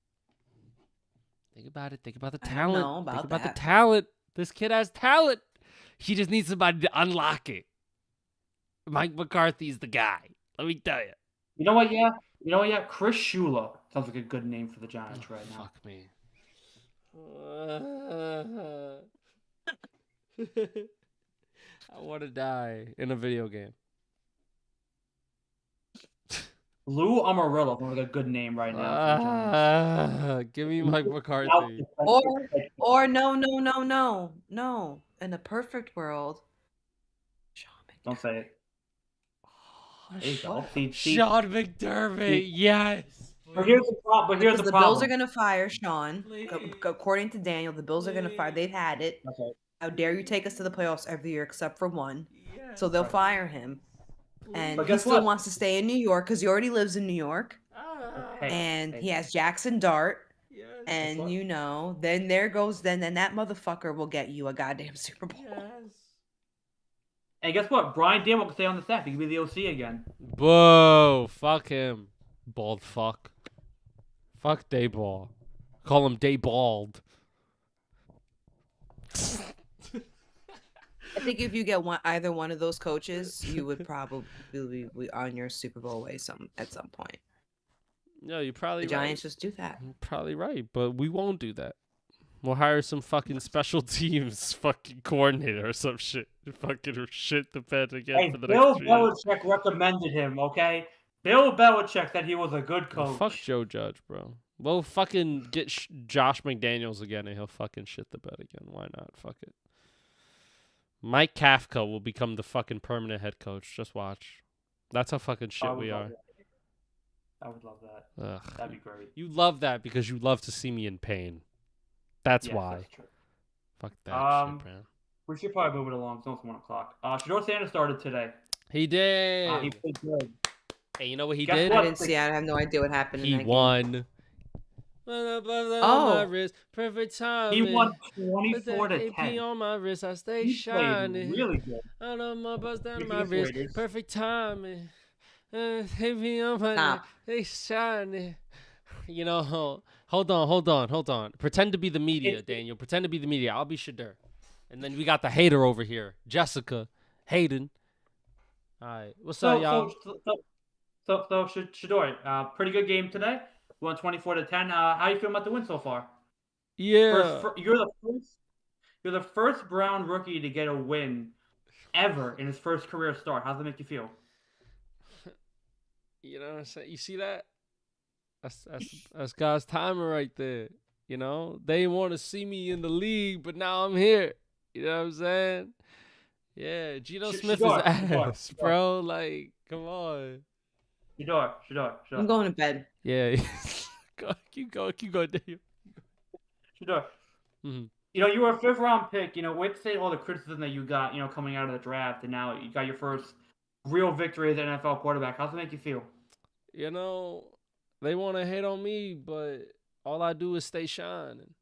Think about it. Think about the I don't talent. know about Think about that. the talent. This kid has talent. He just needs somebody to unlock it. Mike McCarthy's the guy. Let me tell you. You know what? Yeah. Chris Shula sounds like a good name for the Giants right now. Fuck me. I want to die in a video game. Ah. Lou Amarillo sounds like a good name right now for the Giants. Give me Mike McCarthy. Or no. In a perfect world, Don't say it. There you go. What? See. Sean McDermott, yes. But here's the problem. because the Bills are gonna fire Sean. Please. According to Daniel, the Bills are gonna fire. Please. They've had it. Okay. How dare you take us to the playoffs every year except for one? Yes. So they'll Right. fire him, and But he guess still what? wants to stay in New York because he already lives in New York, Hey, and hey. he has Jackson Dart. Yes. And what? then there goes then that motherfucker will get you a goddamn Super Bowl. Yes. And guess what? Brian Dable can stay on the staff. He can be the OC again. Whoa, fuck him. Bald fuck. Fuck Dayball. Call him Daybald. I think if you get either one of those coaches, you would probably be on your Super Bowl way at some point. No, you're probably The Giants just do that. You're probably right, but we won't do that. We'll hire some fucking special teams fucking coordinator or some shit. Fucking shit the bed again Hey, for the Bill next 3 years. Belichick recommended him, okay? Bill Belichick said he was a good Well, coach. fuck Joe Judge, bro. We'll fucking get Josh McDaniels again and he'll fucking shit the bed again. Why not? Fuck it. Mike Kafka will become the fucking permanent head coach. Just watch. That's how fucking I shit would we love are. that. I would love that. Ugh. That'd be great. You love that because you love to see me in pain. That's Yes, why. that's true. Fuck that shit, bro. We should probably move it along. It's almost 1 o'clock. Shador Sanders started today. He did. He played good. Hey, you know what he Guess did? what? I didn't see. I have no idea what happened. He in that game. won. On my Oh, wrist, perfect He timing. won Put 24 that to AP 10. on my wrist, I stay He played shining. really good. I know my bust down Good my against the wrist, Raiders. perfect timing. AP on my neck, stop. they shining. You know, hold on. Pretend to be the media, Daniel. Pretend to be the media. I'll be Shador. And then we got the hater over here, Jessica, Hayden. All right, what's up, y'all? Shador, pretty good game today. Won 24 to 10. How you feel about the win so far? Yeah. You're the first Brown rookie to get a win ever in his first career start. How does that make you feel? You know what I'm saying? You see that? That's God's timing right there. You know, they didn't want to see me in the league, but now I'm here. You know what I'm saying? Yeah, Geno Smith is ass, bro. Like, come on. Shador. I'm going to bed. Yeah, keep going, Daniel. Shador. Mhm. You know, you were a fifth round pick. You know, wait to say all the criticism that you got, you know, coming out of the draft, and now you got your first real victory as an NFL quarterback. How's it make you feel? You know, they want to hate on me, but all I do is stay shining.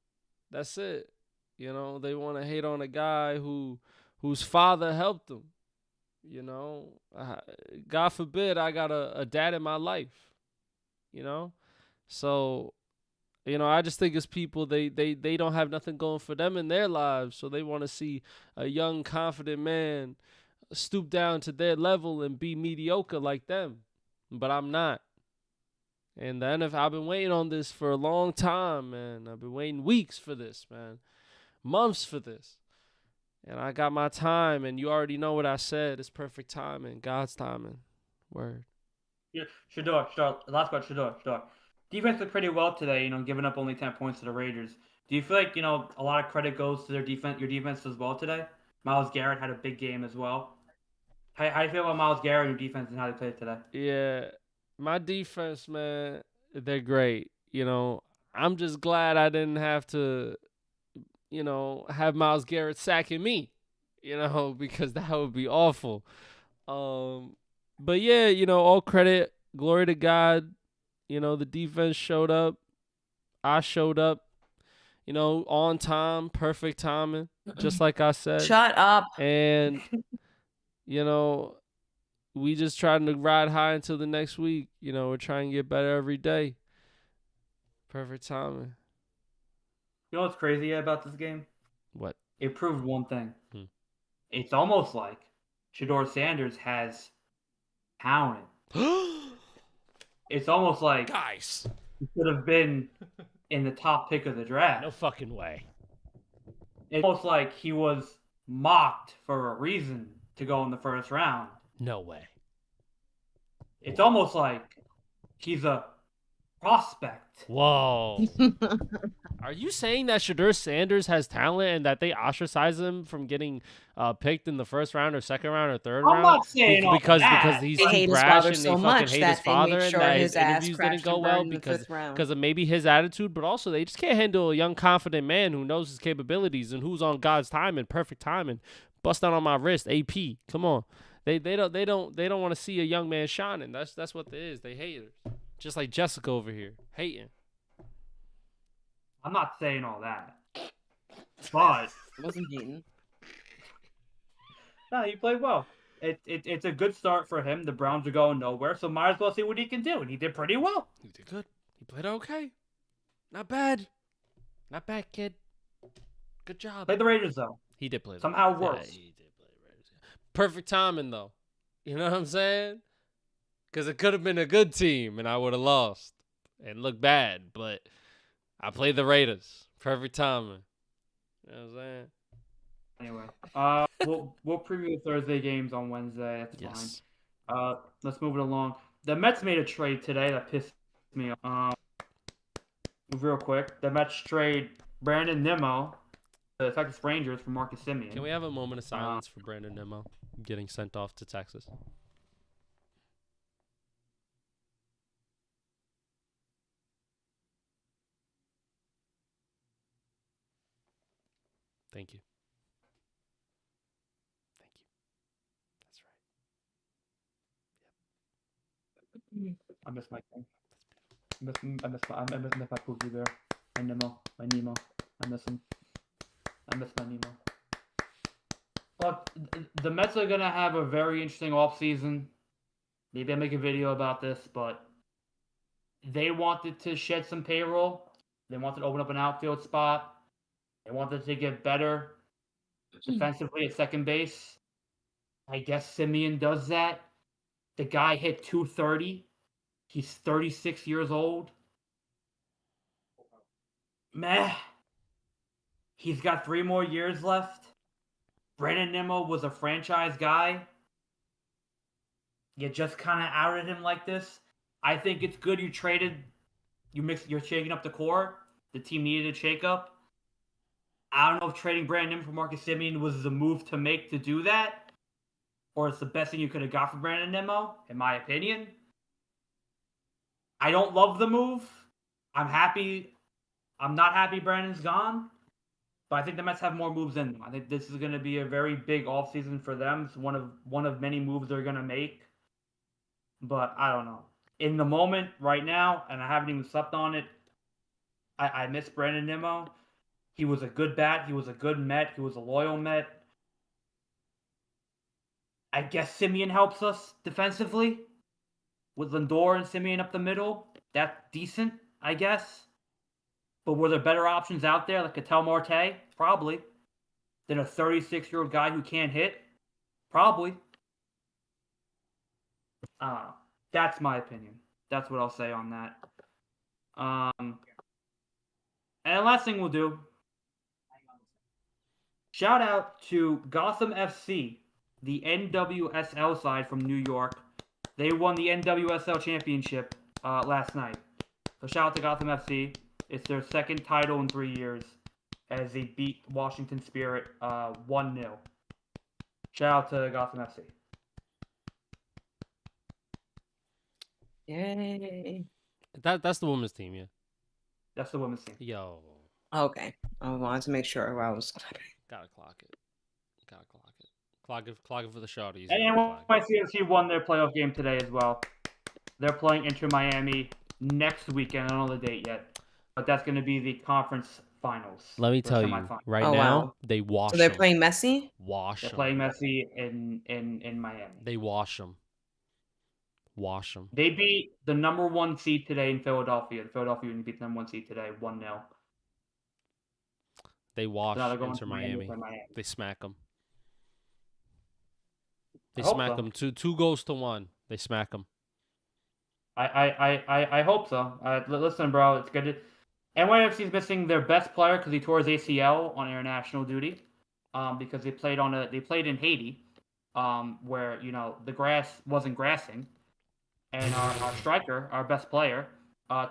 That's it. You know, they want to hate on a guy whose father helped him. You know, God forbid I got a dad in my life. You know, so you know I just think it's people they don't have nothing going for them in their lives, so they want to see a young confident man stoop down to their level and be mediocre like them, but I'm not. And then if I've been waiting on this for a long time, man. I've been waiting weeks for this, man. Months for this. And I got my time, and you already know what I said. It's perfect timing, God's timing. Word. Yeah, Shador. Last question, Shador. Defense looked pretty well today, you know, giving up only 10 points to the Raiders. Do you feel like, you know, a lot of credit goes to your defense as well today? Myles Garrett had a big game as well. How do you feel about Myles Garrett and your defense and how they played today? Yeah, my defense, man, they're great. You know, I'm just glad I didn't have to, you know, have Myles Garrett sacking me, you know, because that would be awful. But yeah, you know, all credit, glory to God. You know, the defense showed up. I showed up, you know, on time, perfect timing, just like I said. Shut up. And, you know, we just trying to ride high until the next week. You know, we're trying to get better every day. Perfect timing. You know what's crazy about this game? What? It proved one thing. Hmm. It's almost like Shador Sanders has talent. It's almost like Guys. he could have been in the top pick of the draft. No fucking way. It's almost like he was mocked for a reason to go in the first round. No way. It's almost like he's a prospect. Whoa. Are you saying that Shador Sanders has talent and that they ostracize him from getting picked in the first round or second round or third I'm round? not saying all because that. he's They too hate his brash father and so they fucking much hate his that they made father and sure that his his ass interviews didn't crashed go and well burned in the fifth round. because of maybe his attitude, but also they just can't handle a young confident man who knows his capabilities and who's on God's time and perfect timing. Bust down on my wrist, AP. Come on. They don't want to see a young man shining. That's what it is. They haters. Just like Jessica over here, hating. I'm not saying all that. But Wasn't beaten. no, he played well. It's a good start for him. The Browns are going nowhere, so might as well see what he can do. And he did pretty well. He did good. He played okay. Not bad. Not bad, kid. Good job. Played the Raiders though. He did play the Somehow Raiders. worse. Yeah, he did play the Raiders. Perfect timing, though. You know what I'm saying? Because it could have been a good team, and I would have lost and looked bad. But I played the Raiders. Perfect timing. You know what I'm saying? Anyway, we'll preview Thursday games on Wednesday. That's fine. Let's move it along. The Mets made a trade today that pissed me off. Real quick, the Mets trade Brandon Nimmo, the Texas Rangers, for Marcus Semien. Can we have a moment of silence for Brandon Nimmo getting sent off to Texas? Thank you. Thank you. That's right. I missed my thing. I miss my Pookie Bear. My Nemo. I miss him. I miss my Nemo. Look, the Mets are gonna have a very interesting offseason. Maybe I'll make a video about this, but they wanted to shed some payroll. They wanted to open up an outfield spot. They wanted to get better defensively at second base. I guess Simeon does that. The guy hit 230. He's 36 years old. Meh. He's got 3 more years left. Brandon Nimmo was a franchise guy. You just kind of outed him like this. I think it's good you traded. You're shaking up the core. The team needed a shakeup. I don't know if trading Brandon Nimmo for Marcus Simeon was the move to make to do that, or it's the best thing you could have got for Brandon Nimmo, in my opinion. I don't love the move. I'm happy. I'm not happy Brandon's gone, but I think the Mets have more moves in them. I think this is going to be a very big offseason for them. It's one of many moves they're going to make. But I don't know. In the moment, right now, and I haven't even slept on it, I miss Brandon Nimmo. He was a good bat. He was a good Met. He was a loyal Met. I guess Simeon helps us defensively. With Lindor and Simeon up the middle, that's decent, I guess. But were there better options out there, like Ketel Marte? Probably. Than a 36-year-old guy who can't hit? Probably. That's my opinion. That's what I'll say on that. And the last thing we'll do, shout out to Gotham FC, the NWSL side from New York. They won the NWSL championship last night. So shout out to Gotham FC. It's their second title in 3 years as they beat Washington Spirit 1-0. Shout out to Gotham FC. Yay. That's the women's team, yeah. That's the women's team. Yo. Okay. I wanted to make sure I was. Gotta clock it. Clock it for the shorties. And NYCFC won their playoff game today as well. They're playing Inter Miami next weekend. I don't know the date yet. But that's going to be the conference finals. Let me tell you, right now, they wash them. So they're playing Messi? They're playing Messi in Miami. They wash them. They beat the number 1 seed today in Philadelphia. The Philadelphia Union beat the number 1 seed today, 1-0. They wash Inter Miami. They smack them. They smack them 2 goals to 1. They smack them. I hope so. Listen, bro, it's good. NYFC is missing their best player because he tore his ACL on international duty. Because they played in Haiti, where the grass wasn't grassing, and our striker, our best player,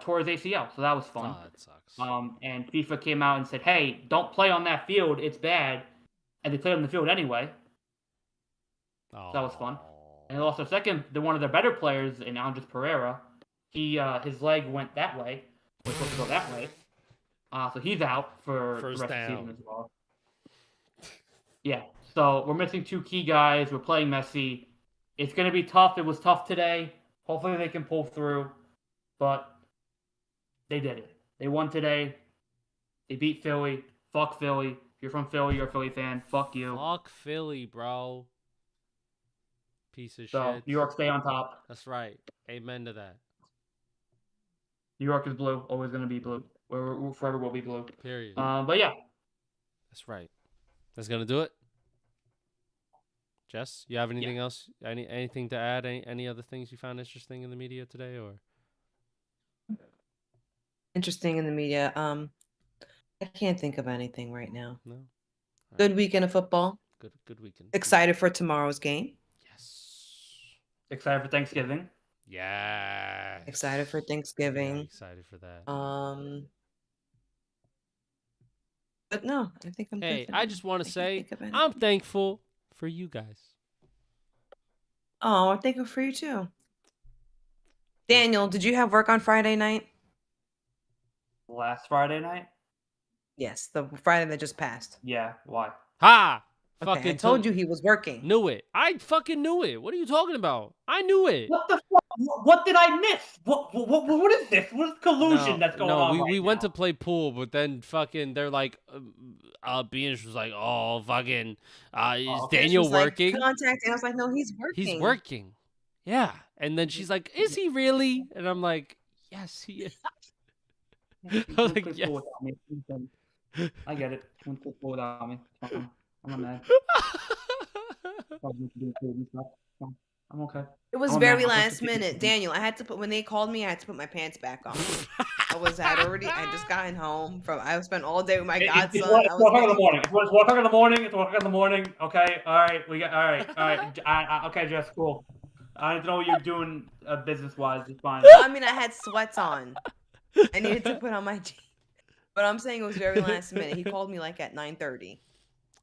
tore his ACL. So that was fun. Oh, that sucks. And FIFA came out and said, "Hey, don't play on that field. It's bad," and they played on the field anyway. So that was fun. And also, one of their better players, in Andres Pereira, his leg went that way. Was supposed to go that way. So he's out for the rest of the season as well. Yeah. So we're missing 2 key guys. We're playing Messi. It's going to be tough. It was tough today. Hopefully they can pull through. But they did it. They won today. They beat Philly. Fuck Philly. If you're from Philly, you're a Philly fan. Fuck you. Fuck Philly, bro. Piece of so, shit. New York, stay on top. That's right. Amen to that. New York is blue. Always going to be blue. We're forever will be blue. Period. But yeah. That's right. That's going to do it. Jess, you have anything else? Anything to add? Any other things you found interesting in the media today, or? Interesting in the media. I can't think of anything right now. No. Good weekend of football. Good weekend. Excited for tomorrow's game. Yes. Excited for Thanksgiving. Yeah. Excited for Thanksgiving. Yeah, excited for that. But no, I think I'm. Hey, good I just want to say I'm thankful for you guys. Oh, I'm thankful for you too. Daniel, did you have work on Friday night? Last Friday night? Yes, the Friday that just passed. Yeah, why? Ha! Okay, I told you he was working. Knew it. I fucking knew it. What are you talking about? I knew it. What the fuck? What did I miss? What is this? What is collusion that's going on? we right went now? to play pool, but then fucking they're like, Beanish was like, oh fucking, is okay. She Daniel was like, working? contact. And I was like, no, he's working. He's working. Yeah. And then she's like, is he really? And I'm like, yes, he is. I was like, yes. I get it. He went to school without me. It's fine. I'm not mad. I'm okay. It was I'm a very man. I'm last 50. minute, Daniel. I had to put when they called me. I had to put my pants back on. I just gotten home from. I spent all day with my godson. It's 1 o'clock in the morning. It's 1 o'clock in the morning. It's 1 o'clock in the morning. Okay. All right. All right. Okay, Jess. Cool. I don't know what you're doing business wise. It's fine. I mean, I had sweats on. I needed to put on my jeans. But I'm saying it was very last minute. He called me like at 9:30.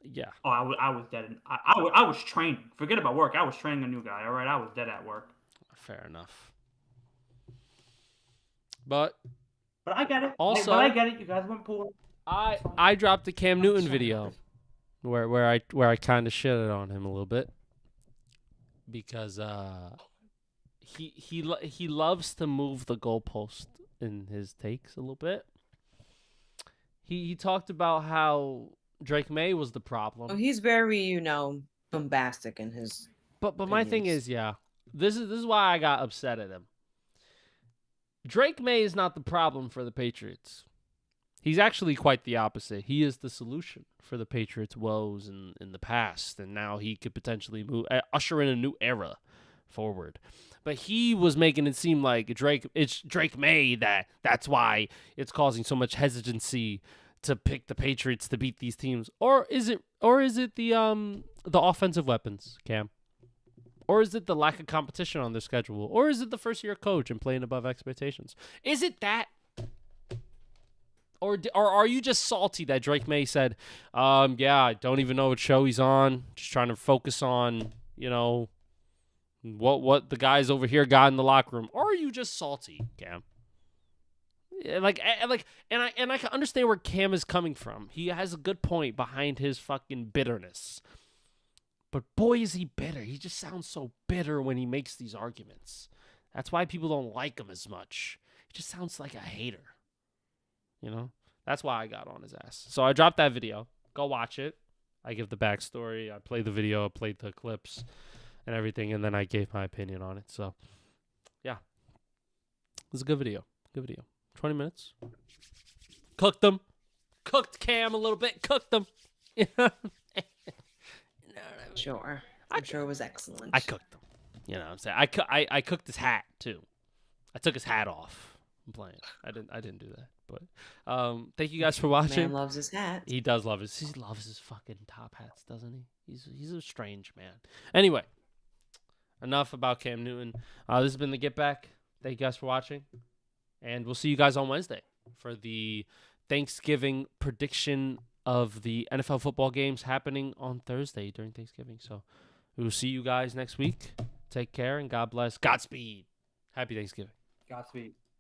Yeah. Oh, I was dead. I was training. Forget about work. I was training a new guy. All right. I was dead at work. Fair enough. But I get it. Also, I get it. You guys went pool. I dropped the Cam Newton video where I kind of shitted on him a little bit because he loves to move the goalpost in his takes a little bit. He talked about how Drake May was the problem. Well, he's very, bombastic in his. But my thing is, this is why I got upset at him. Drake May is not the problem for the Patriots. He's actually quite the opposite. He is the solution for the Patriots' woes in the past, and now he could potentially usher in a new era forward. But he was making it seem like it's Drake May that's why it's causing so much hesitancy to pick the Patriots to beat these teams. Or is it the offensive weapons, Cam? Or is it the lack of competition on their schedule? Or is it the first-year coach and playing above expectations? Is it that? Or are you just salty that Drake May said, I don't even know what show he's on. Just trying to focus on, what the guys over here got in the locker room. Or are you just salty, Cam? And I can understand where Cam is coming from. He has a good point behind his fucking bitterness. But boy, is he bitter. He just sounds so bitter when he makes these arguments. That's why people don't like him as much. He just sounds like a hater. That's why I got on his ass. So I dropped that video. Go watch it. I give the backstory. I played the video. I played the clips and everything. And then I gave my opinion on it. So, yeah. It was a good video. 20 minutes. Cooked them. Cooked Cam a little bit. Cooked them. Sure. I'm sure it was excellent. I cooked them. You know what I'm saying? I cooked his hat, too. I took his hat off. I'm playing. I didn't do that. But thank you guys for watching. Man loves his hat. He does love his. He loves his fucking top hats, doesn't he? He's a strange man. Anyway, enough about Cam Newton. This has been the Get Back. Thank you guys for watching, and we'll see you guys on Wednesday for the Thanksgiving prediction of the NFL football games happening on Thursday during Thanksgiving. So we will see you guys next week. Take care and God bless. Godspeed. Happy Thanksgiving. Godspeed.